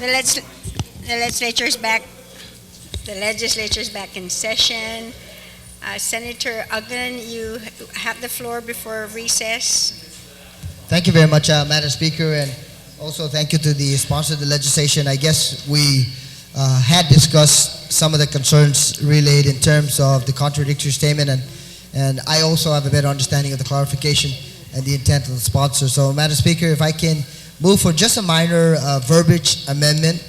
The legislature's back. The legislature's back in session. Senator Uggan, you have the floor before recess. Thank you very much, Madam Speaker, and also thank you to the sponsor of the legislation. I guess we had discussed some of the concerns relayed in terms of the contradictory statement, and I also have a better understanding of the clarification and the intent of the sponsor. So, Madam Speaker, if I can move for just a minor verbiage amendment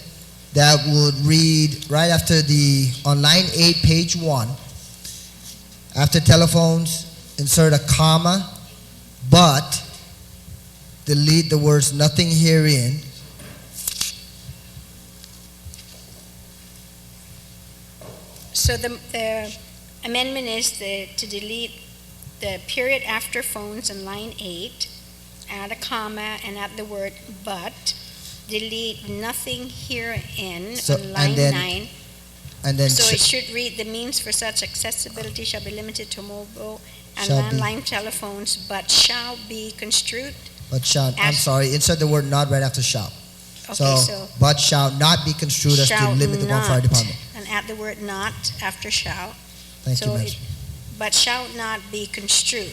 that would read right after on line 8, page 1, after telephones, insert a comma, but delete the words nothing herein. So the amendment is to delete the period after phones in line 8, add a comma and add the word but, delete nothing herein on line 9. And then So it should read, the means for such accessibility shall be limited to mobile and Shall be. landline telephones, but shall be construed. But shall, I'm sorry, insert the word not right after shall. Okay, so but shall not be construed as to shall limit the Guam Fire not, Department. and add the word not after shall. Thank So you, Madam it- Speaker. But shall not be construed.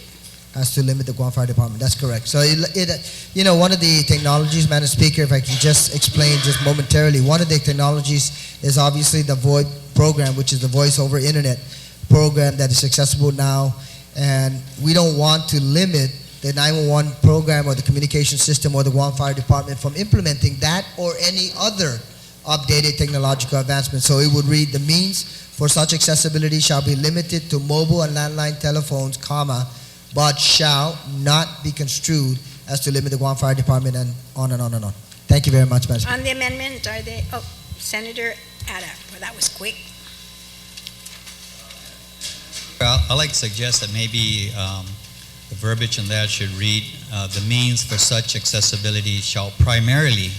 As to limit the Guam Fire Department. That's correct. So, one of the technologies, Madam Speaker, if I can just explain just momentarily, one of the technologies is obviously the VoIP program, which is the Voice over Internet program that is accessible now. And we don't want to limit the 911 program or the communication system or the Guam Fire Department from implementing that or any other updated technological advancement. So it would read, the means for such accessibility shall be limited to mobile and landline telephones, comma, but shall not be construed as to limit the Guam Fire Department, and on and on and on. Thank you very much, Madam Speaker. On the amendment, are they, Senator Ada, well, that was quick. Well, I'd like to suggest that maybe the verbiage in that should read, the means for such accessibility shall primarily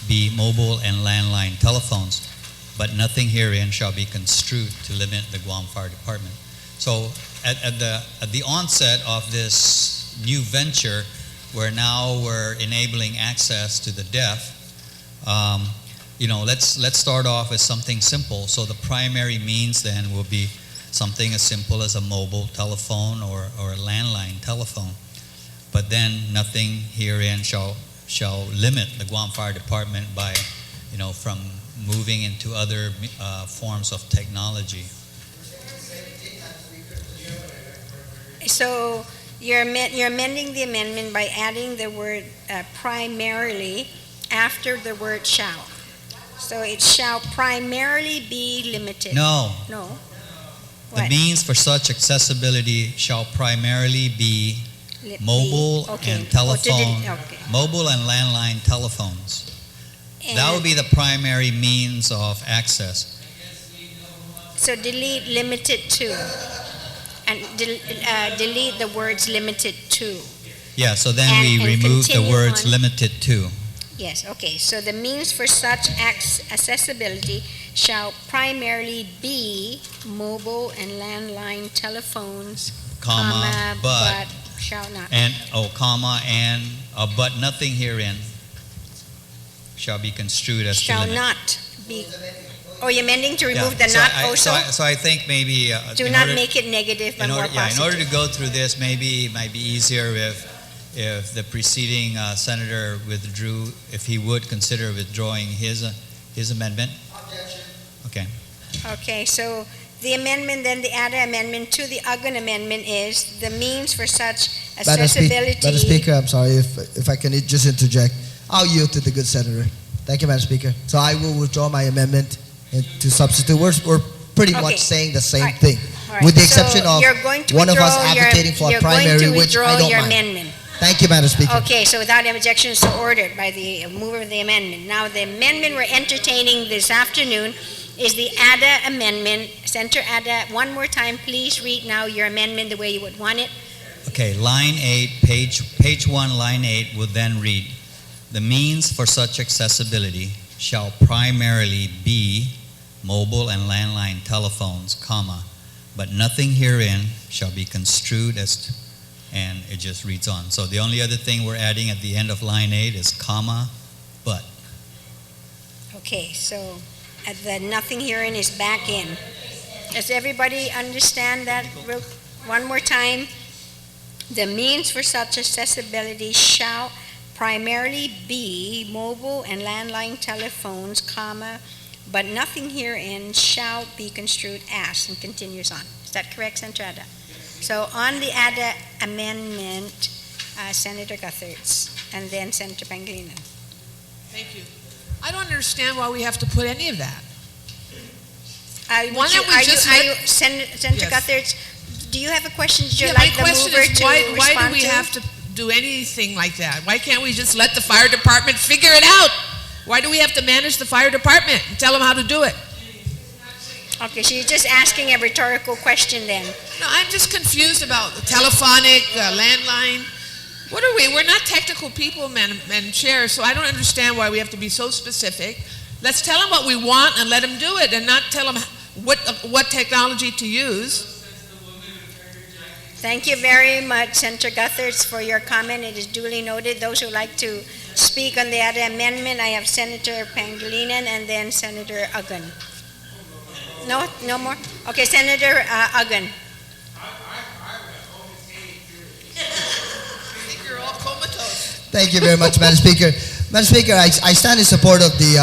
be mobile and landline telephones, but nothing herein shall be construed to limit the Guam Fire Department. So at the onset of this new venture, where now we're enabling access to the deaf, let's start off with something simple. So the primary means then will be something as simple as a mobile telephone or a landline telephone. But then nothing herein shall limit the Guam Fire Department by, from moving into other forms of technology. So you're amending the amendment by adding the word primarily after the word shall. So it shall primarily be limited. No. No. The What? means for such accessibility shall primarily be mobile Okay. and telephone, Okay. mobile and landline telephones. That And would be the primary means of access. so delete limited to, and delete the words limited to. Yeah, so then And- we and remove the continue words on. limited to. Yes, okay. So the means for such accessibility shall primarily be mobile and landline telephones, Comma, but, shall not. and, comma, and, but nothing herein shall be construed as to Shall limit. not be. Oh, you're amending to remove Yeah, the so not I- also? So I think maybe. Do in not order- make it negative, but in more order, yeah, in positive. order to go through this, maybe it might be easier if the preceding senator withdrew, if he would consider withdrawing his amendment. Okay. Okay, so the amendment, then the ADA amendment to the Uggan amendment is the means for such Madam accessibility. Speaker, I'm sorry if I can just interject. I'll yield to the good senator. Thank you, Madam Speaker. So I will withdraw my amendment and to substitute. We're pretty Okay. much saying the same All right. thing, All right. with the So exception of you're going to one of us withdraw your- advocating for a you're going primary, to which I withdraw don't your mind. amendment. Thank you, Madam Speaker. Okay, so without objection, so ordered by the mover of the amendment. Now, the amendment we're entertaining this afternoon is the ADA amendment. Senator Ada, one more time, please read now your amendment the way you would want it. Okay, line 8, page 1, line 8 would then read, the means for such accessibility shall primarily be mobile and landline telephones, comma, but nothing herein shall be construed as to, and it just reads on. So the only other thing we're adding at the end of line 8 is comma, but. Okay, so the nothing herein is back in. Does everybody understand that? One more time. The means for such accessibility shall primarily be mobile and landline telephones, comma, but nothing herein shall be construed as, and continues on. Is that correct, Senator Ada? So on the Ada amendment, Senator Guthertz, and then Senator Pangilinan. Thank you. I don't understand why we have to put any of that. Senator Yes. Guthertz, do you have a question? Would you Yeah, like my the question mover is to why respond do we to? have to do anything like that? Why can't we just let the fire department figure it out? Why do we have to manage the fire department and tell them how to do it? Okay, so you're just asking a rhetorical question then. No, I'm just confused about the telephonic, landline. What are we? We're not technical people, Madam Chair, so I don't understand why we have to be so specific. Let's tell them what we want and let them do it, and not tell them what technology to use. Thank you very much, Senator Guthertz, for your comment. It is duly noted. Those who like to speak on the other amendment, I have Senator Pangilinan and then Senator Uggan. No? No more? Okay, Senator Uggan. Thank you very much, Madam Speaker. Madam Speaker, I stand in support of the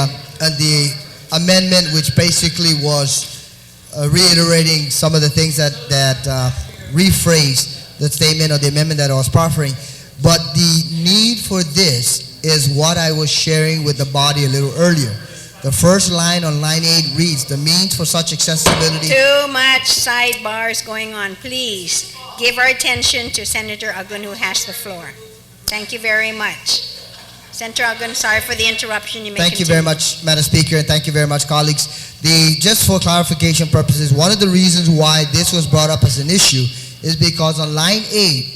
amendment, which basically was reiterating some of the things that rephrased the statement or the amendment that I was proffering. But the need for this is what I was sharing with the body a little earlier. The first line on line 8 reads, the means for such accessibility. Too much sidebars going on. Please give our attention to Senator Uggan, who has the floor. Thank you very much. Senator Uggan, sorry for the interruption. You may Thank you continue. very much, Madam Speaker, and thank you very much, colleagues. Just for clarification purposes, one of the reasons why this was brought up as an issue is because on line 8,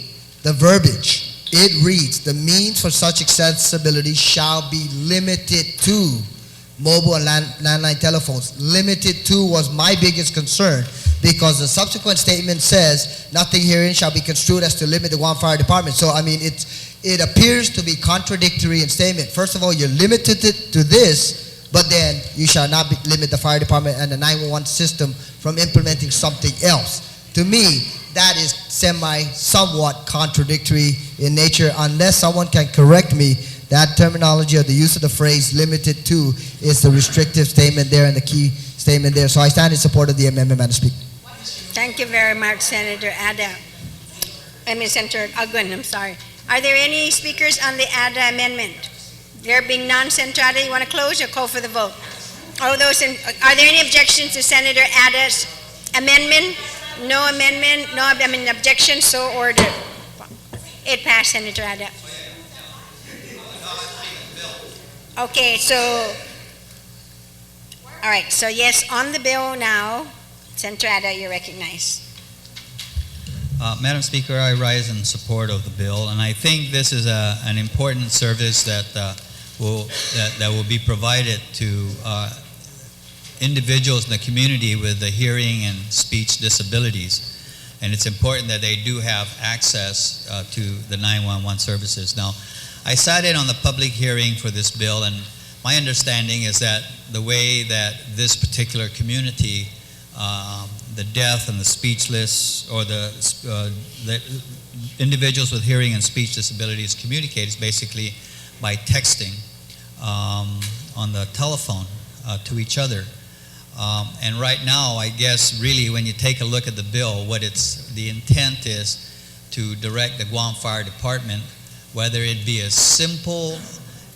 the verbiage, it reads, the means for such accessibility shall be limited to mobile and landline telephones. Limited to was my biggest concern because the subsequent statement says, nothing herein shall be construed as to limit the Guam Fire Department. So, I mean, it appears to be contradictory in statement. First of all, you're limited to this, but then you shall not limit the fire department and the 911 system from implementing something else. To me, that is somewhat contradictory in nature. Unless someone can correct me, that terminology or the use of the phrase limited to is the restrictive statement there and the key statement there. So I stand in support of the amendment, Madam Speaker. Thank you very much, Senator Senator Uggan, I'm sorry. Are there any speakers on the ADA amendment? There being none, Senator Ada, you want to close or call for the vote? Are there any objections to Senator Ada's amendment? No amendment, objection, so ordered. It passed, Senator Ada. Okay, so, all right, so yes, on the bill now, Senator Ada, you're recognized. Madam Speaker, I rise in support of the bill, and I think this is an important service that will be provided to individuals in the community with the hearing and speech disabilities. And it's important that they do have access to the 911 services. Now, I sat in on the public hearing for this bill, and my understanding is that the way that this particular community, the deaf and the speechless, or the individuals with hearing and speech disabilities communicate is basically by texting on the telephone to each other. And right now, I guess really when you take a look at the bill, the intent is to direct the Guam Fire Department, whether it be as simple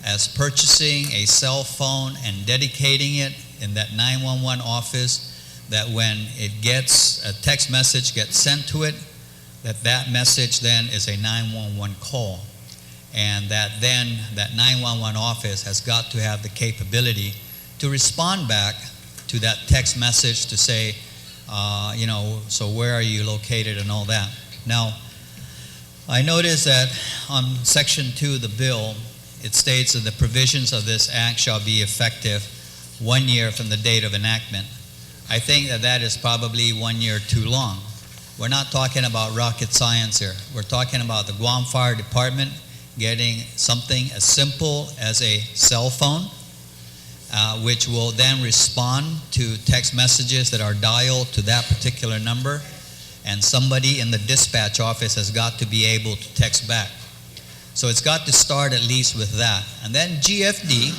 as purchasing a cell phone and dedicating it in that 911 office, that when it gets a text message gets sent to it, that message then is a 911 call. And that then that 911 office has got to have the capability to respond back to that text message to say, so where are you located and all that. Now, I noticed that on Section 2 of the bill, it states that the provisions of this act shall be effective 1 year from the date of enactment. I think that is probably 1 year too long. We're not talking about rocket science here. We're talking about the Guam Fire Department getting something as simple as a cell phone which will then respond to text messages that are dialed to that particular number, and somebody in the dispatch office has got to be able to text back. So it's got to start at least with that. And then GFD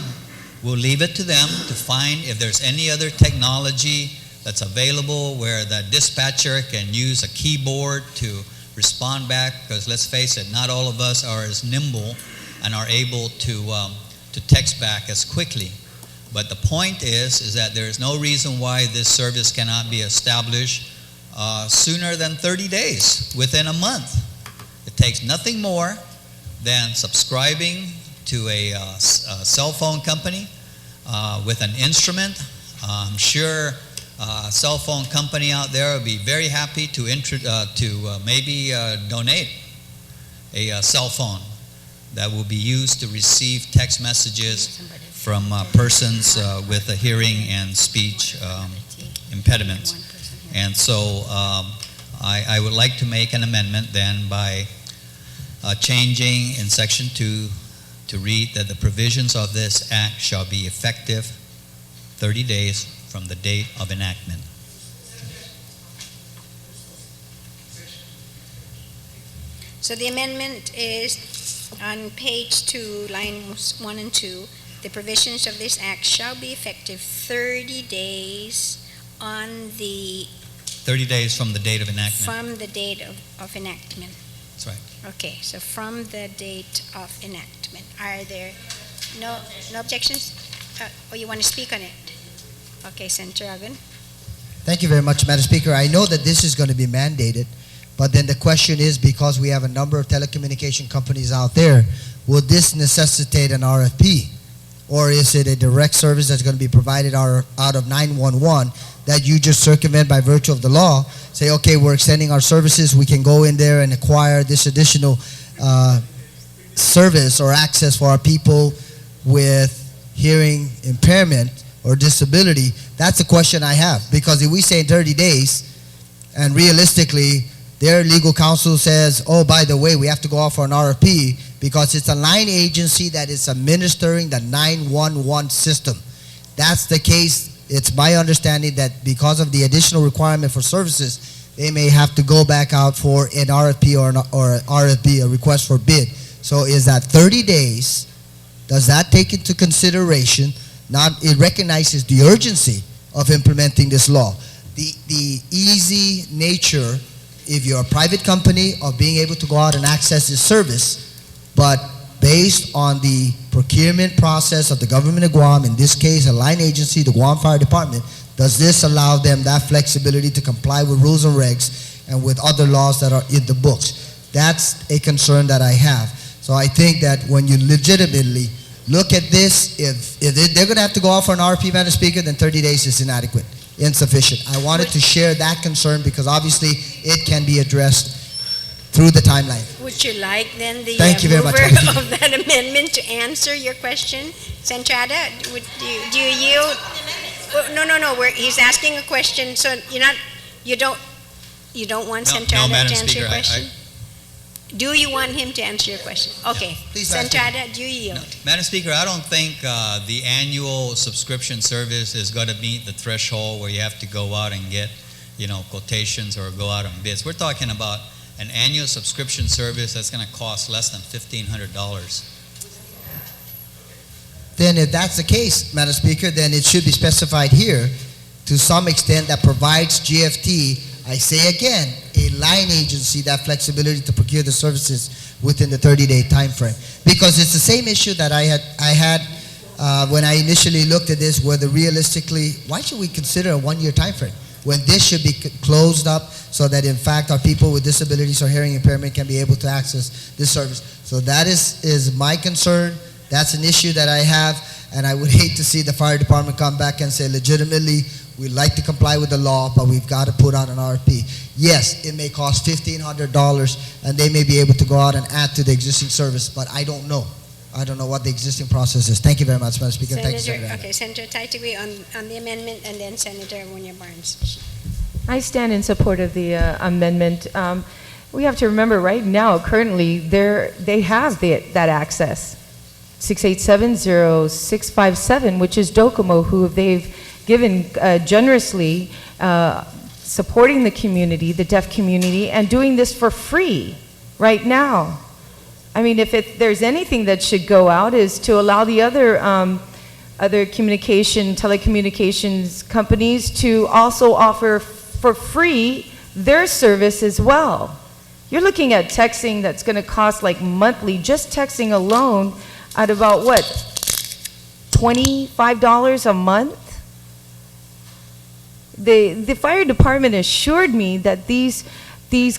will leave it to them to find if there's any other technology that's available where the dispatcher can use a keyboard to respond back, because let's face it, not all of us are as nimble and are able to text back as quickly. But the point is that there is no reason why this service cannot be established sooner than 30 days, within a month. It takes nothing more than subscribing to a cell phone company with an instrument. I'm sure a cell phone company out there will be very happy to maybe donate a cell phone that will be used to receive text messages from persons with a hearing and speech impediments. And so I would like to make an amendment then by changing in Section 2 to read that the provisions of this act shall be effective 30 days from the date of enactment. So the amendment is on page 2, lines 1 and 2. The provisions of this act shall be effective 30 days on the 30 days from the date of enactment. from the date of enactment. That's right. Okay, so from the date of enactment. Are there no objections? Or you want to speak on it? Okay, Senator Agun. Thank you very much, Madam Speaker. I know that this is going to be mandated, but then the question is, because we have a number of telecommunication companies out there, will this necessitate an RFP? Or is it a direct service that's going to be provided out of 911 that you just circumvent by virtue of the law? Say, okay, we're extending our services, we can go in there and acquire this additional service or access for our people with hearing impairment or disability. That's the question I have. Because if we say in 30 days, and realistically, their legal counsel says, oh, by the way, we have to go out for an RFP because it's a line agency that is administering the 911 system. That's the case. It's my understanding that because of the additional requirement for services, they may have to go back out for an RFP or an RFB, a request for bid. So is that 30 days? Does that take into consideration? It recognizes the urgency of implementing this law. The easy nature, if you're a private company, of being able to go out and access this service, but based on the procurement process of the government of Guam, in this case a line agency, the Guam Fire Department, does this allow them that flexibility to comply with rules and regs and with other laws that are in the books? That's a concern that I have. So I think that when you legitimately look at this, if they're going to have to go out for an RFP, Madam Speaker, then 30 days is inadequate, insufficient. I wanted to share that concern because obviously it can be addressed through the timeline. Would you like then the Thank you very much, mover of that amendment to answer your question? Senator Ada, do you yield? No. He's asking a question, so you don't want Senator Ada to answer your question? Do you want him to answer your question? Okay. Senator Ada, do you yield? No. Madam Speaker, I don't think the annual subscription service is going to meet the threshold where you have to go out and get, quotations or go out on bids. We're talking about an annual subscription service that's going to cost less than $1,500. Then if that's the case, Madam Speaker, then it should be specified here to some extent that provides GFT, I say again, a line agency that flexibility to procure the services within the 30-day time frame. Because it's the same issue that I had when I initially looked at this, whether realistically, why should we consider a one-year time frame when this should be closed up so that in fact our people with disabilities or hearing impairment can be able to access this service? So that is my concern. That's an issue that I have, and I would hate to see the fire department come back and say legitimately, we'd like to comply with the law, but we've got to put out an RFP. Yes, it may cost $1,500, and they may be able to go out and add to the existing service, but I don't know. I don't know what the existing process is. Thank you very much, Madam Speaker. Thank you, Senator. Okay, Senator Taitagui on the amendment, and then Senator Munya Barnes. I stand in support of the amendment. We have to remember right now, currently, they have that access. 6870657, which is Docomo, who they've given generously, supporting the community, the deaf community, and doing this for free right now. I mean, if there's anything that should go out is to allow the other telecommunications companies to also offer for free their service as well. You're looking at texting that's going to cost like monthly, just texting alone, at about what, $25 a month? The fire department assured me that these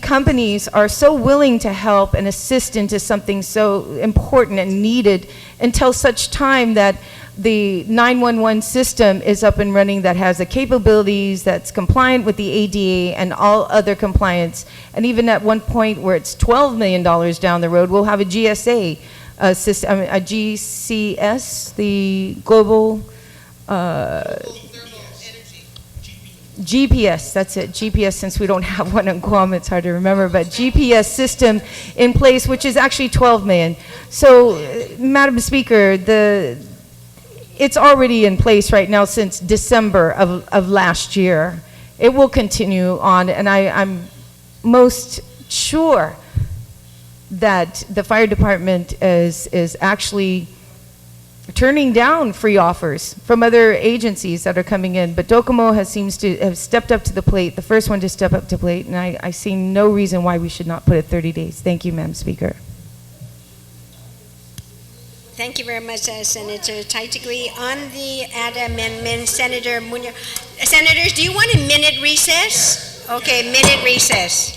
companies are so willing to help and assist into something so important and needed until such time that the 911 system is up and running, that has the capabilities, that's compliant with the ADA and all other compliance. And even at one point where it's $12 million down the road, we'll have a GSA system, a GCS, the global GPS, that's it, GPS, since we don't have one in Guam, it's hard to remember, but GPS system in place, which is actually 12 million. So, Madam Speaker, it's already in place right now since December of last year. It will continue on, and I'm most sure that the fire department is actually turning down free offers from other agencies that are coming in. But Docomo seems to have stepped up to the plate, the first one to step up to the plate, and I see no reason why we should not put it 30 days. Thank you, Madam Speaker. Thank you very much, Senator Taitigui. On the ADA amendment, Senator Munoz. Senators, do you want a minute recess? Okay, minute recess.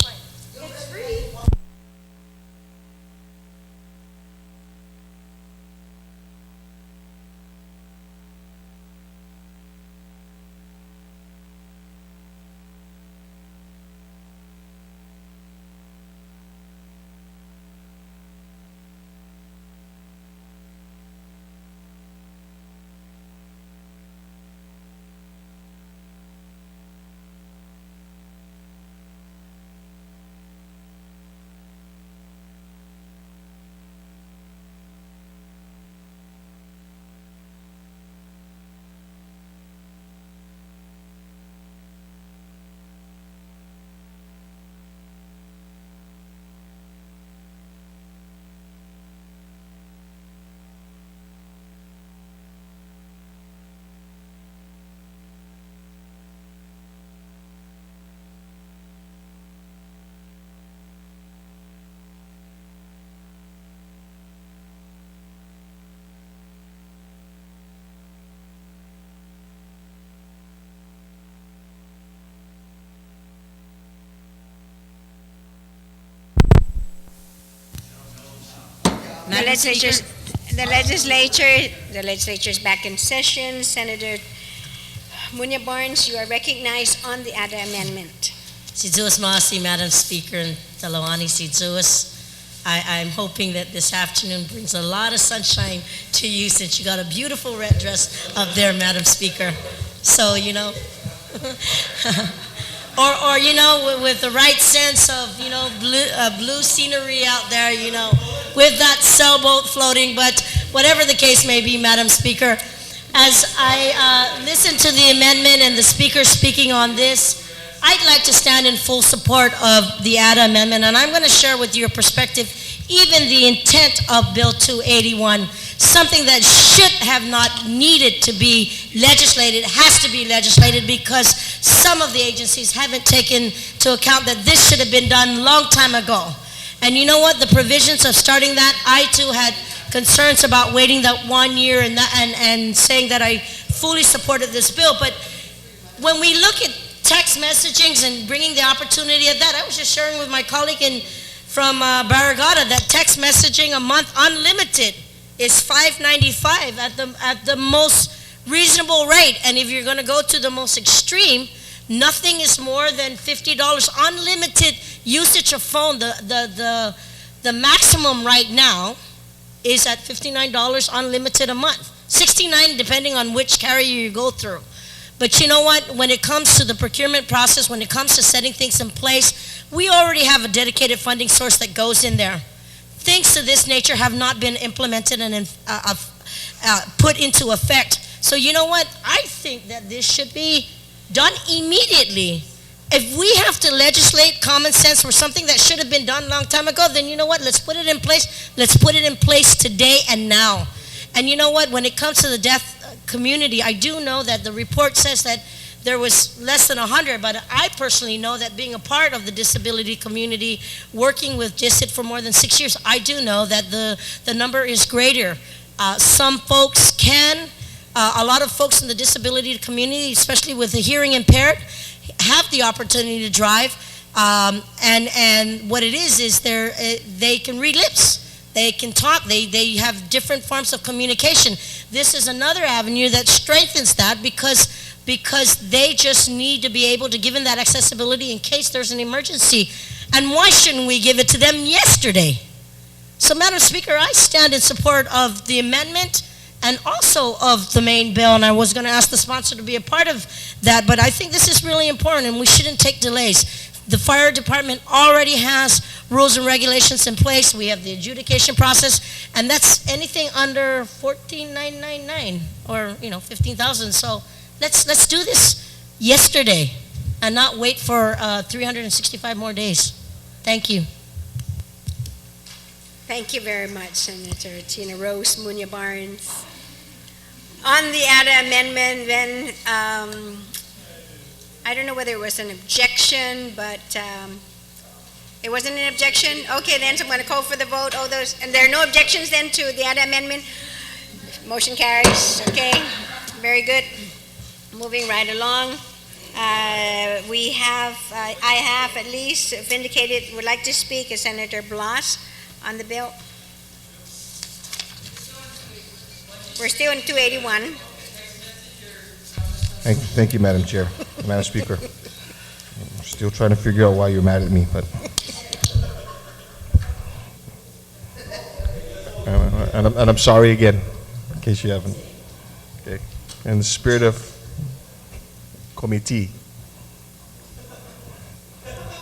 The legislature is back in session. Senator Munya Barnes, you are recognized on the ADA amendment. Si Zeus Masi, Madam Speaker, and Talawani Si Zeus. I'm hoping that this afternoon brings a lot of sunshine to you, since you got a beautiful red dress up there, Madam Speaker. So, you know, or you know, with the right sense of, you know, blue scenery out there, you know, with that sailboat floating. But whatever the case may be, Madam Speaker, as I listen to the amendment and the Speaker speaking on this, I'd like to stand in full support of the ADA amendment, and I'm going to share with your perspective even the intent of Bill 281, something that should have not needed to be legislated, has to be legislated, because some of the agencies haven't taken into account that this should have been done a long time ago. And you know what? The provisions of starting that, I too had concerns about waiting that 1 year and saying that I fully supported this bill. But when we look at text messaging and bringing the opportunity of that, I was just sharing with my colleague from Barragata that text messaging a month unlimited is $5.95 at the most reasonable rate. And if you're going to go to the most extreme, nothing is more than $50 unlimited usage of phone. The maximum right now is at $59 unlimited a month, $69 depending on which carrier you go through. But you know what? When it comes to the procurement process, when it comes to setting things in place, we already have a dedicated funding source that goes in there. things to this nature have not been implemented and put into effect. So you know what? I think that this should be done immediately. If we have to legislate common sense for something that should have been done a long time ago, then you know what? Let's put it in place. Let's put it in place today and now. And you know what? When it comes to the deaf community, I do know that the report says that there was less than 100, but I personally know that being a part of the disability community, working with DISIT for more than 6 years, I do know that the number is greater. Some folks can, a lot of folks in the disability community, especially with the hearing impaired, have the opportunity to drive, and what it is they can read lips. They can talk. They have different forms of communication. This is another avenue that strengthens that because they just need to be able to give them that accessibility in case there's an emergency. And why shouldn't we give it to them yesterday? So, Madam Speaker, I stand in support of the amendment and also of the main bill, and I was going to ask the sponsor to be a part of that, but I think this is really important and we shouldn't take delays. The fire department already has rules and regulations in place. We have the adjudication process, and that's anything under $14,999 or 15,000. So let's do this yesterday and not wait for 365 more days. Thank you. Thank you very much, Senator Tina Rose Munya Barnes. On the ADA amendment, then I don't know whether it was an objection, but it wasn't an objection. Okay, then so I'm going to call for the vote. And there are no objections then to the ADA amendment. Motion carries. Okay, very good. Moving right along. I have at least vindicated, would like to speak as Senator Blas on the bill. We're still in 281. Thank you, Madam Chair, Madam Speaker. I'm still trying to figure out why you're mad at me, but and I'm sorry again, in case you haven't. Okay, in the spirit of committee.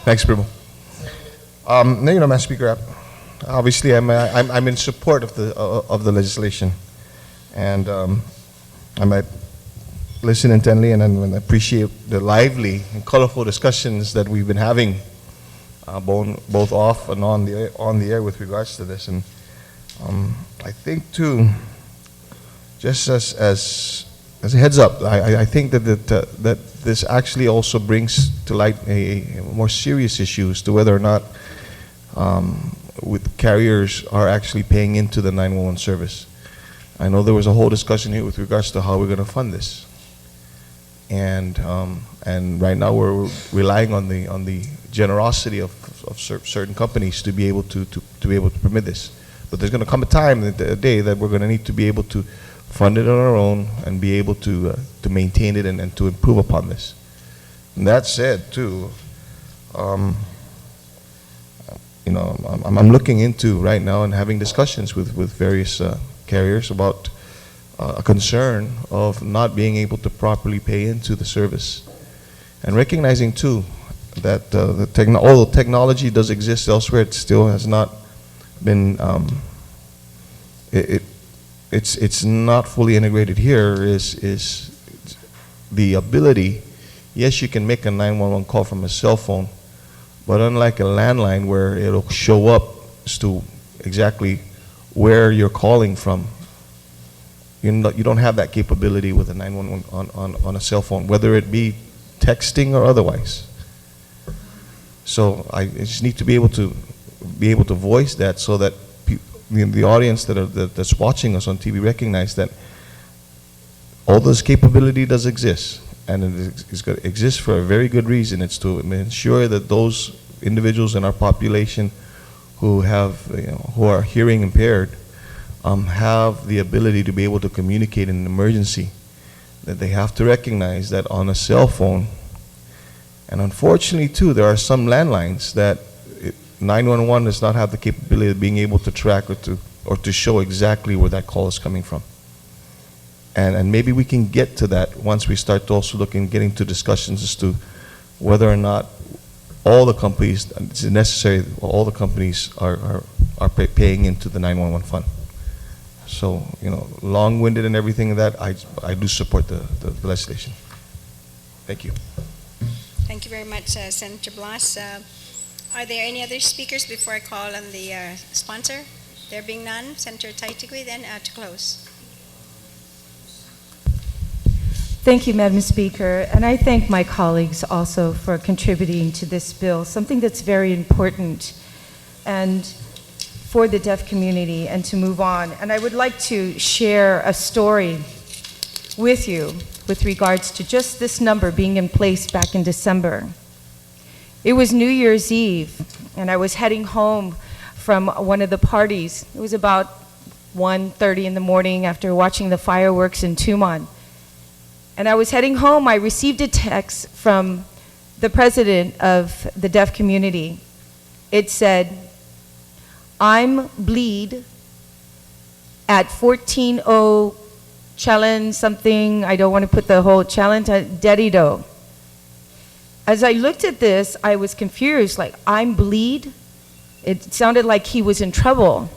Thanks, Primo. Madam Speaker, obviously I'm in support of the legislation, and I might listen intently and appreciate the lively and colorful discussions that we've been having, both off and on the air with regards to this. And I think too, just as a heads up, I think that this actually also brings to light a more serious issue as to whether or not with carriers are actually paying into the 911 service. I know there was a whole discussion here with regards to how we're going to fund this. And right now we're relying on the generosity of certain companies to be able to permit this. But there's going to come a time, a day, that we're going to need to be able to fund it on our own and be able to maintain it and to improve upon this. And that said, too, I'm looking into right now and having discussions with various carriers about a concern of not being able to properly pay into the service, and recognizing too that although technology does exist elsewhere, it still has not been it's not fully integrated here. Is the ability, yes, you can make a 911 call from a cell phone, but unlike a landline where it'll show up as to exactly where you're calling from, you don't have that capability with a 911 on a cell phone, whether it be texting or otherwise. So I just need to be able to voice that so that the audience that's watching us on TV recognize that all this capability does exist, and it exists for a very good reason. It's to ensure that those individuals in our population who are hearing impaired have the ability to be able to communicate in an emergency. That they have to recognize that on a cell phone, and unfortunately too, there are some landlines that 911 does not have the capability of being able to track or to show exactly where that call is coming from. And maybe we can get to that once we start to also getting to discussions as to whether or not all the companies, it's necessary, all the companies are are paying into the 911 fund. So, you know, long-winded and everything that I do support the legislation. Thank you. Thank you very much, Senator Blas. Are there any other speakers before I call on the sponsor? There being none, Senator Taitigui, then to close. Thank you, Madam Speaker, and I thank my colleagues also for contributing to this bill, something that's very important and for the deaf community, and to move on. And I would like to share a story with you with regards to just this number being in place back in December. It was New Year's Eve, and I was heading home from one of the parties. It was about 1:30 in the morning after watching the fireworks in Tumon. And I was heading home, I received a text from the president of the deaf community. It said, "I'm bleed at 14-0 challenge something," I don't want to put the whole challenge, Dedido. As I looked at this, I was confused, like, "I'm bleed?" It sounded like he was in trouble.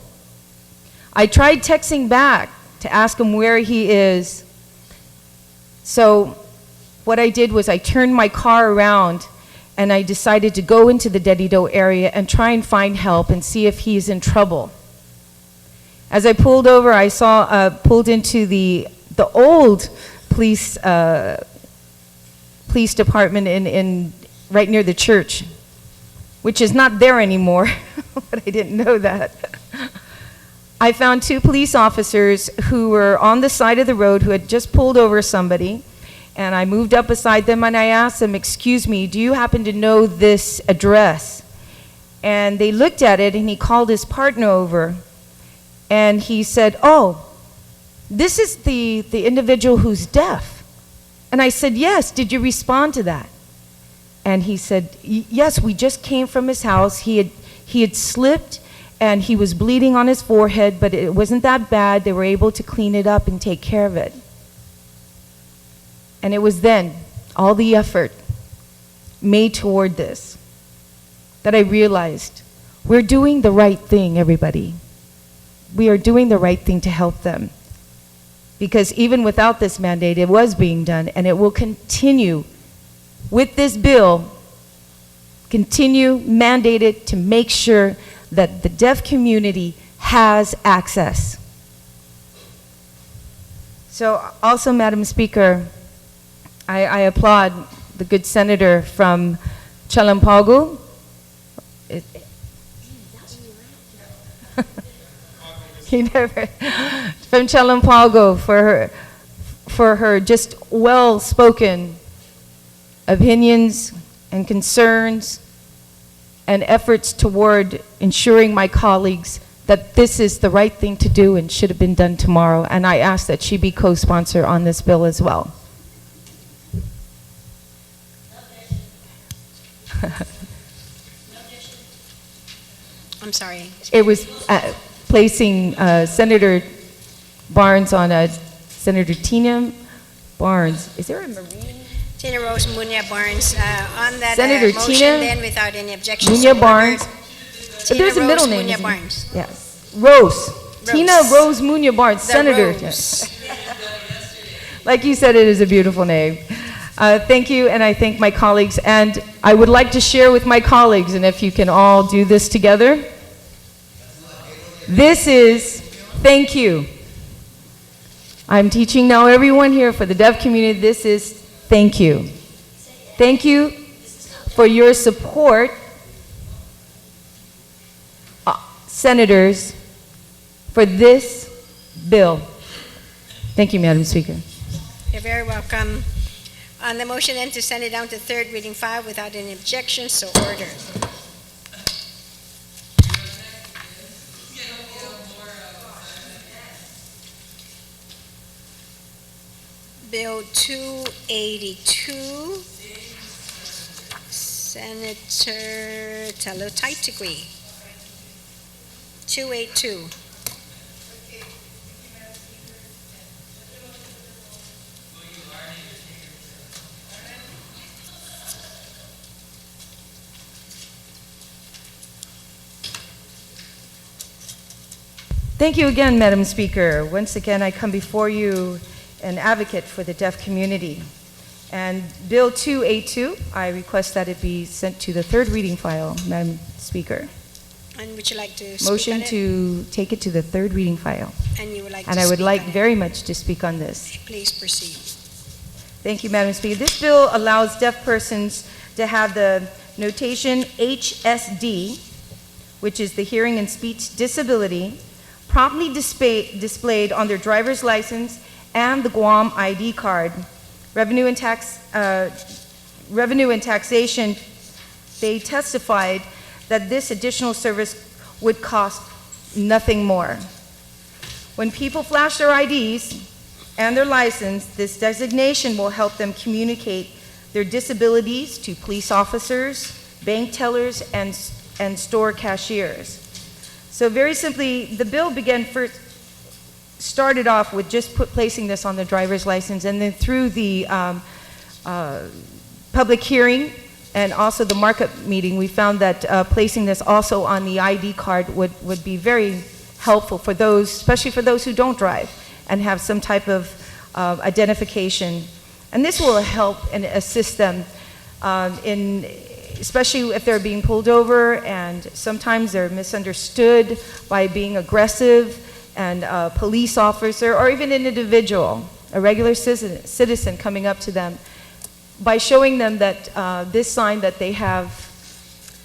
I tried texting back to ask him where he is. So what I did was I turned my car around and I decided to go into the Dedido area and try and find help and see if he's in trouble. As I pulled over, I saw, pulled into the old police department in right near the church, which is not there anymore, but I didn't know that. I found two police officers who were on the side of the road who had just pulled over somebody, and I moved up beside them and I asked them, "Excuse me, do you happen to know this address?" And they looked at it, and he called his partner over and he said, "Oh, this is the individual who's deaf." And I said, "Yes, did you respond to that?" And he said, "Yes, we just came from his house. He had slipped and he was bleeding on his forehead, but it wasn't that bad. They were able to clean it up and take care of it." And it was then, all the effort made toward this, that I realized we're doing the right thing, everybody. We are doing the right thing to help them. Because even without this mandate, it was being done, and it will continue with this bill, continue mandated to make sure that the deaf community has access. So also, Madam Speaker, I applaud the good senator from Chalampago. From Chalampago for her just well-spoken opinions and concerns and efforts toward ensuring my colleagues that this is the right thing to do and should have been done tomorrow. And I ask that she be co-sponsor on this bill as well. I'm sorry. It was placing Senator Barnes on Senator Tina Barnes. Is there a Marine? Tina Rose Munya Barnes on that Senator motion Tina then without any objections. Munya Barnes. Tina There's a Rose middle name. Munya isn't Barnes. it? Yes. Rose. Tina Rose Munya Barnes, The Senator. Rose. Like you said, it is a beautiful name. Thank you, and I thank my colleagues. And I would like to share with my colleagues, and if you can all do this together. This is thank you. I'm teaching now everyone here for the deaf community. This is thank you. Thank you for your support, senators, for this bill. Thank you, Madam Speaker. You're very welcome. On the motion then to send it down to third reading 5 without any objections, so ordered. Bill 282, Senator Taitigui. 282. Thank you again, Madam Speaker. Once again, I come before you an advocate for the deaf community. And Bill 282, I request that it be sent to the third reading file, Madam Speaker. And would you like to speak Motion on it? to take it to the third reading file. And you would like And to I would speak like on it? very much to speak on this. Please proceed. Thank you, Madam Speaker. This bill allows deaf persons to have the notation HSD, which is the hearing and speech disability, promptly displayed on their driver's license and the Guam ID card. Revenue and taxation, they testified that this additional service would cost nothing more. When people flash their IDs and their license, this designation will help them communicate their disabilities to police officers, bank tellers, and store cashiers. So very simply, the bill started off with just placing this on the driver's license, and then through the public hearing and also the markup meeting, we found that placing this also on the ID card would be very helpful for those, especially for those who don't drive and have some type of identification. And this will help and assist them especially if they're being pulled over, and sometimes they're misunderstood by being aggressive, and a police officer or even an individual, a regular citizen coming up to them, by showing them that this sign that they have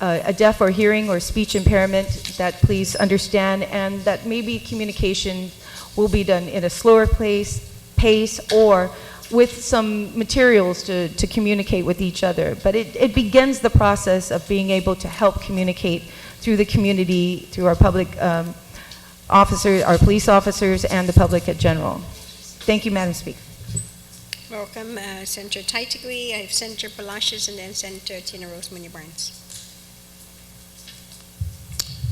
a deaf or hearing or speech impairment, that please understand, and that maybe communication will be done in a slower pace or with some materials to communicate with each other. But it begins the process of being able to help communicate through the community, through our public officers, our police officers, and the public in general. Thank you, Madam Speaker. Welcome, Senator Taitigui. I have Senator Palacios and then Senator Tina Rose Munoz-Barnes.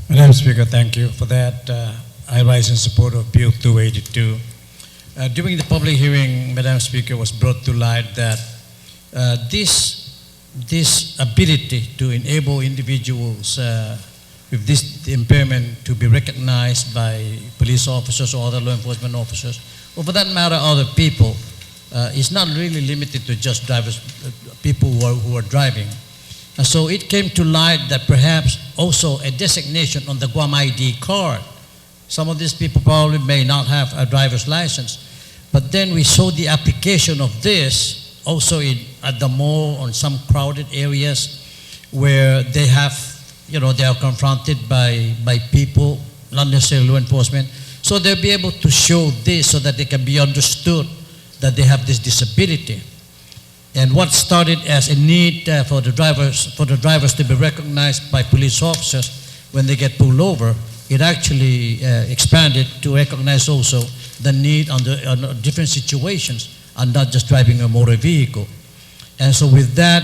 Madam Speaker, thank you for that. I rise in support of Bill 282. During the public hearing, Madam Speaker, was brought to light that this ability to enable individuals with this impairment to be recognized by police officers or other law enforcement officers, or for that matter, other people, is not really limited to just drivers, people who are driving. And so it came to light that perhaps also a designation on the Guam ID card. Some of these people probably may not have a driver's license, but then we saw the application of this also at the mall, on some crowded areas where they have, they are confronted by people, not necessarily law enforcement. So they'll be able to show this so that they can be understood that they have this disability. And what started as a need for the drivers to be recognized by police officers when they get pulled over, it actually expanded to recognize also the need under different situations and not just driving a motor vehicle. And so with that,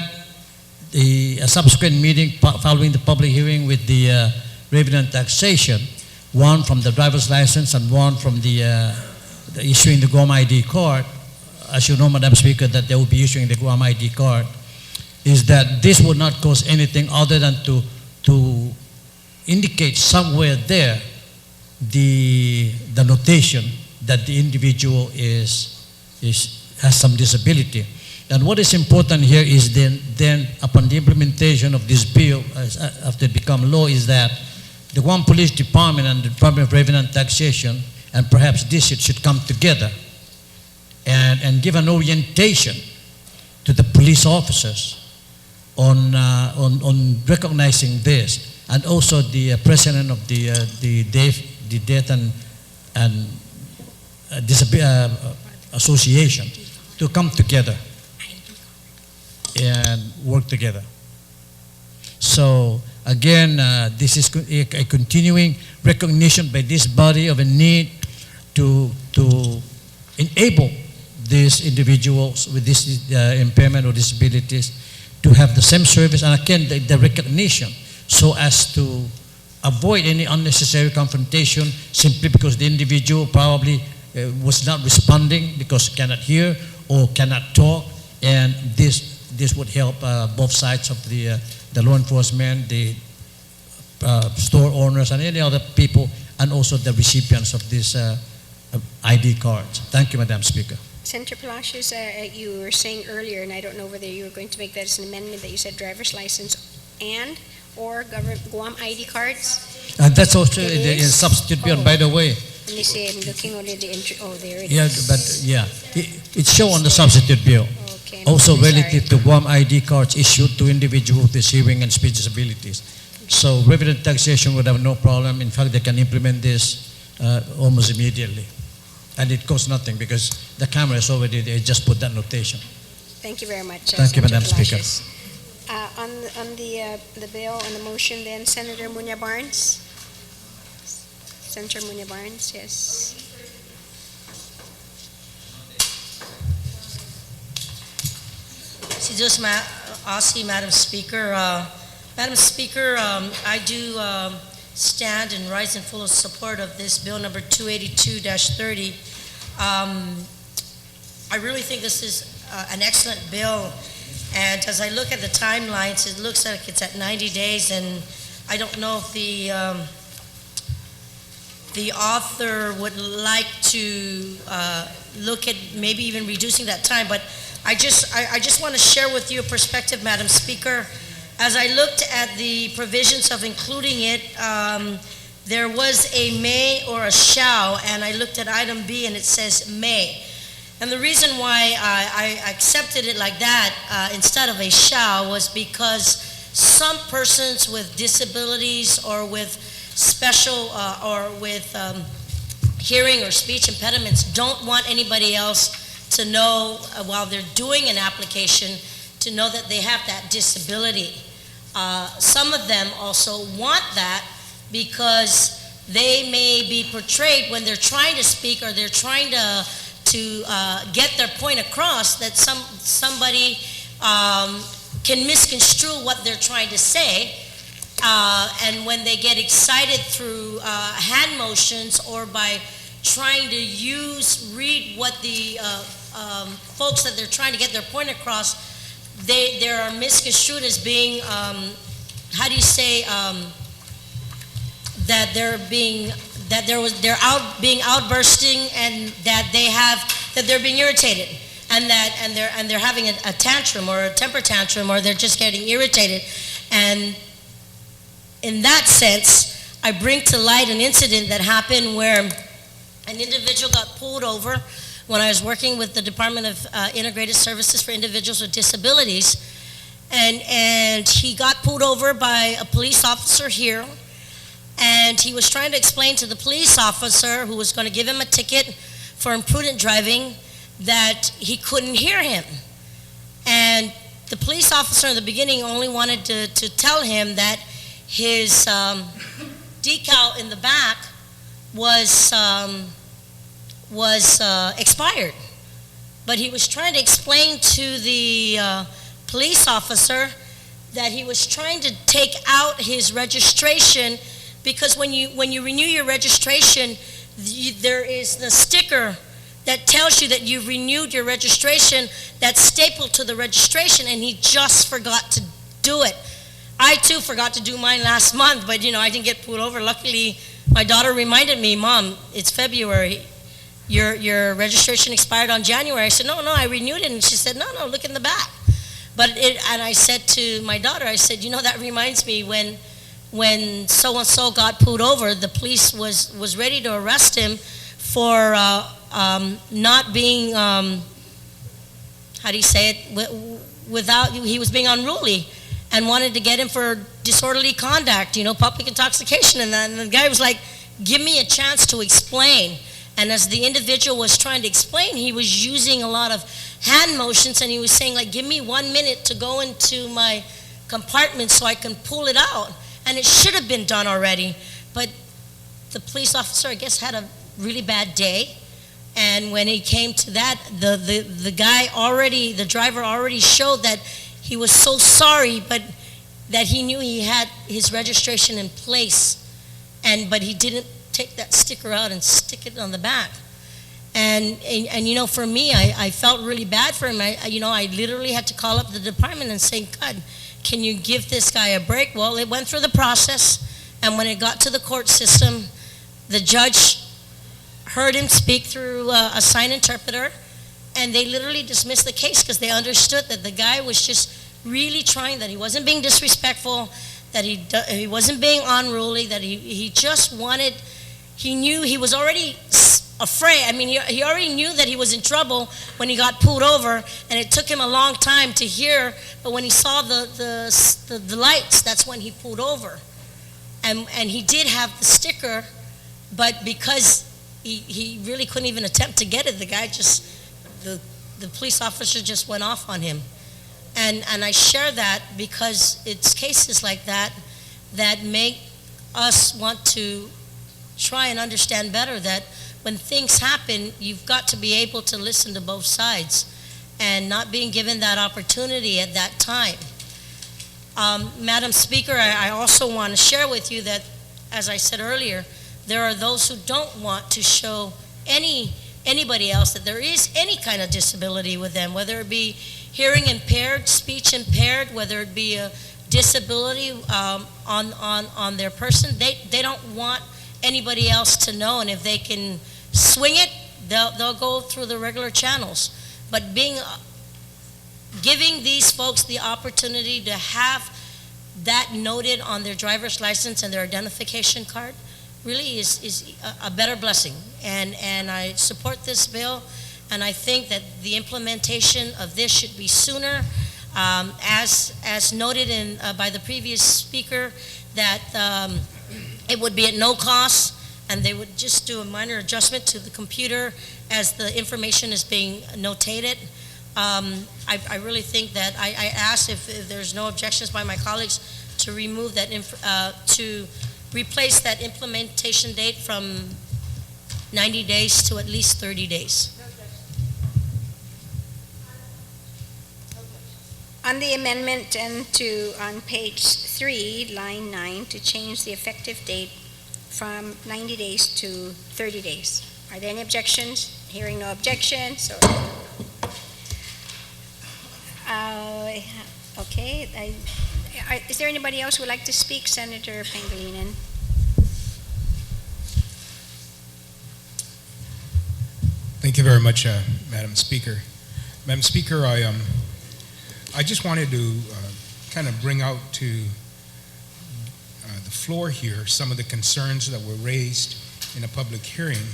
the subsequent meeting following the public hearing with the revenue and taxation, one from the driver's license and one from the issuing the Guam ID card, as you know, Madam Speaker, that they will be issuing the Guam ID card, is that this would not cost anything other than to indicate somewhere there the notation that the individual has some disability. And what is important here is then upon the implementation of this bill, after it become law, is that the Guam Police Department and the Department of Revenue and Taxation, and perhaps this should come together and give an orientation to the police officers on recognizing this, and also the president of the Deaf and Association to come together and work together. So again, this is a continuing recognition by this body of a need to enable these individuals with this impairment or disabilities to have the same service, and again, the recognition, so as to avoid any unnecessary confrontation simply because the individual probably was not responding because cannot hear or cannot talk, and this would help both sides of the law enforcement, the store owners and any other people, and also the recipients of these ID cards. Thank you, Madam Speaker. Senator Palacios, you were saying earlier, and I don't know whether you were going to make that as an amendment, that you said driver's license and or Guam ID cards. And that's also It the is? substitute bill, Oh. by the way. Let me see, I'm looking only at the entry. Oh, there it Yeah, is. but yeah, it's shown on the substitute bill. Okay, Also I'm sorry. relative to Guam ID cards issued to individuals with hearing and speech disabilities. So resident taxation would have no problem. In fact, they can implement this almost immediately. And it costs nothing because the camera is already there. Just put that notation. Thank you very much. Thank you, Senator Madam Speaker. Palacios. On the bill, on the motion then, Senator Munya Barnes? Senator Munya Barnes, yes. Madam Speaker. Madam Speaker, I do stand and rise in full support of this bill number 282-30. I really think this is an excellent bill, and as I look at the timelines, it looks like it's at 90 days, and I don't know if the author would like to look at maybe even reducing that time, but I just want to share with you a perspective, Madam Speaker. As I looked at the provisions of including it, there was a may or a shall, and I looked at item B and it says may. And the reason why I accepted it like that instead of a shall was because some persons with disabilities or with special or with hearing or speech impediments don't want anybody else to know while they're doing an application to know that they have that disability. Some of them also want that because they may be portrayed when they're trying to speak or they're trying to get their point across that somebody can misconstrue what they're trying to say, and when they get excited through hand motions or by trying to read what the folks that they're trying to get their point across, they are misconstrued as being, how do you say, that they're being outbursting, and that they're being irritated, and they're having a tantrum or a temper tantrum, or they're just getting irritated. And in that sense, I bring to light an incident that happened where an individual got pulled over when I was working with the Department of Integrated Services for Individuals with Disabilities, and he got pulled over by a police officer here, and he was trying to explain to the police officer who was going to give him a ticket for imprudent driving that he couldn't hear him. And the police officer in the beginning only wanted to tell him that his decal in the back was expired. But he was trying to explain to the police officer that he was trying to take out his registration, because when you renew your registration, there is the sticker that tells you that you've renewed your registration that's stapled to the registration, and he just forgot to do it. I too forgot to do mine last month, but I didn't get pulled over. Luckily, my daughter reminded me, Mom, it's February. Your registration expired on January. I said, no, I renewed it. And she said, no, look in the back. And I said to my daughter, I said, that reminds me when so-and-so got pulled over, the police was ready to arrest him for not being, how do you say it, he was being unruly, and wanted to get him for disorderly conduct, public intoxication. And the guy was like, give me a chance to explain. And as the individual was trying to explain, he was using a lot of hand motions, and he was saying, like, give me 1 minute to go into my compartment so I can pull it out. And it should have been done already. But the police officer, I guess, had a really bad day. And when he came to that, the driver already showed that he was so sorry, but that he knew he had his registration in place. But he didn't take that sticker out and stick it on the back. And for me, I felt really bad for him. I literally had to call up the department and say, God, can you give this guy a break? Well, it went through the process, And when it got to the court system, the judge heard him speak through a sign interpreter, and they literally dismissed the case because they understood that the guy was just really trying, that he wasn't being disrespectful, that he wasn't being unruly, that he just wanted, he knew he was already afraid. I mean, he already knew that he was in trouble when he got pulled over, and it took him a long time to hear, but when he saw the lights, that's when he pulled over. And he did have the sticker, but because he really couldn't even attempt to get it, the guy just, the police officer just went off on him. And I share that because it's cases like that that make us want to try and understand better that when things happen, you've got to be able to listen to both sides and not being given that opportunity at that time. Madam Speaker, I also want to share with you that, as I said earlier, there are those who don't want to show anybody else that there is any kind of disability with them, whether it be hearing impaired, speech impaired, whether it be a disability on their person. They don't want anybody else to know, and if they can swing it, they'll go through the regular channels. But giving these folks the opportunity to have that noted on their driver's license and their identification card really is a better blessing. And I support this bill, and I think that the implementation of this should be sooner. As noted by the previous speaker, that it would be at no cost, and they would just do a minor adjustment to the computer as the information is being notated. I really think that I asked if there's no objections by my colleagues to remove that, to replace that implementation date from 90 days to at least 30 days. On the amendment and on page 3, line 9, to change the effective date from 90 days to 30 days. Are there any objections? Hearing no objections. Okay. Is there anybody else who would like to speak? Senator Pangilinan. Thank you very much, Madam Speaker. Madam Speaker, I just wanted to kind of bring out to the floor here some of the concerns that were raised in a public hearing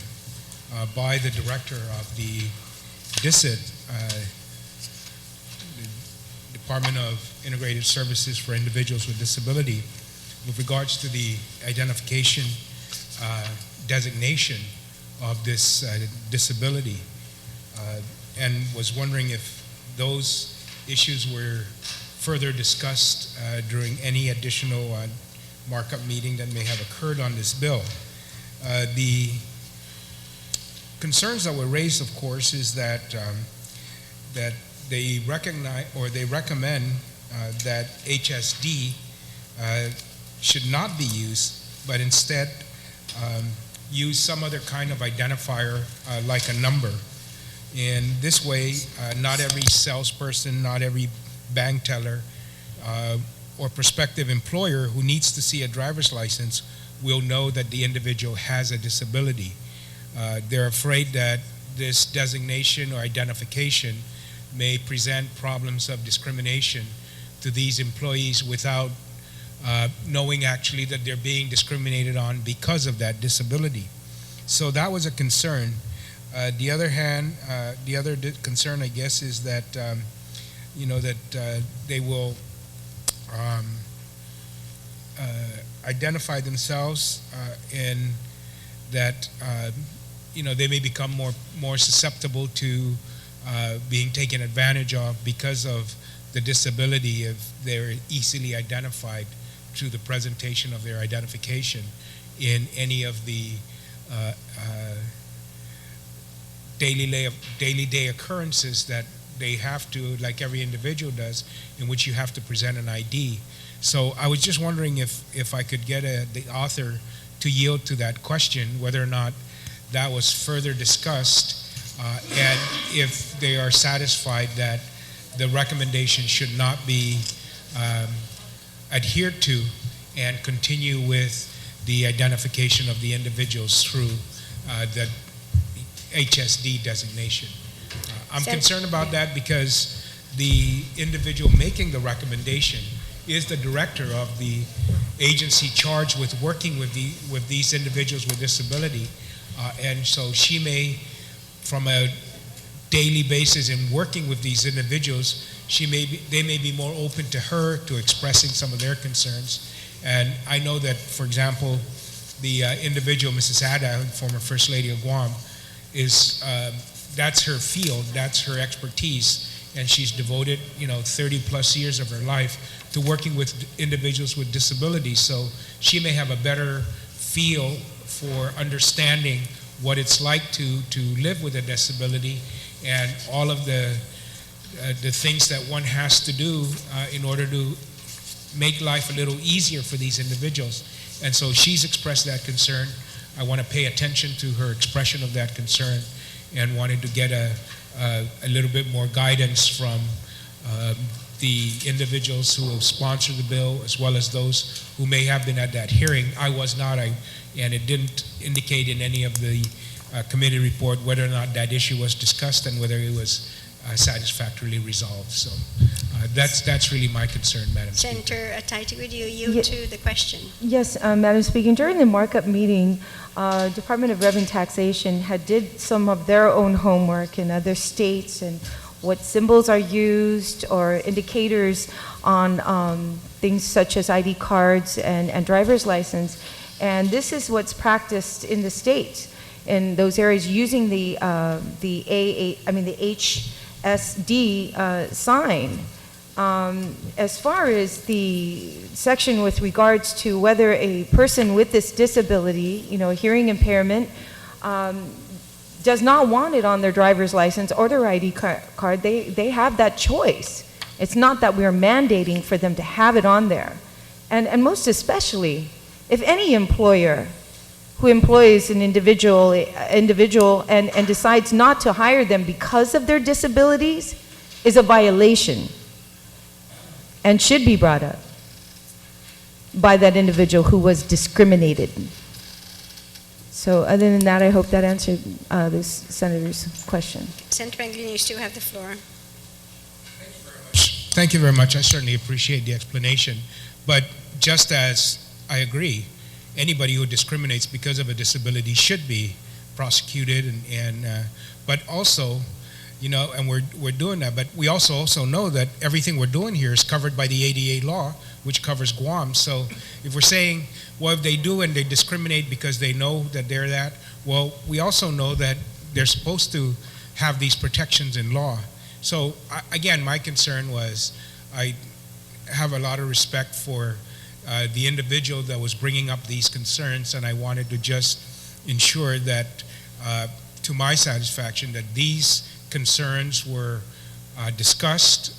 by the director of the DISIT, the Department of Integrated Services for Individuals with Disability, with regards to the identification designation of this disability, and was wondering if those issues were further discussed during any additional markup meeting that may have occurred on this bill. The concerns that were raised, of course, is that that they recognize or they recommend that HSD should not be used, but instead use some other kind of identifier like a number. In this way, not every salesperson, not every bank teller, or prospective employer who needs to see a driver's license will know that the individual has a disability. They're afraid that this designation or identification may present problems of discrimination to these employees without knowing actually that they're being discriminated on because of that disability. So that was a concern. The other concern, I guess, is that they will identify themselves, and that they may become more susceptible to being taken advantage of because of the disability if they're easily identified through the presentation of their identification in any of the daily day occurrences that they have to, like every individual does, in which you have to present an ID. So I was just wondering if I could get the author to yield to that question, whether or not that was further discussed, and if they are satisfied that the recommendation should not be adhered to, and continue with the identification of the individuals through the HSD designation. I'm concerned about that because the individual making the recommendation is the director of the agency charged with working with these individuals with disability, and so she may, from a daily basis in working with these individuals, they may be more open to her to expressing some of their concerns. And I know that, for example, the individual, Mrs. Ada, former First Lady of Guam, is that's her field, that's her expertise, and she's devoted 30 plus years of her life to working with individuals with disabilities. So she may have a better feel for understanding what it's like to live with a disability and all of the things that one has to do in order to make life a little easier for these individuals. And so she's expressed that concern. I want to pay attention to her expression of that concern and wanted to get a little bit more guidance from the individuals who have sponsored the bill, as well as those who may have been at that hearing. I was not, and it didn't indicate in any of the committee report whether or not that issue was discussed and whether it was satisfactorily resolved. So that's really my concern, Madam Speaker. Senator Taita, would you yield to the question? Yes, Madam Speaker. During the markup meeting, Department of Revenue Taxation did some of their own homework in other states and what symbols are used or indicators on things such as ID cards and driver's license. And this is what's practiced in the states in those areas using the HSD sign. As far as the section with regards to whether a person with this disability, hearing impairment, does not want it on their driver's license or their ID card, they have that choice. It's not that we're mandating for them to have it on there. And most especially, if any employer who employs an individual and decides not to hire them because of their disabilities is a violation and should be brought up by that individual who was discriminated. So other than that, I hope that answered this senator's question. Senator Pangilinan, you still have the floor. Thank you very much. I certainly appreciate the explanation. But just as I agree, anybody who discriminates because of a disability should be prosecuted, but also, and we're doing that. But we also know that everything we're doing here is covered by the ADA law, which covers Guam. So if we're saying, well, if they do and they discriminate because they know that they're that, well, we also know that they're supposed to have these protections in law. So again, my concern was I have a lot of respect for the individual that was bringing up these concerns, and I wanted to just ensure that, to my satisfaction, that these concerns were discussed,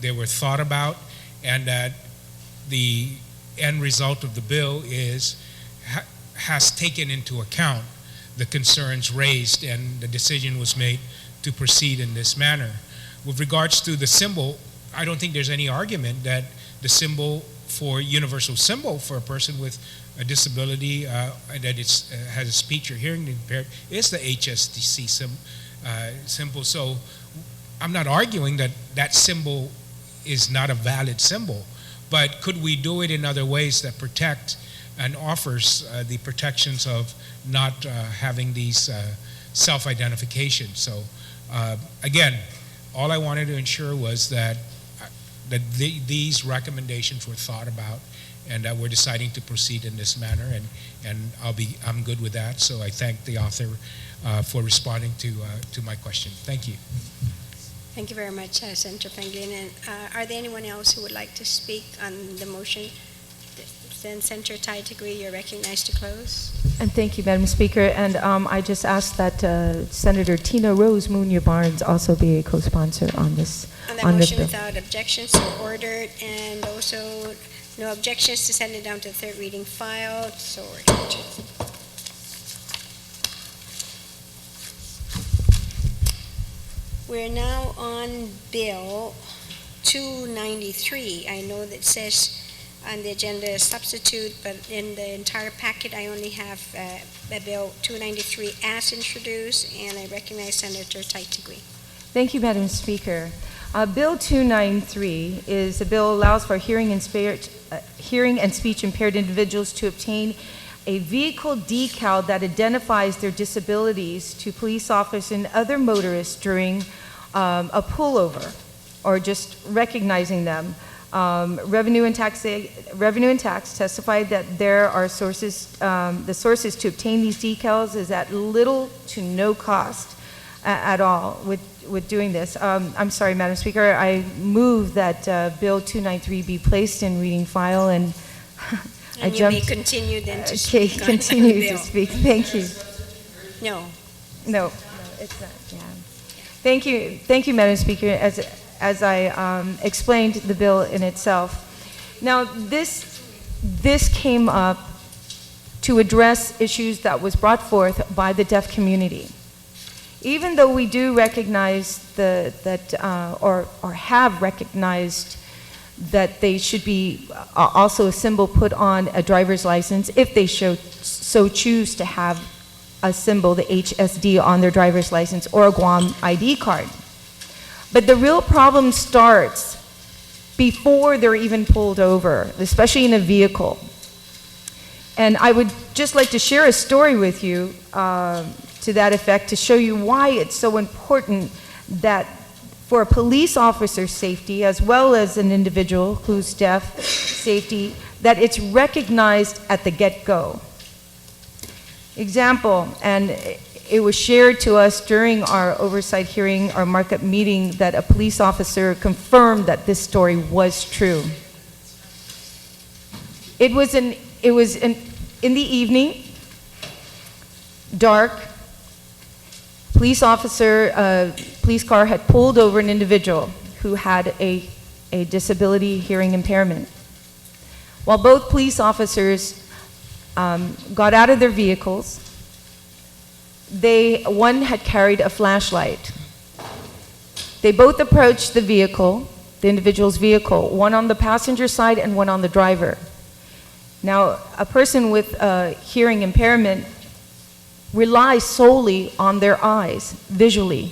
they were thought about, and that the end result of the bill has taken into account the concerns raised, and the decision was made to proceed in this manner. With regards to the symbol, I don't think there's any argument that the symbol for universal symbol for a person with a disability that has a speech or hearing impaired is the HSDC symbol. So I'm not arguing that that symbol is not a valid symbol, but could we do it in other ways that protect and offers the protections of not having these self-identification. So again, all I wanted to ensure was that these recommendations were thought about, and that we're deciding to proceed in this manner, and I'm good with that. So I thank the author for responding to my question. Thank you. Thank you very much, Senator Pangilinan. Are there anyone else who would like to speak on the motion? Then Senator Taita, you're recognized to close. And thank you, Madam Speaker. And I just ask that Senator Tina Rose Munoz Barnes also be a co-sponsor on this. On that on motion, this bill. without objections, so ordered, and also no objections to send it down to the third reading file, so ordered. We're now on Bill 293. I know that says on the agenda as substitute, but in the entire packet, I only have Bill 293 as introduced, and I recognize Senator Taitigui. Thank you, Madam Speaker. Bill 293 is a bill allows for hearing and speech impaired individuals to obtain a vehicle decal that identifies their disabilities to police officers and other motorists during a pullover, or just recognizing them. Revenue and Tax testified that there are the sources to obtain these decals is at little to no cost at all with doing this. I'm sorry, Madam Speaker, I move that Bill 293 be placed in reading file, and I And you may continue then to okay, speak on continue the to bill. speak. Thank you. No. It's not. Yeah. Thank you, Madam Speaker. As I explained the bill in itself. Now, this came up to address issues that was brought forth by the deaf community. Even though we do recognize or have recognized that they should be also a symbol put on a driver's license if they so choose to have a symbol, the HSD, on their driver's license or a Guam ID card. But the real problem starts before they're even pulled over, especially in a vehicle. And I would just like to share a story with you to that effect to show you why it's so important that for a police officer's safety, as well as an individual who's deaf, safety, that it's recognized at the get-go. Example, and it was shared to us during our oversight hearing, our markup meeting, that a police officer confirmed that this story was true. It was in the evening, dark. Police car had pulled over an individual who had a disability hearing impairment. While both police officers got out of their vehicles, one had carried a flashlight. They both approached the vehicle, the individual's vehicle, one on the passenger side and one on the driver. Now, a person with a hearing impairment relies solely on their eyes, visually.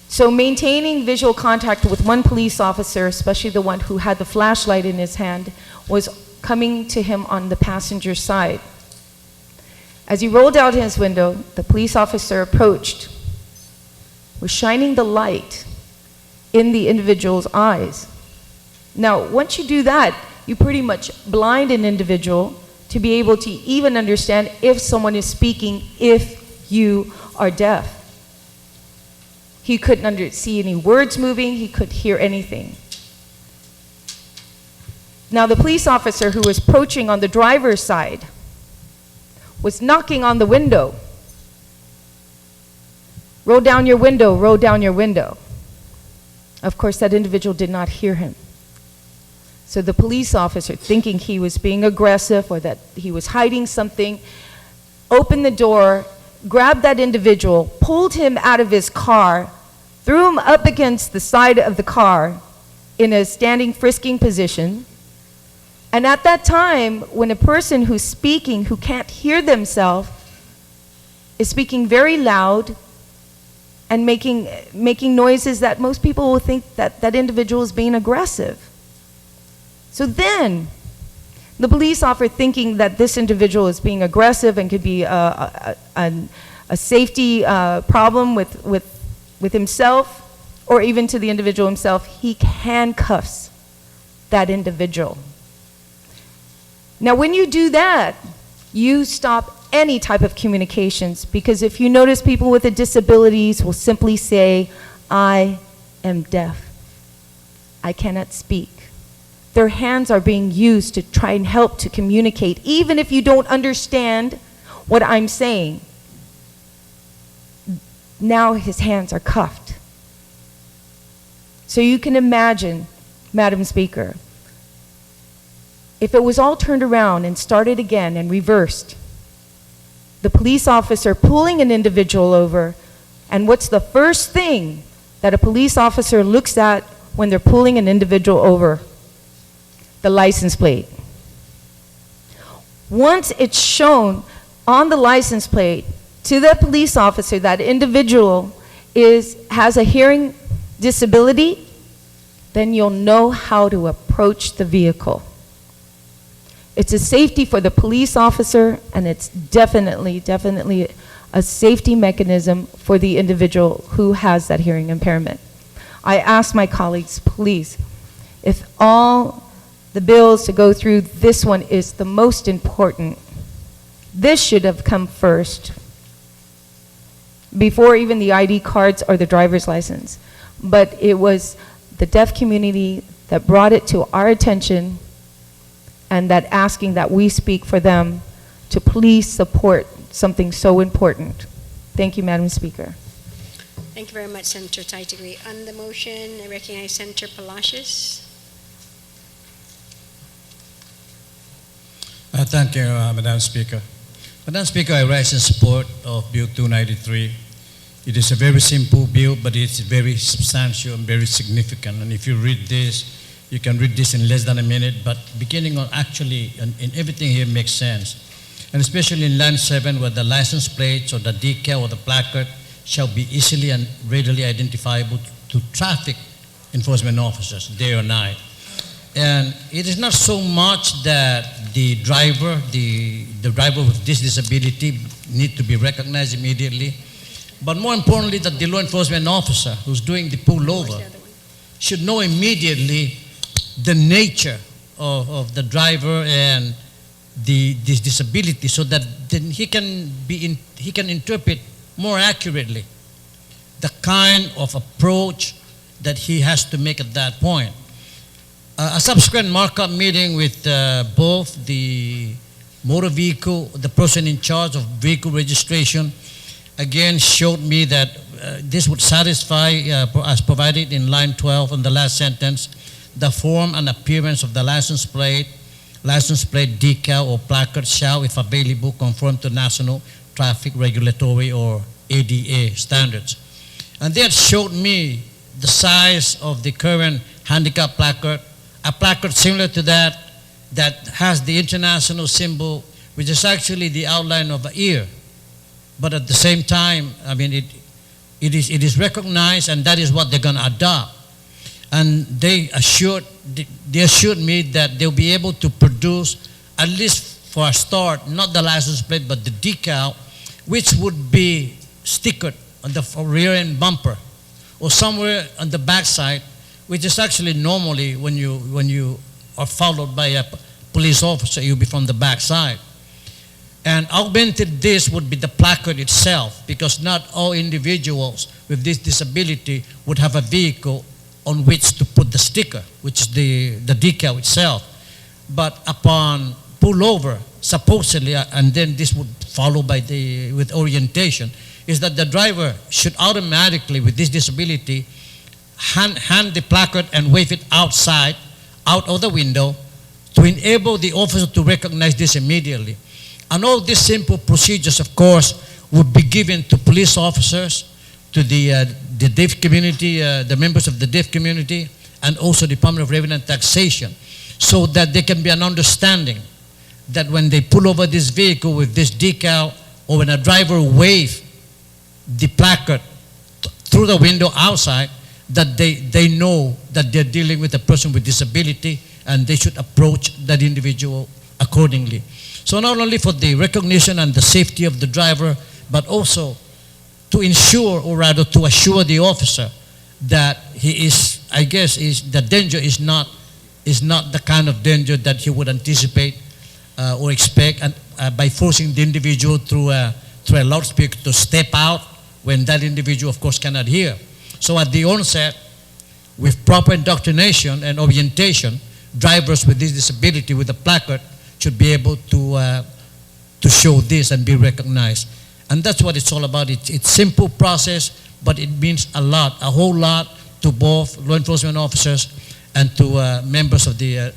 So maintaining visual contact with one police officer, especially the one who had the flashlight in his hand, was coming to him on the passenger side. As he rolled out his window, the police officer approached, was shining the light in the individual's eyes. Now, once you do that, you pretty much blind an individual to be able to even understand if someone is speaking if you are deaf. He couldn't see any words moving, he couldn't hear anything. Now, the police officer who was approaching on the driver's side was knocking on the window. Roll down your window, roll down your window. Of course, that individual did not hear him. So the police officer, thinking he was being aggressive or that he was hiding something, opened the door, grabbed that individual, pulled him out of his car, threw him up against the side of the car in a standing frisking position. And at that time, when a person who's speaking, who can't hear themselves, is speaking very loud and making noises that most people will think that that individual is being aggressive. So then, the police officer, thinking that this individual is being aggressive and could be a safety problem with himself, or even to the individual himself, he handcuffs that individual. Now, when you do that, you stop any type of communications, because if you notice, people with disabilities will simply say, "I am deaf. I cannot speak." Their hands are being used to try and help to communicate, even if you don't understand what I'm saying. Now his hands are cuffed. So you can imagine, Madam Speaker, if it was all turned around and started again and reversed, the police officer pulling an individual over, and what's the first thing that a police officer looks at when they're pulling an individual over? the license plate. Once it's shown on the license plate to the police officer that individual has a hearing disability, then you'll know how to approach the vehicle. It's a safety for the police officer, and it's definitely a safety mechanism for the individual who has that hearing impairment. I ask my colleagues, please, if all the bills to go through, this one is the most important. This should have come first, before even the ID cards or the driver's license. But it was the deaf community that brought it to our attention, and that asking that we speak for them to please support something so important. Thank you, Madam Speaker. Thank you very much, Senator Taitigui. On the motion, I recognize Senator Palacios. Thank you, Madam Speaker. Madam Speaker, I rise in support of Bill 293. It is a very simple bill, but it's very substantial and very significant. And if you read this, you can read this in less than a minute, but beginning on actually, in everything here makes sense. And especially in line 7, where the license plates or the decal or the placard shall be easily and readily identifiable to traffic enforcement officers, day or night. And it is not so much that the driver with this disability need to be recognized immediately, but more importantly that the law enforcement officer who's doing the pullover should know immediately the nature of the driver and this disability, so that then he can interpret more accurately the kind of approach that he has to make at that point. A subsequent markup meeting with both the motor vehicle, the person in charge of vehicle registration, again showed me that this would satisfy, as provided in line 12 on the last sentence, the form and appearance of the license plate decal or placard shall, if available, conform to national traffic regulatory or ADA standards. And they had showed me the size of the current handicap placard, a placard similar to that has the international symbol, which is actually the outline of an ear. But at the same time, I mean, it is recognized, and that is what they're going to adopt. And they assured me that they'll be able to produce, at least for a start, not the license plate, but the decal, which would be stickered on the rear end bumper or somewhere on the back side, which is actually normally when you are followed by a police officer, you'll be from the back side. And augmented this would be the placard itself, because not all individuals with this disability would have a vehicle on which to put the sticker, which is the decal itself. But upon pullover, supposedly, and then this would follow with orientation, is that the driver should automatically, with this disability, hand the placard and wave it outside, out of the window, to enable the officer to recognize this immediately. And all these simple procedures, of course, would be given to police officers, to the deaf community, the members of the deaf community, and also Department of Revenue and Taxation, so that there can be an understanding that when they pull over this vehicle with this decal, or when a driver waves the placard through the window outside, that they know that they're dealing with a person with disability, and they should approach that individual accordingly. So not only for the recognition and the safety of the driver, but also to ensure, or rather to assure the officer that he is, the danger is not the kind of danger that he would anticipate or expect, and by forcing the individual through a loudspeaker to step out when that individual, of course, cannot hear. So at the onset, with proper indoctrination and orientation, drivers with this disability with a placard should be able to show this and be recognized. And that's what it's all about. It's simple process, but it means a lot, a whole lot, to both law enforcement officers and to members of the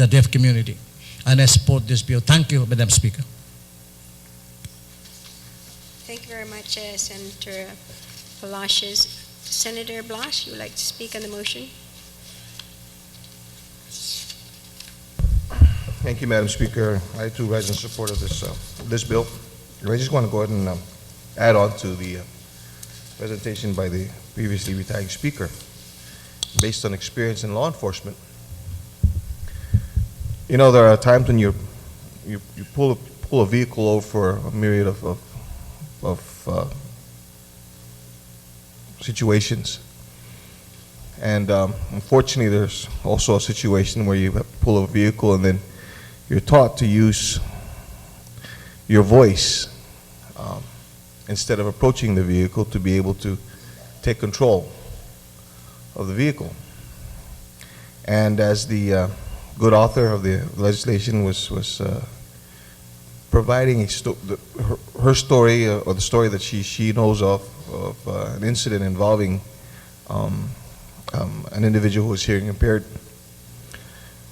deaf community. And I support this bill. Thank you, Madam Speaker. Thank you very much, Senator Palacios. Senator Blas, you would like to speak on the motion? Thank you, Madam Speaker. I too rise in support of this bill. I just want to go ahead and add on to the presentation by the previously retired speaker. Based on experience in law enforcement, you know, there are times when you pull a vehicle over for a myriad of situations. And unfortunately, there's also a situation where you pull a vehicle and then you're taught to use your voice instead of approaching the vehicle to be able to take control of the vehicle. And as the good author of the legislation was providing her story, or the story that she knows of an incident involving an individual who was hearing impaired.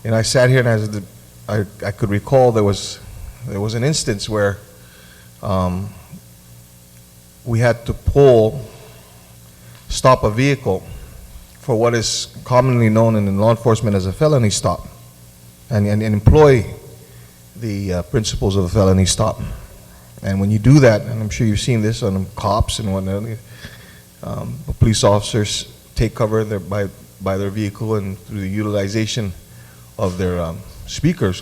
And I sat here and I could recall there was an instance where we had to stop a vehicle for what is commonly known in law enforcement as a felony stop, and employ the principles of a felony stop. And when you do that, and I'm sure you've seen this on cops and whatnot, police officers take cover by their vehicle, and through the utilization of their speakers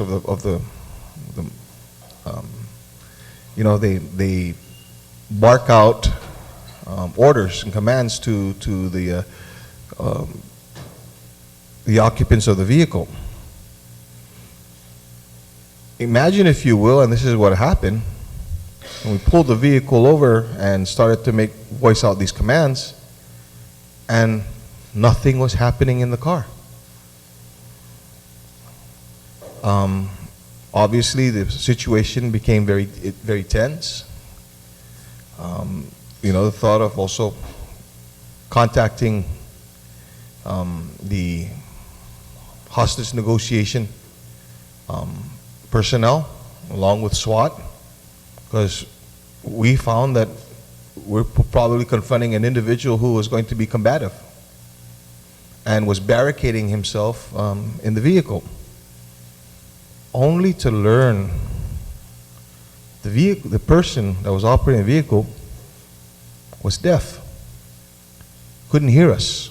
you know, they bark out orders and commands to the occupants of the vehicle. Imagine, if you will, and this is what happened, when we pulled the vehicle over and started to voice out these commands, and nothing was happening in the car. Obviously, the situation became very tense. You know, the thought of also contacting the hostage negotiation personnel along with SWAT, because we found that we're probably confronting an individual who was going to be combative and was barricading himself in the vehicle, only to learn the person that was operating the vehicle was deaf, couldn't hear us.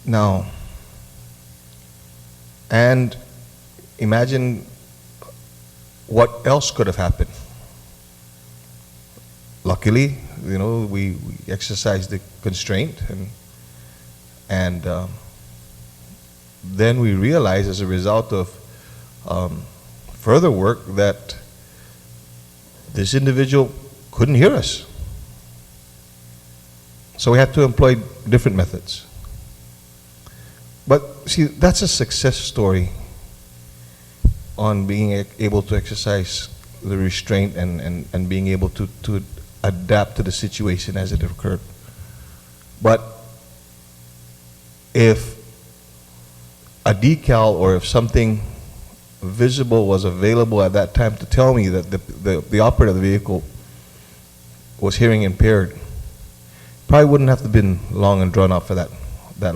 Now, and imagine what else could have happened. Luckily, you know, we exercised the constraint, and then we realized, as a result of further work, that this individual couldn't hear us. So we had to employ different methods. But see, that's a success story on being able to exercise the restraint and being able to adapt to the situation as it occurred. But if a decal or if something visible was available at that time to tell me that the operator of the vehicle was hearing impaired, probably wouldn't have to been long and drawn out for that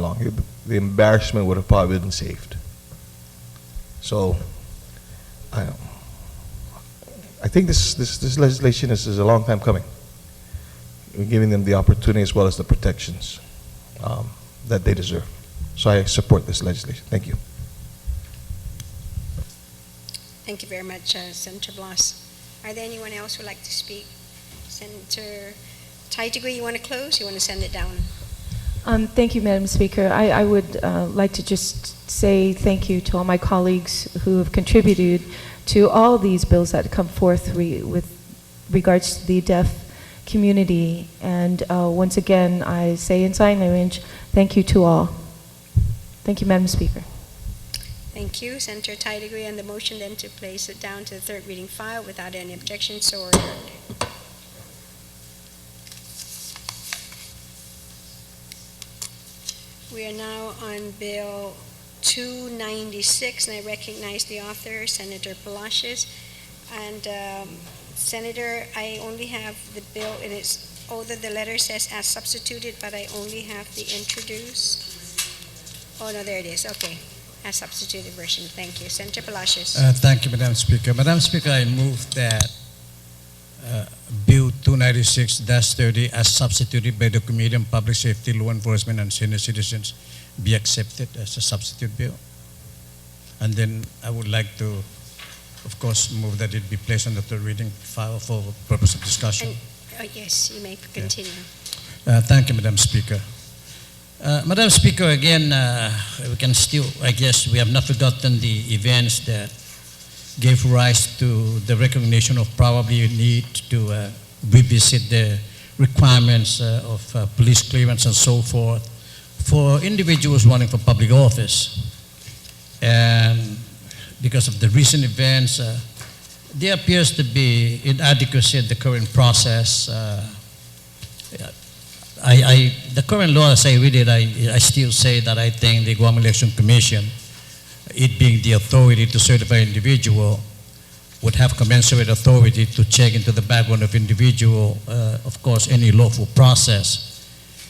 long. The embarrassment would have probably been saved. So I think this legislation is a long time coming. We're giving them the opportunity as well as the protections that they deserve. So I support this legislation. Thank you. Thank you very much, Senator Blas. Are there anyone else who would like to speak? Senator Pt.2, you want to close? You want to send it down? Thank you, Madam Speaker. I would like to just say thank you to all my colleagues who have contributed to all these bills that come forth with regards to the deaf community. And once again, I say in sign language, thank you to all. Thank you, Madam Speaker. Thank you, Senator Pt.2, and the motion then to place it down to the third reading file without any objection, so ordered. We are now on Bill 296, and I recognize the author, Senator Palacios. And Senator, I only have the bill, and it's, although the letter says as substituted, but I only have the introduce. Oh, no, there it is. Okay. as substituted version. Thank you. Senator Palacios. Thank you, Madam Speaker. Madam Speaker, I move that Bill 296-30 as substituted by the Committee on Public Safety, Law Enforcement, and Senior Citizens be accepted as a substitute bill. And then I would like to, of course, move that it be placed on the third reading file for purpose of discussion. Yes, you may continue. Thank you, Madam Speaker. Madam Speaker, again, we can still, I guess, we have not forgotten the events that gave rise to the recognition of probably a need to revisit the requirements of police clearance and so forth for individuals running for public office. And because of the recent events, there appears to be inadequacy in the current process. The current law, as I read it, I still say that I think the Guam Election Commission, it being the authority to certify individual, would have commensurate authority to check into the background of individual, of course, any lawful process.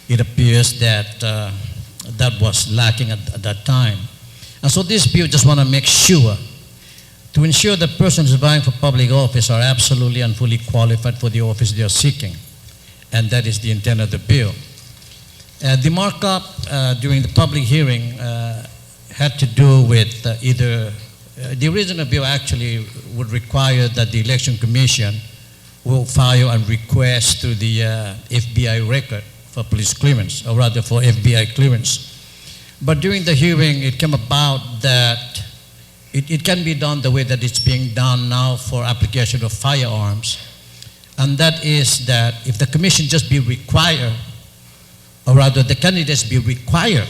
It appears that that was lacking at that time. And so this bill just want to make sure, to ensure that persons vying for public office are absolutely and fully qualified for the office they are seeking. And that is the intent of the bill. The markup during the public hearing had to do with either, the original bill actually would require that the Election Commission will file and request through the FBI record for police clearance, or rather for FBI clearance. But during the hearing, it came about that it can be done the way that it's being done now for application of firearms. And that is that if the commission just be required, or rather the candidates be required,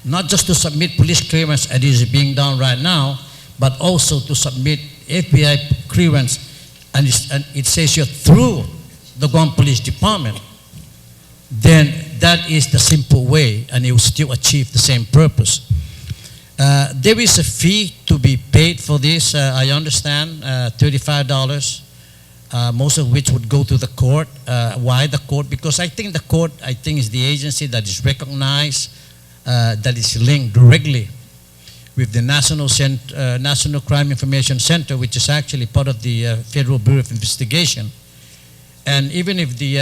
not just to submit police clearance as is being done right now, but also to submit FBI clearance, and it says you're through the Guam Police Department, then that is the simple way, and it will still achieve the same purpose. There is a fee to be paid for this, I understand, $35. Most of which would go to the court. Why the court? Because I think the court, is the agency that is recognized, that is linked directly with the National Crime Information Center, which is actually part of the Federal Bureau of Investigation. And even if the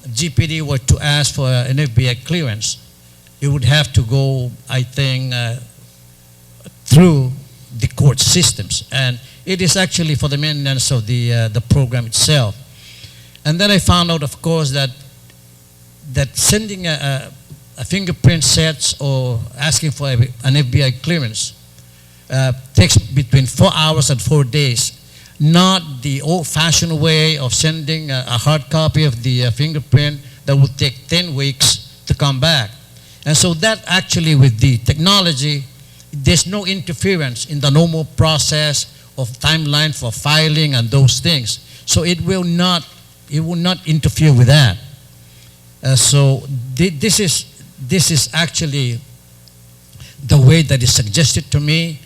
GPD were to ask for an FBI clearance, it would have to go, I think, through the court systems. And it is actually for the maintenance of the program itself. And then I found out, of course, that sending a fingerprint sets or asking for an FBI clearance takes between 4 hours and 4 days. Not the old-fashioned way of sending a hard copy of the fingerprint that would take 10 weeks to come back. And so that actually, with the technology, there's no interference in the normal process of timeline for filing and those things. So it will not interfere with that. So this is actually the way that is suggested to me,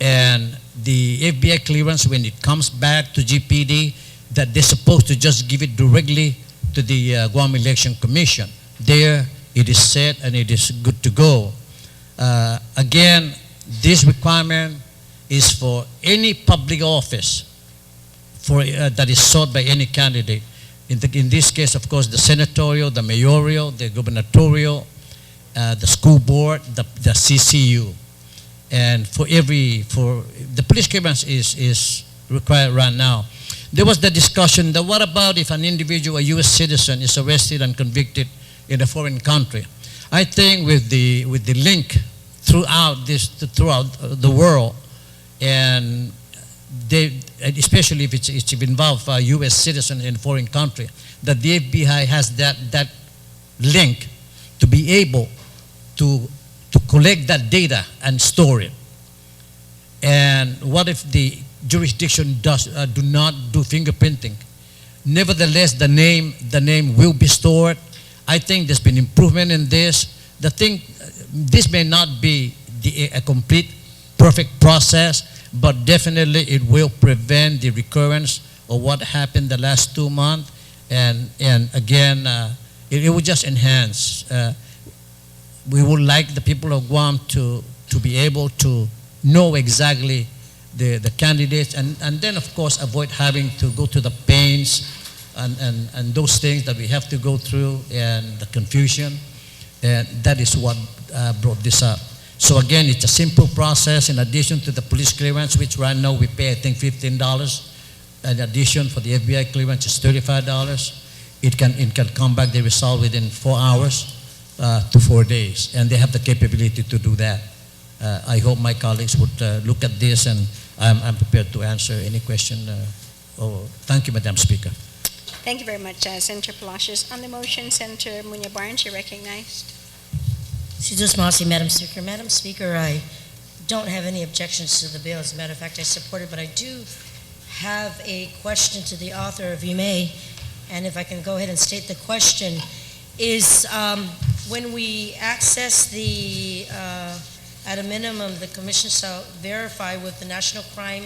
and the FBI clearance, when it comes back to GPD, that they're supposed to just give it directly to the Guam Election Commission. There it is set and it is good to go. Again, this requirement is for any public office that is sought by any candidate. In this case, of course, the senatorial, the mayoral, the gubernatorial, the school board, the CCU. And for the police clearance is required right now. There was the discussion that what about if an individual, a U.S. citizen, is arrested and convicted in a foreign country? I think with the link throughout the world, and especially if it's involved a U.S. citizen in a foreign country, that the FBI has that link to be able to collect that data and store it. And what if the jurisdiction do not do fingerprinting? Nevertheless, the name will be stored. I think there's been improvement in this. This may not be a complete, perfect process, but definitely it will prevent the recurrence of what happened the last 2 months. And again, it will just enhance. We would like the people of Guam to to be able to know exactly the candidates, and then of course avoid having to go to the pains and those things that we have to go through and the confusion. And that is what brought this up. So again, it's a simple process. In addition to the police clearance, which right now we pay, I think, $15. In addition, for the FBI clearance, it's $35. It can come back the result within 4 hours to 4 days, and they have the capability to do that. I hope my colleagues would look at this, and I'm prepared to answer any question. Thank you, Madam Speaker. Thank you very much, Senator Palacios. On the motion, Senator Munya Barnes, you're recognized. Jesus Masi, Madam Speaker. Madam Speaker, I don't have any objections to the bill. As a matter of fact, I support it, but I do have a question to the author, if you may, and if I can go ahead and state the question, is when we access the, at a minimum, the Commission shall verify with the National Crime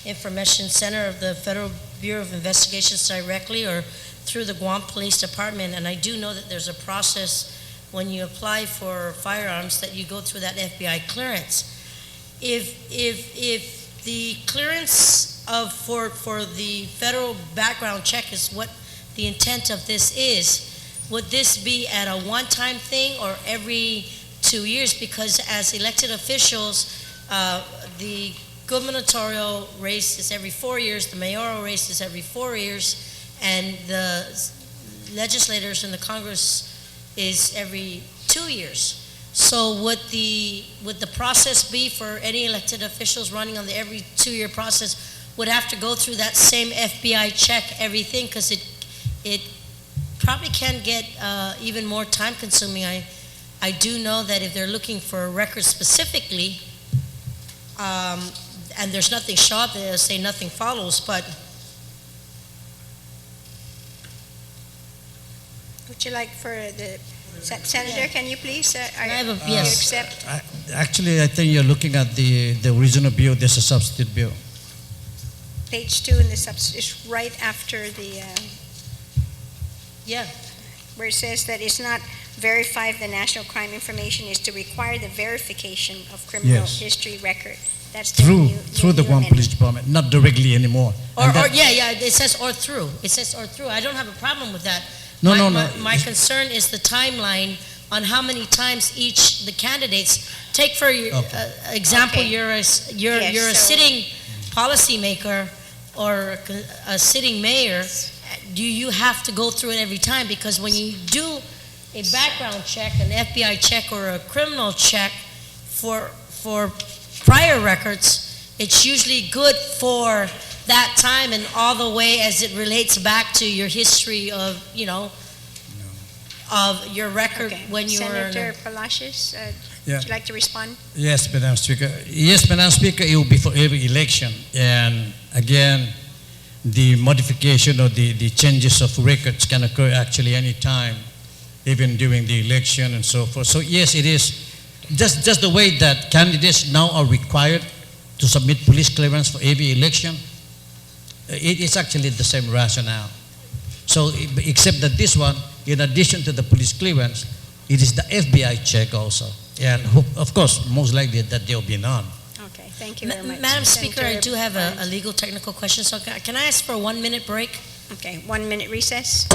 Information Center of the Federal Bureau of Investigations directly or through the Guam Police Department, and I do know that there's a process when you apply for firearms that you go through that FBI clearance. If the clearance for the federal background check is what the intent of this is, would this be at a one-time thing or every 2 years? Because as elected officials, the gubernatorial race is every 4 years, the mayoral race is every 4 years, and the legislators in the Congress is every 2 years. So would the process be for any elected officials running on the every 2-year process would have to go through that same FBI check everything? Because it probably can get even more time consuming. I do know that if they're looking for a record specifically, and there's nothing short, they'll say nothing follows, but Would you like for the Senator? Can you please? Yes. You accept? Actually, I think you're looking at the original bill. There's a substitute bill. Page 2 in the is right after the. Yeah. Where it says that it's not verify if the national crime information is to require the verification of criminal Yes. history record. That's Through the Guam Police Department, not directly anymore. It says or through. It says or through. I don't have a problem with that. No. My concern is the timeline on how many times each the candidates take. For example, Okay. you're a sitting policymaker or a sitting mayor. Do you have to go through it every time? Because when you do a background check, an FBI check, or a criminal check for prior records, it's usually good for that time and all the way as it relates back to your history of, of your record when you were. Senator Palacios, would you like to respond? Yes, Madam Speaker. Yes, Madam Speaker, it will be for every election. And again, the modification or the changes of records can occur actually any time, even during the election and so forth. So yes, it is just the way that candidates now are required to submit police clearance for every election. It is actually the same rationale. So except that this one, in addition to the police clearance, it is the FBI check also. And of course, most likely that there will be none. Okay, thank you very much. Madam Speaker, I Senator do have a Barnes. legal technical question. So can I ask for a 1-minute break? Okay, 1 minute recess.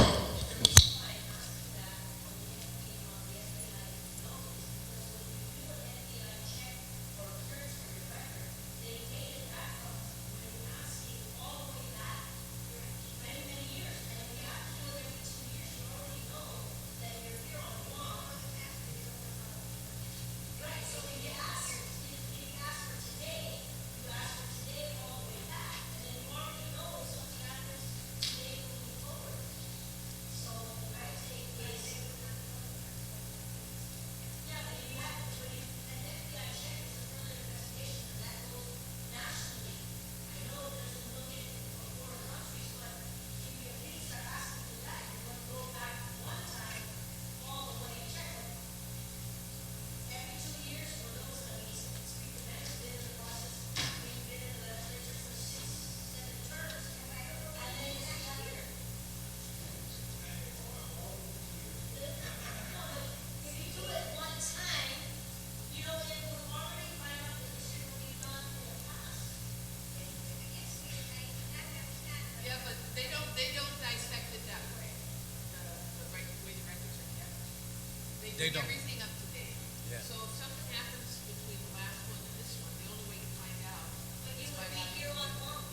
They don't. everything up to date. Yeah. So if something happens between the last one and this one, the only way to find out is by having. here on one.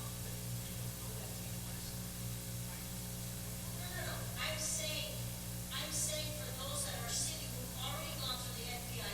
No. I'm saying for those that are sitting who've already gone through the FBI.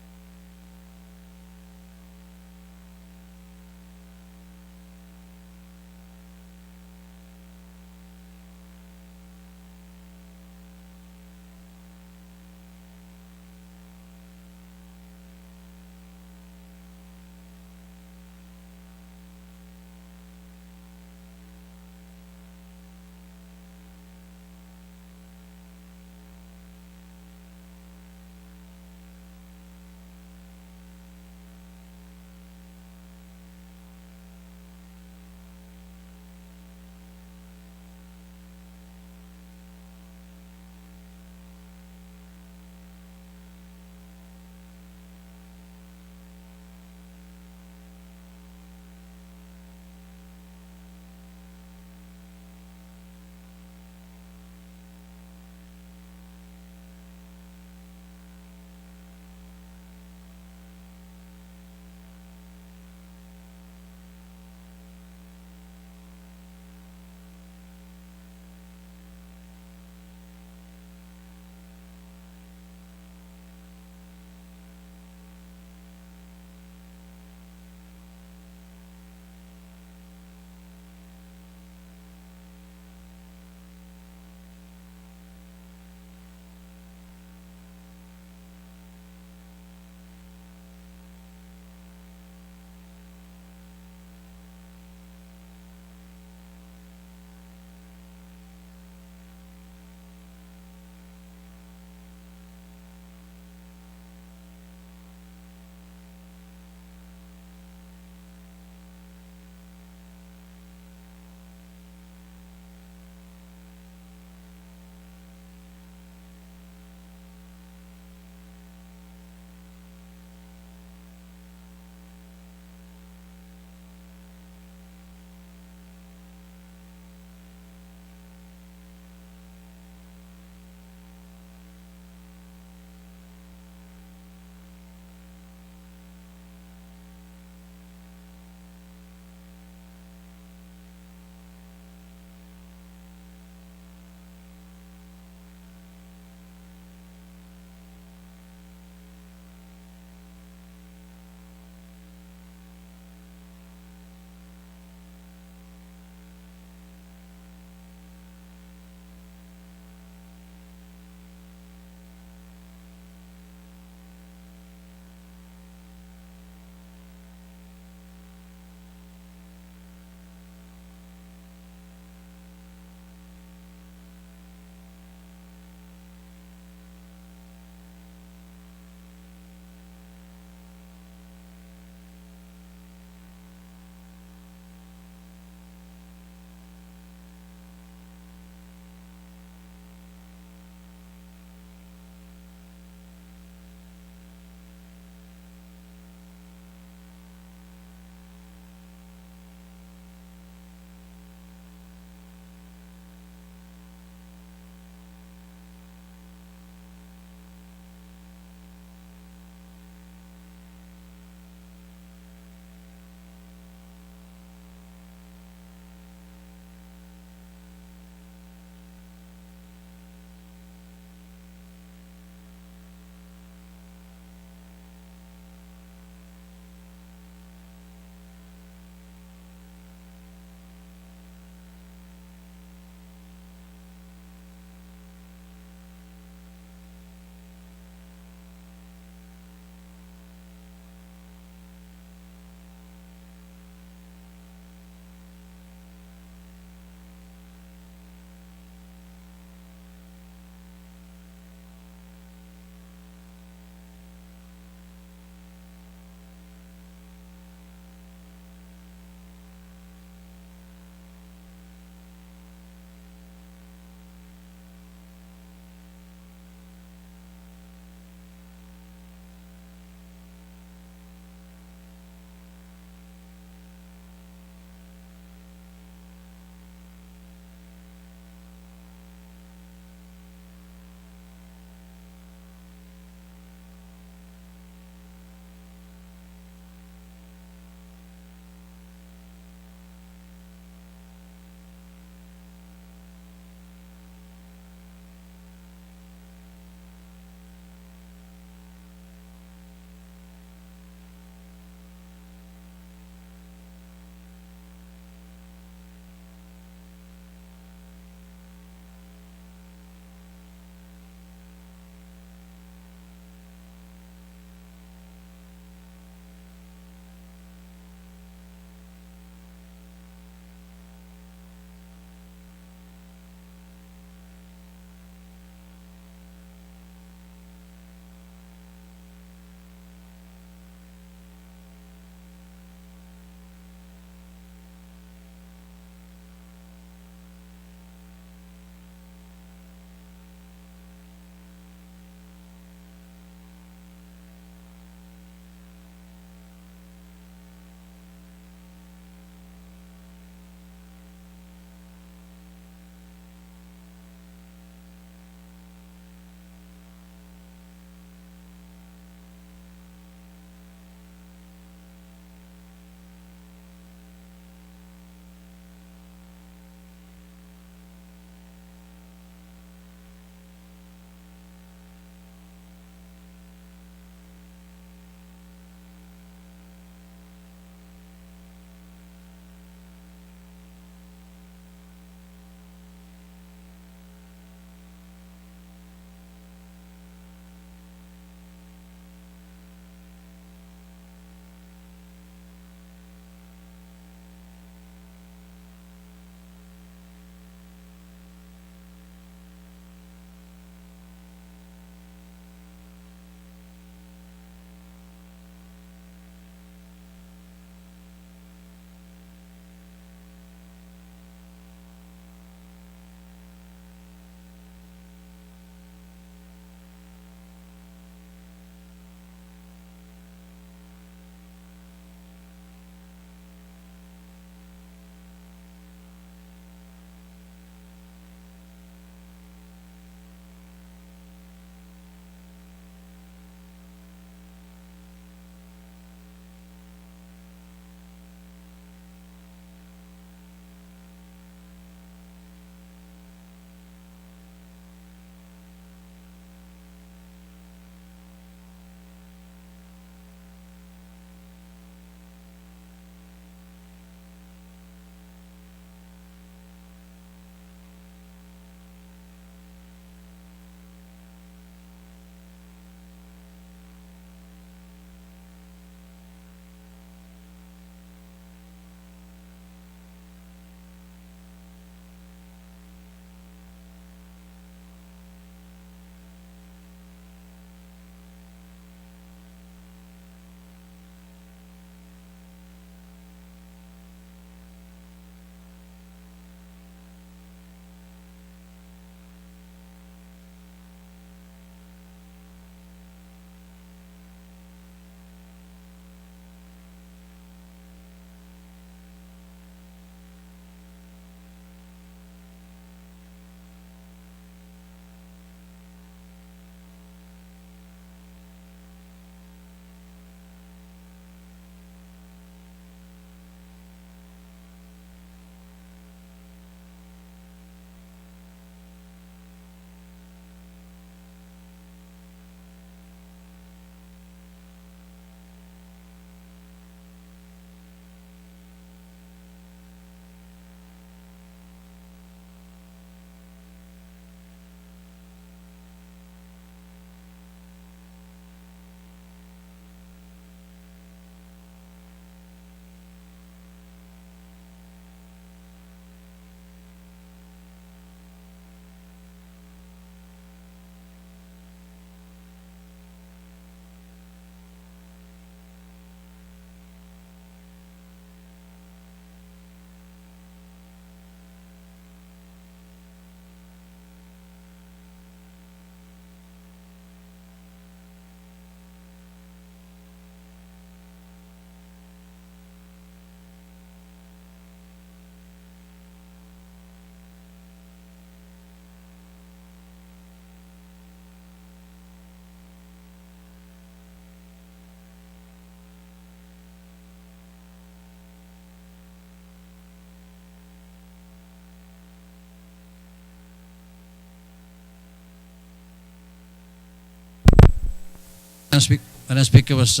Madam Speaker was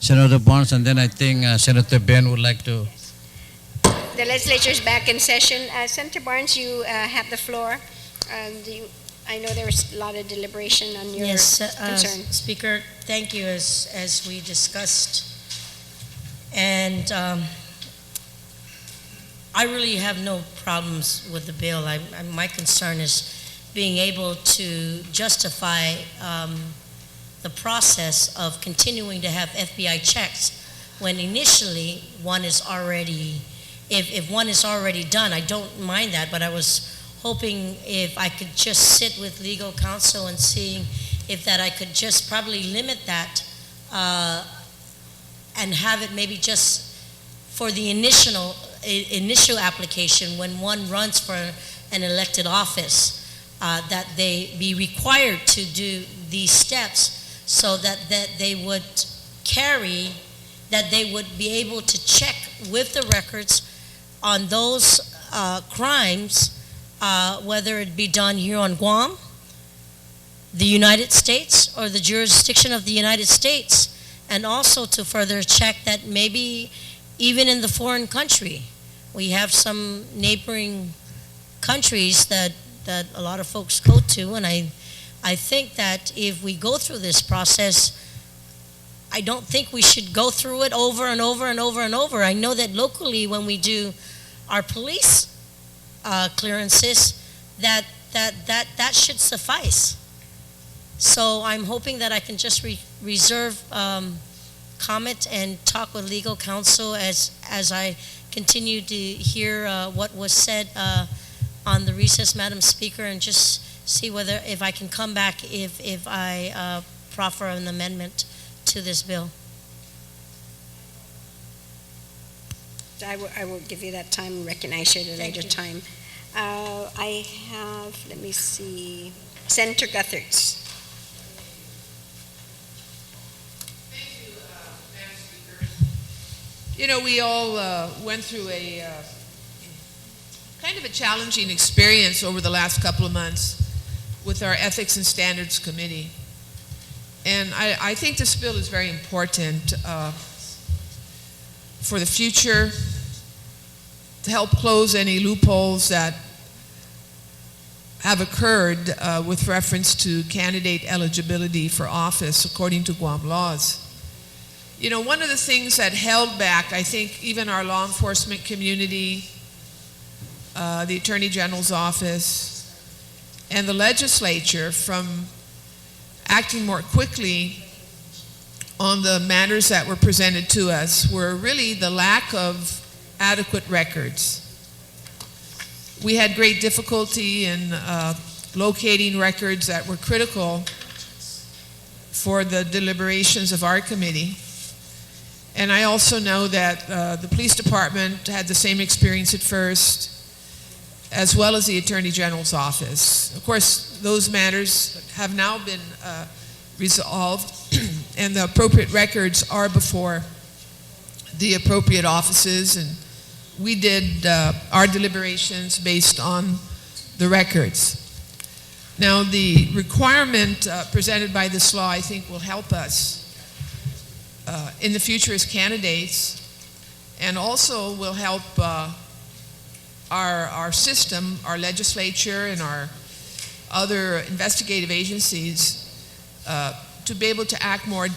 Senator Barnes, and then I think Senator Ben would like to. The legislature is back in session. Senator Barnes, you have the floor. I know there was a lot of deliberation on your concern. Speaker, thank you, as we discussed. And I really have no problems with the bill. My concern is being able to justify the process of continuing to have FBI checks when initially one is already, if one is already done, I don't mind that, but I was hoping if I could just sit with legal counsel and seeing if that I could just probably limit that and have it maybe just for the initial application when one runs for an elected office, that they be required to do these steps so that they would carry, that they would be able to check with the records on those crimes, whether it be done here on Guam, the United States, or the jurisdiction of the United States, and also to further check that maybe even in the foreign country. We have some neighboring countries that a lot of folks go to, and I think that if we go through this process, I don't think we should go through it over and over and over and over. I know that locally when we do our police clearances, that should suffice. So I'm hoping that I can just reserve comment and talk with legal counsel as I continue to hear what was said on the recess, Madam Speaker, and just see whether if I can come back if I proffer an amendment to this bill. I will give you that time and recognize you at a later time. I have, let me see, Senator Gutherts. Thank you, Madam Speaker. You know, we all went through a kind of a challenging experience over the last couple of months with our Ethics and Standards Committee. And I think this bill is very important for the future, to help close any loopholes that have occurred with reference to candidate eligibility for office according to Guam laws. You know, one of the things that held back, I think, even our law enforcement community, the Attorney General's office, and the legislature from acting more quickly on the matters that were presented to us were really the lack of adequate records. We had great difficulty in locating records that were critical for the deliberations of our committee. And I also know that the police department had the same experience at first, as well as the Attorney General's office. Of course, those matters have now been resolved, and the appropriate records are before the appropriate offices, and we did our deliberations based on the records. Now, the requirement presented by this law, I think, will help us in the future as candidates, and also will help our system, our legislature, and our other investigative agencies to be able to act more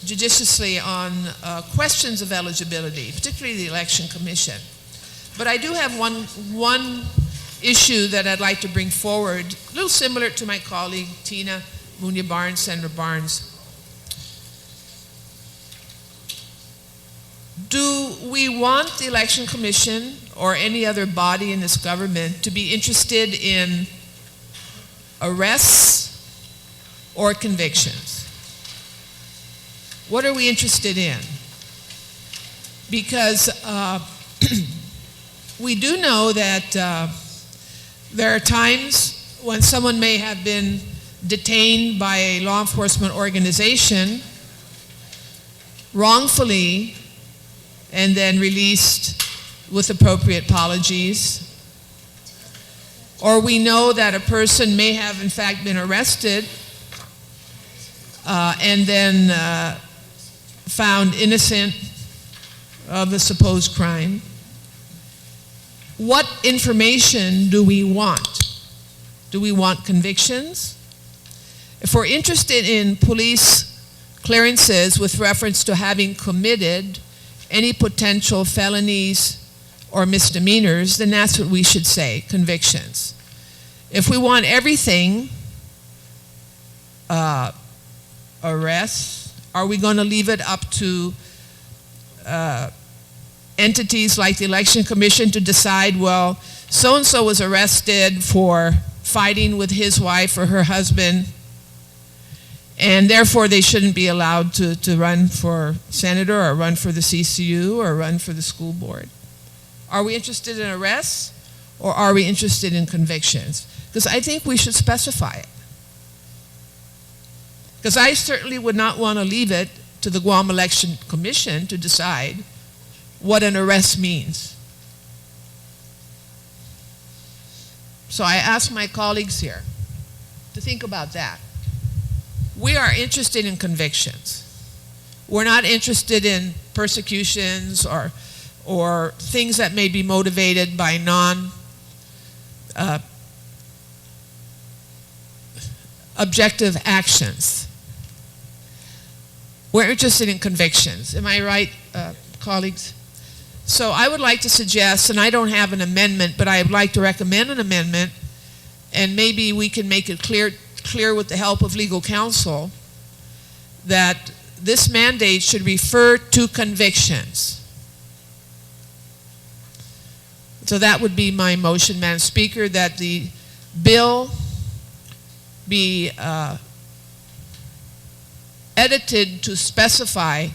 judiciously on questions of eligibility, particularly the Election Commission. But I do have one issue that I'd like to bring forward, a little similar to my colleague Tina Munya Barnes, Senator Barnes. Do we want the Election Commission or any other body in this government to be interested in arrests or convictions? What are we interested in? Because we do know that there are times when someone may have been detained by a law enforcement organization wrongfully and then released with appropriate apologies. Or we know that a person may have in fact been arrested and then found innocent of a supposed crime. What information do we want? Do we want convictions? If we're interested in police clearances with reference to having committed any potential felonies or misdemeanors, then that's what we should say, convictions. If we want everything, arrests, are we going to leave it up to entities like the Election Commission to decide, well, so-and-so was arrested for fighting with his wife or her husband, and therefore they shouldn't be allowed to run for senator or run for the CCU or run for the school board? Are we interested in arrests, or are we interested in convictions? Because I think we should specify it. Because I certainly would not want to leave it to the Guam Election Commission to decide what an arrest means. So I ask my colleagues here to think about that. We are interested in convictions. We're not interested in persecutions or things that may be motivated by objective actions. We're interested in convictions. Am I right, colleagues? So I would like to suggest, and I don't have an amendment, but I would like to recommend an amendment, and maybe we can make it clear with the help of legal counsel, that this mandate should refer to convictions. So that would be my motion, Madam Speaker, that the bill be edited to specify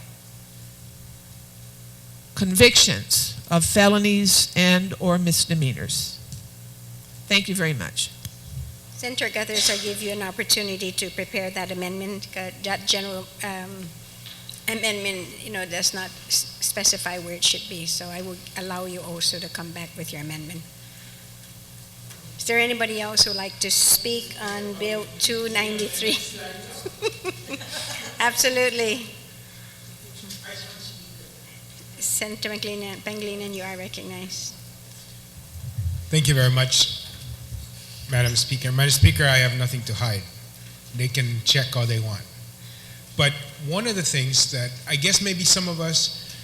convictions of felonies and or misdemeanors. Thank you very much. Senator Guthers, I give you an opportunity to prepare that amendment. That general amendment, does not specify where it should be, so I will allow you also to come back with your amendment. Is there anybody else who would like to speak on Bill 293? Absolutely. Senator Pangilinan, you are recognized. Thank you very much, Madam Speaker. Madam Speaker, I have nothing to hide. They can check all they want. But one of the things that I guess maybe some of us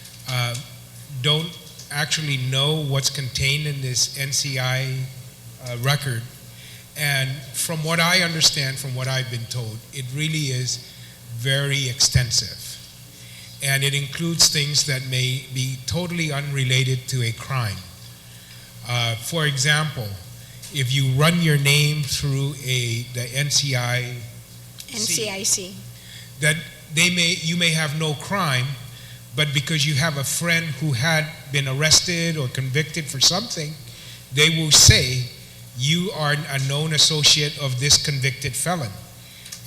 don't actually know what's contained in this NCI record, and from what I understand, from what I've been told, it really is very extensive. And it includes things that may be totally unrelated to a crime. For example, if you run your name through the NCIC, that you may have no crime, but because you have a friend who had been arrested or convicted for something, they will say you are a known associate of this convicted felon.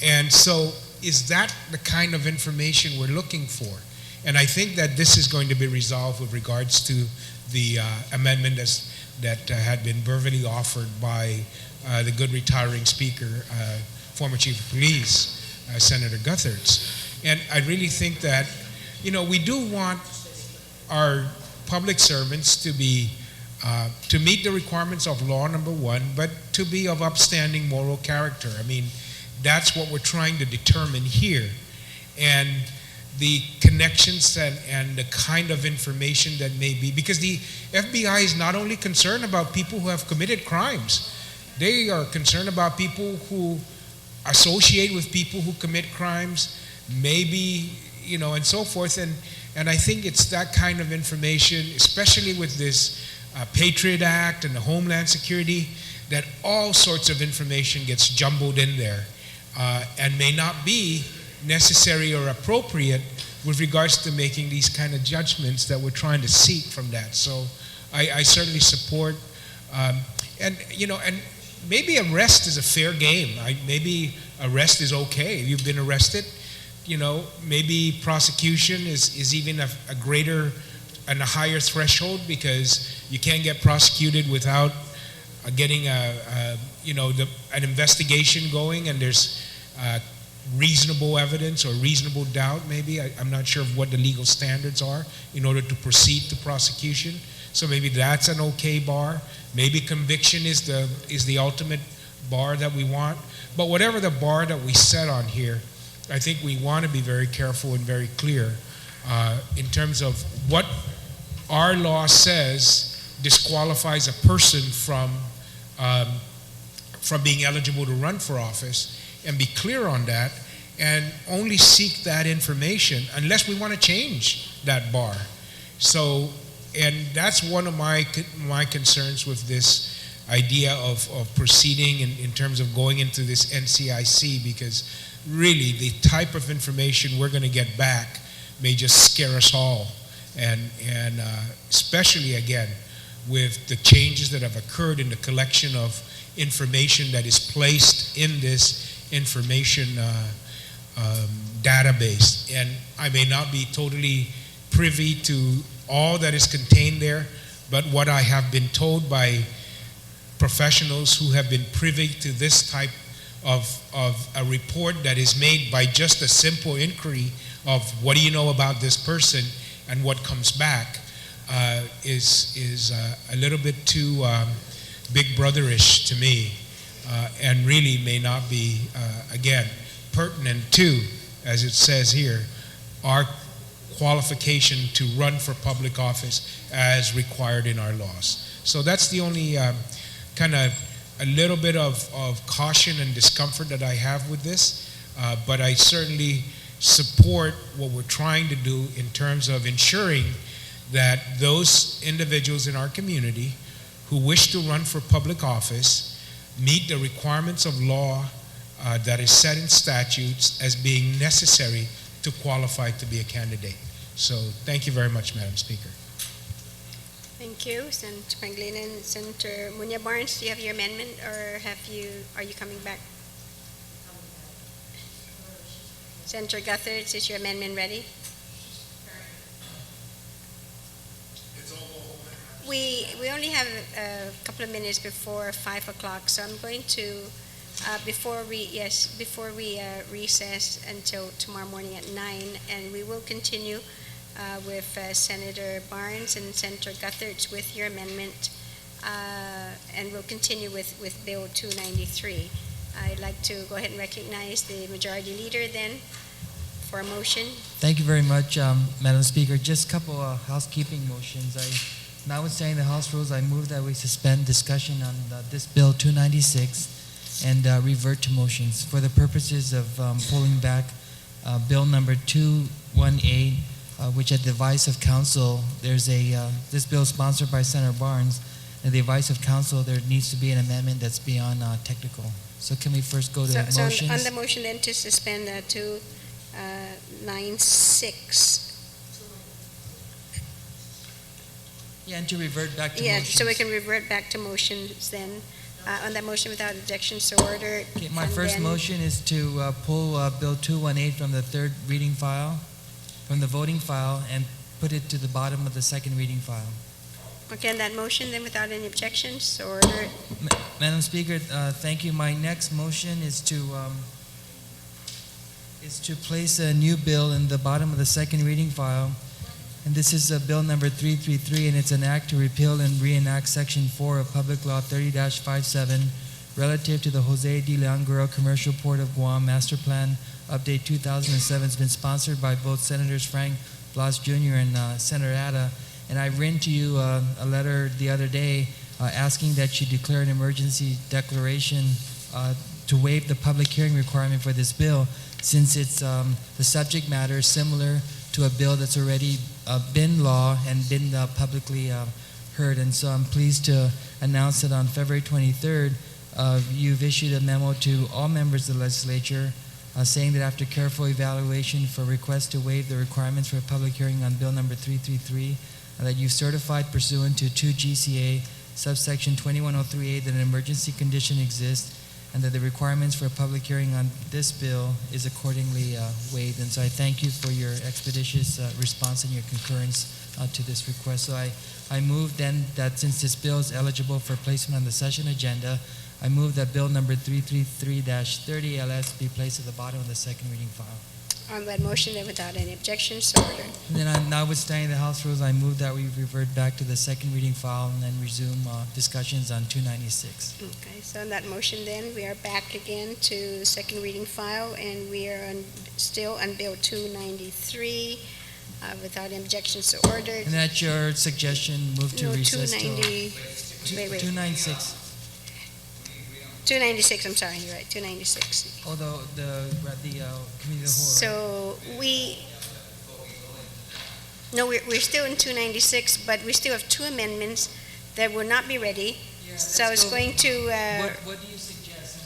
And so is that the kind of information we're looking for? And I think that this is going to be resolved with regards to the amendment that had been verbally offered by the good retiring speaker, former Chief of Police, Senator Gutherts. And I really think that, we do want our public servants to be, to meet the requirements of law, number one, but to be of upstanding moral character. I mean, that's what we're trying to determine here. And the connections and the kind of information that may be, because the FBI is not only concerned about people who have committed crimes, they are concerned about people who associate with people who commit crimes, maybe, and so forth. And I think it's that kind of information, especially with this Patriot Act and the Homeland Security, that all sorts of information gets jumbled in there and may not be necessary or appropriate with regards to making these kind of judgments that we're trying to seek from that. So I certainly support, and maybe arrest is a fair game. Maybe arrest is okay. You've been arrested, maybe prosecution is even a greater and a higher threshold, because you can't get prosecuted without getting an investigation going, and there's reasonable evidence or reasonable doubt, maybe. I'm not sure of what the legal standards are in order to proceed to prosecution. So maybe that's an okay bar. Maybe conviction is the ultimate bar that we want. But whatever the bar that we set on here, I think we want to be very careful and very clear in terms of what our law says disqualifies a person from being eligible to run for office, and be clear on that, and only seek that information unless we want to change that bar. So, and that's one of my concerns with this idea of proceeding in terms of going into this NCIC, because really the type of information we're going to get back may just scare us all, and especially again with the changes that have occurred in the collection of information that is placed in this information database. And I may not be totally privy to all that is contained there, but what I have been told by professionals who have been privy to this type of a report that is made by just a simple inquiry of what do you know about this person, and what comes back is a little bit too big brotherish to me, and really may not be, again, pertinent to, as it says here, our qualification to run for public office as required in our laws. So that's the only kind of a little bit of caution and discomfort that I have with this, but I certainly support what we're trying to do in terms of ensuring that those individuals in our community who wish to run for public office meet the requirements of law that is set in statutes as being necessary to qualify to be a candidate. So thank you very much, Madam Speaker. Thank you, Senator Pangilinan. Senator Munya Barnes, do you have your amendment, or are you coming back? Senator Guthers, is your amendment ready? We only have a couple of minutes before 5 o'clock, so I'm going to, before we recess until tomorrow morning at 9, and we will continue with Senator Barnes and Senator Guthers with your amendment, and we'll continue with Bill 293. I'd like to go ahead and recognize the Majority Leader then for a motion. Thank you very much, Madam Speaker. Just a couple of housekeeping motions. Notwithstanding the House rules, I move that we suspend discussion on this Bill 296 and revert to motions for the purposes of pulling back Bill number 218, which at the advice of counsel, this bill is sponsored by Senator Barnes, and the advice of counsel, there needs to be an amendment that's beyond technical. So can we first go to motions? So on the motion then to suspend 296. Yeah, and to revert back to Yeah, motions. so we can revert back to motions then. On that motion without objection, so ordered. Okay, my And first then- motion is to pull Bill 218 from the third reading file, from the voting file, and put it to the bottom of the second reading file. Okay, on that motion then without any objections, so ordered. Madam Speaker, thank you. My next motion is to place a new bill in the bottom of the second reading file. And this is Bill number 333, and it's an act to repeal and reenact Section 4 of Public Law 30-57 relative to the Jose D. Leon Guerrero Commercial Port of Guam Master Plan Update 2007. It's been sponsored by both Senators Frank Blas Jr. and Senator Ada. And I've written to you a letter the other day asking that you declare an emergency declaration to waive the public hearing requirement for this bill, since it's the subject matter is similar to a bill that's already been law and been publicly heard. And so I'm pleased to announce that on February 23rd, you've issued a memo to all members of the legislature saying that after careful evaluation for requests to waive the requirements for a public hearing on Bill number 333, that you've certified pursuant to 2 GCA subsection 2103A that an emergency condition exists, and that the requirements for a public hearing on this bill is accordingly waived. And so I thank you for your expeditious response and your concurrence to this request. So I move then that since this bill is eligible for placement on the session agenda, I move that bill number 333-30 LS be placed at the bottom of the second reading file. On that motion and without any objection, so ordered. And then, notwithstanding the House rules, I move that we revert back to the second reading file and then resume discussions on 296. Okay, so on that motion then, we are back again to second reading file, and we are still on Bill 293, without any objection, so ordered. And at your suggestion, move to No, recess till 290, 296. 296, I'm sorry, you're right, 296. Although the committee of the whole. So we're still in 296, but we still have two amendments that will not be ready. So I was going to, What do you suggest?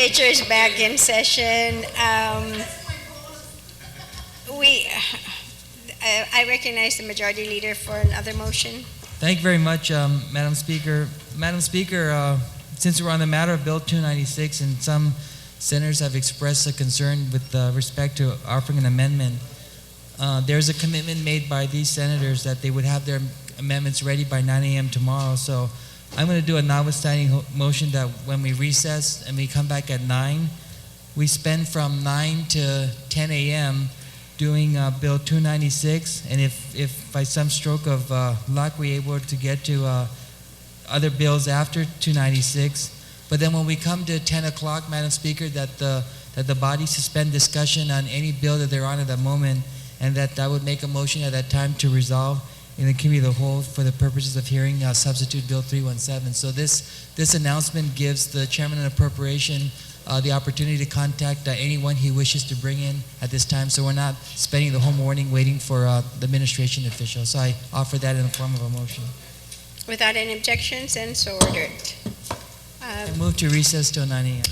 Legislature is back in session. I recognize the Majority Leader for another motion. Thank you very much, Madam Speaker. Madam Speaker, since we're on the matter of Bill 296 and some senators have expressed a concern with respect to offering an amendment, there's a commitment made by these senators that they would have their amendments ready by 9 a.m. tomorrow. So I'm going to do a notwithstanding motion that when we recess and we come back at 9, we spend from 9 to 10 a.m. doing Bill 296, and if by some stroke of luck we're able to get to other bills after 296, but then when we come to 10 o'clock, Madam Speaker, that the body suspend discussion on any bill that they're on at that moment, and that I would make a motion at that time to resolve in the committee of the whole for the purposes of hearing substitute Bill 317. So this announcement gives the Chairman of Appropriation the opportunity to contact anyone he wishes to bring in at this time, so we're not spending the whole morning waiting for the administration official. So I offer that in the form of a motion. Without any objections, and so ordered. I move to recess till 9 a.m.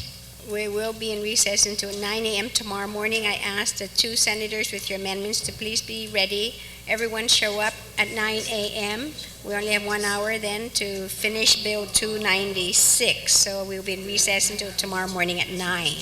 We will be in recess until 9 a.m. tomorrow morning. I ask the two senators with your amendments to please be ready. Everyone show up at 9 a.m. We only have 1 hour then to finish Bill 296. So we'll be in recess until tomorrow morning at 9.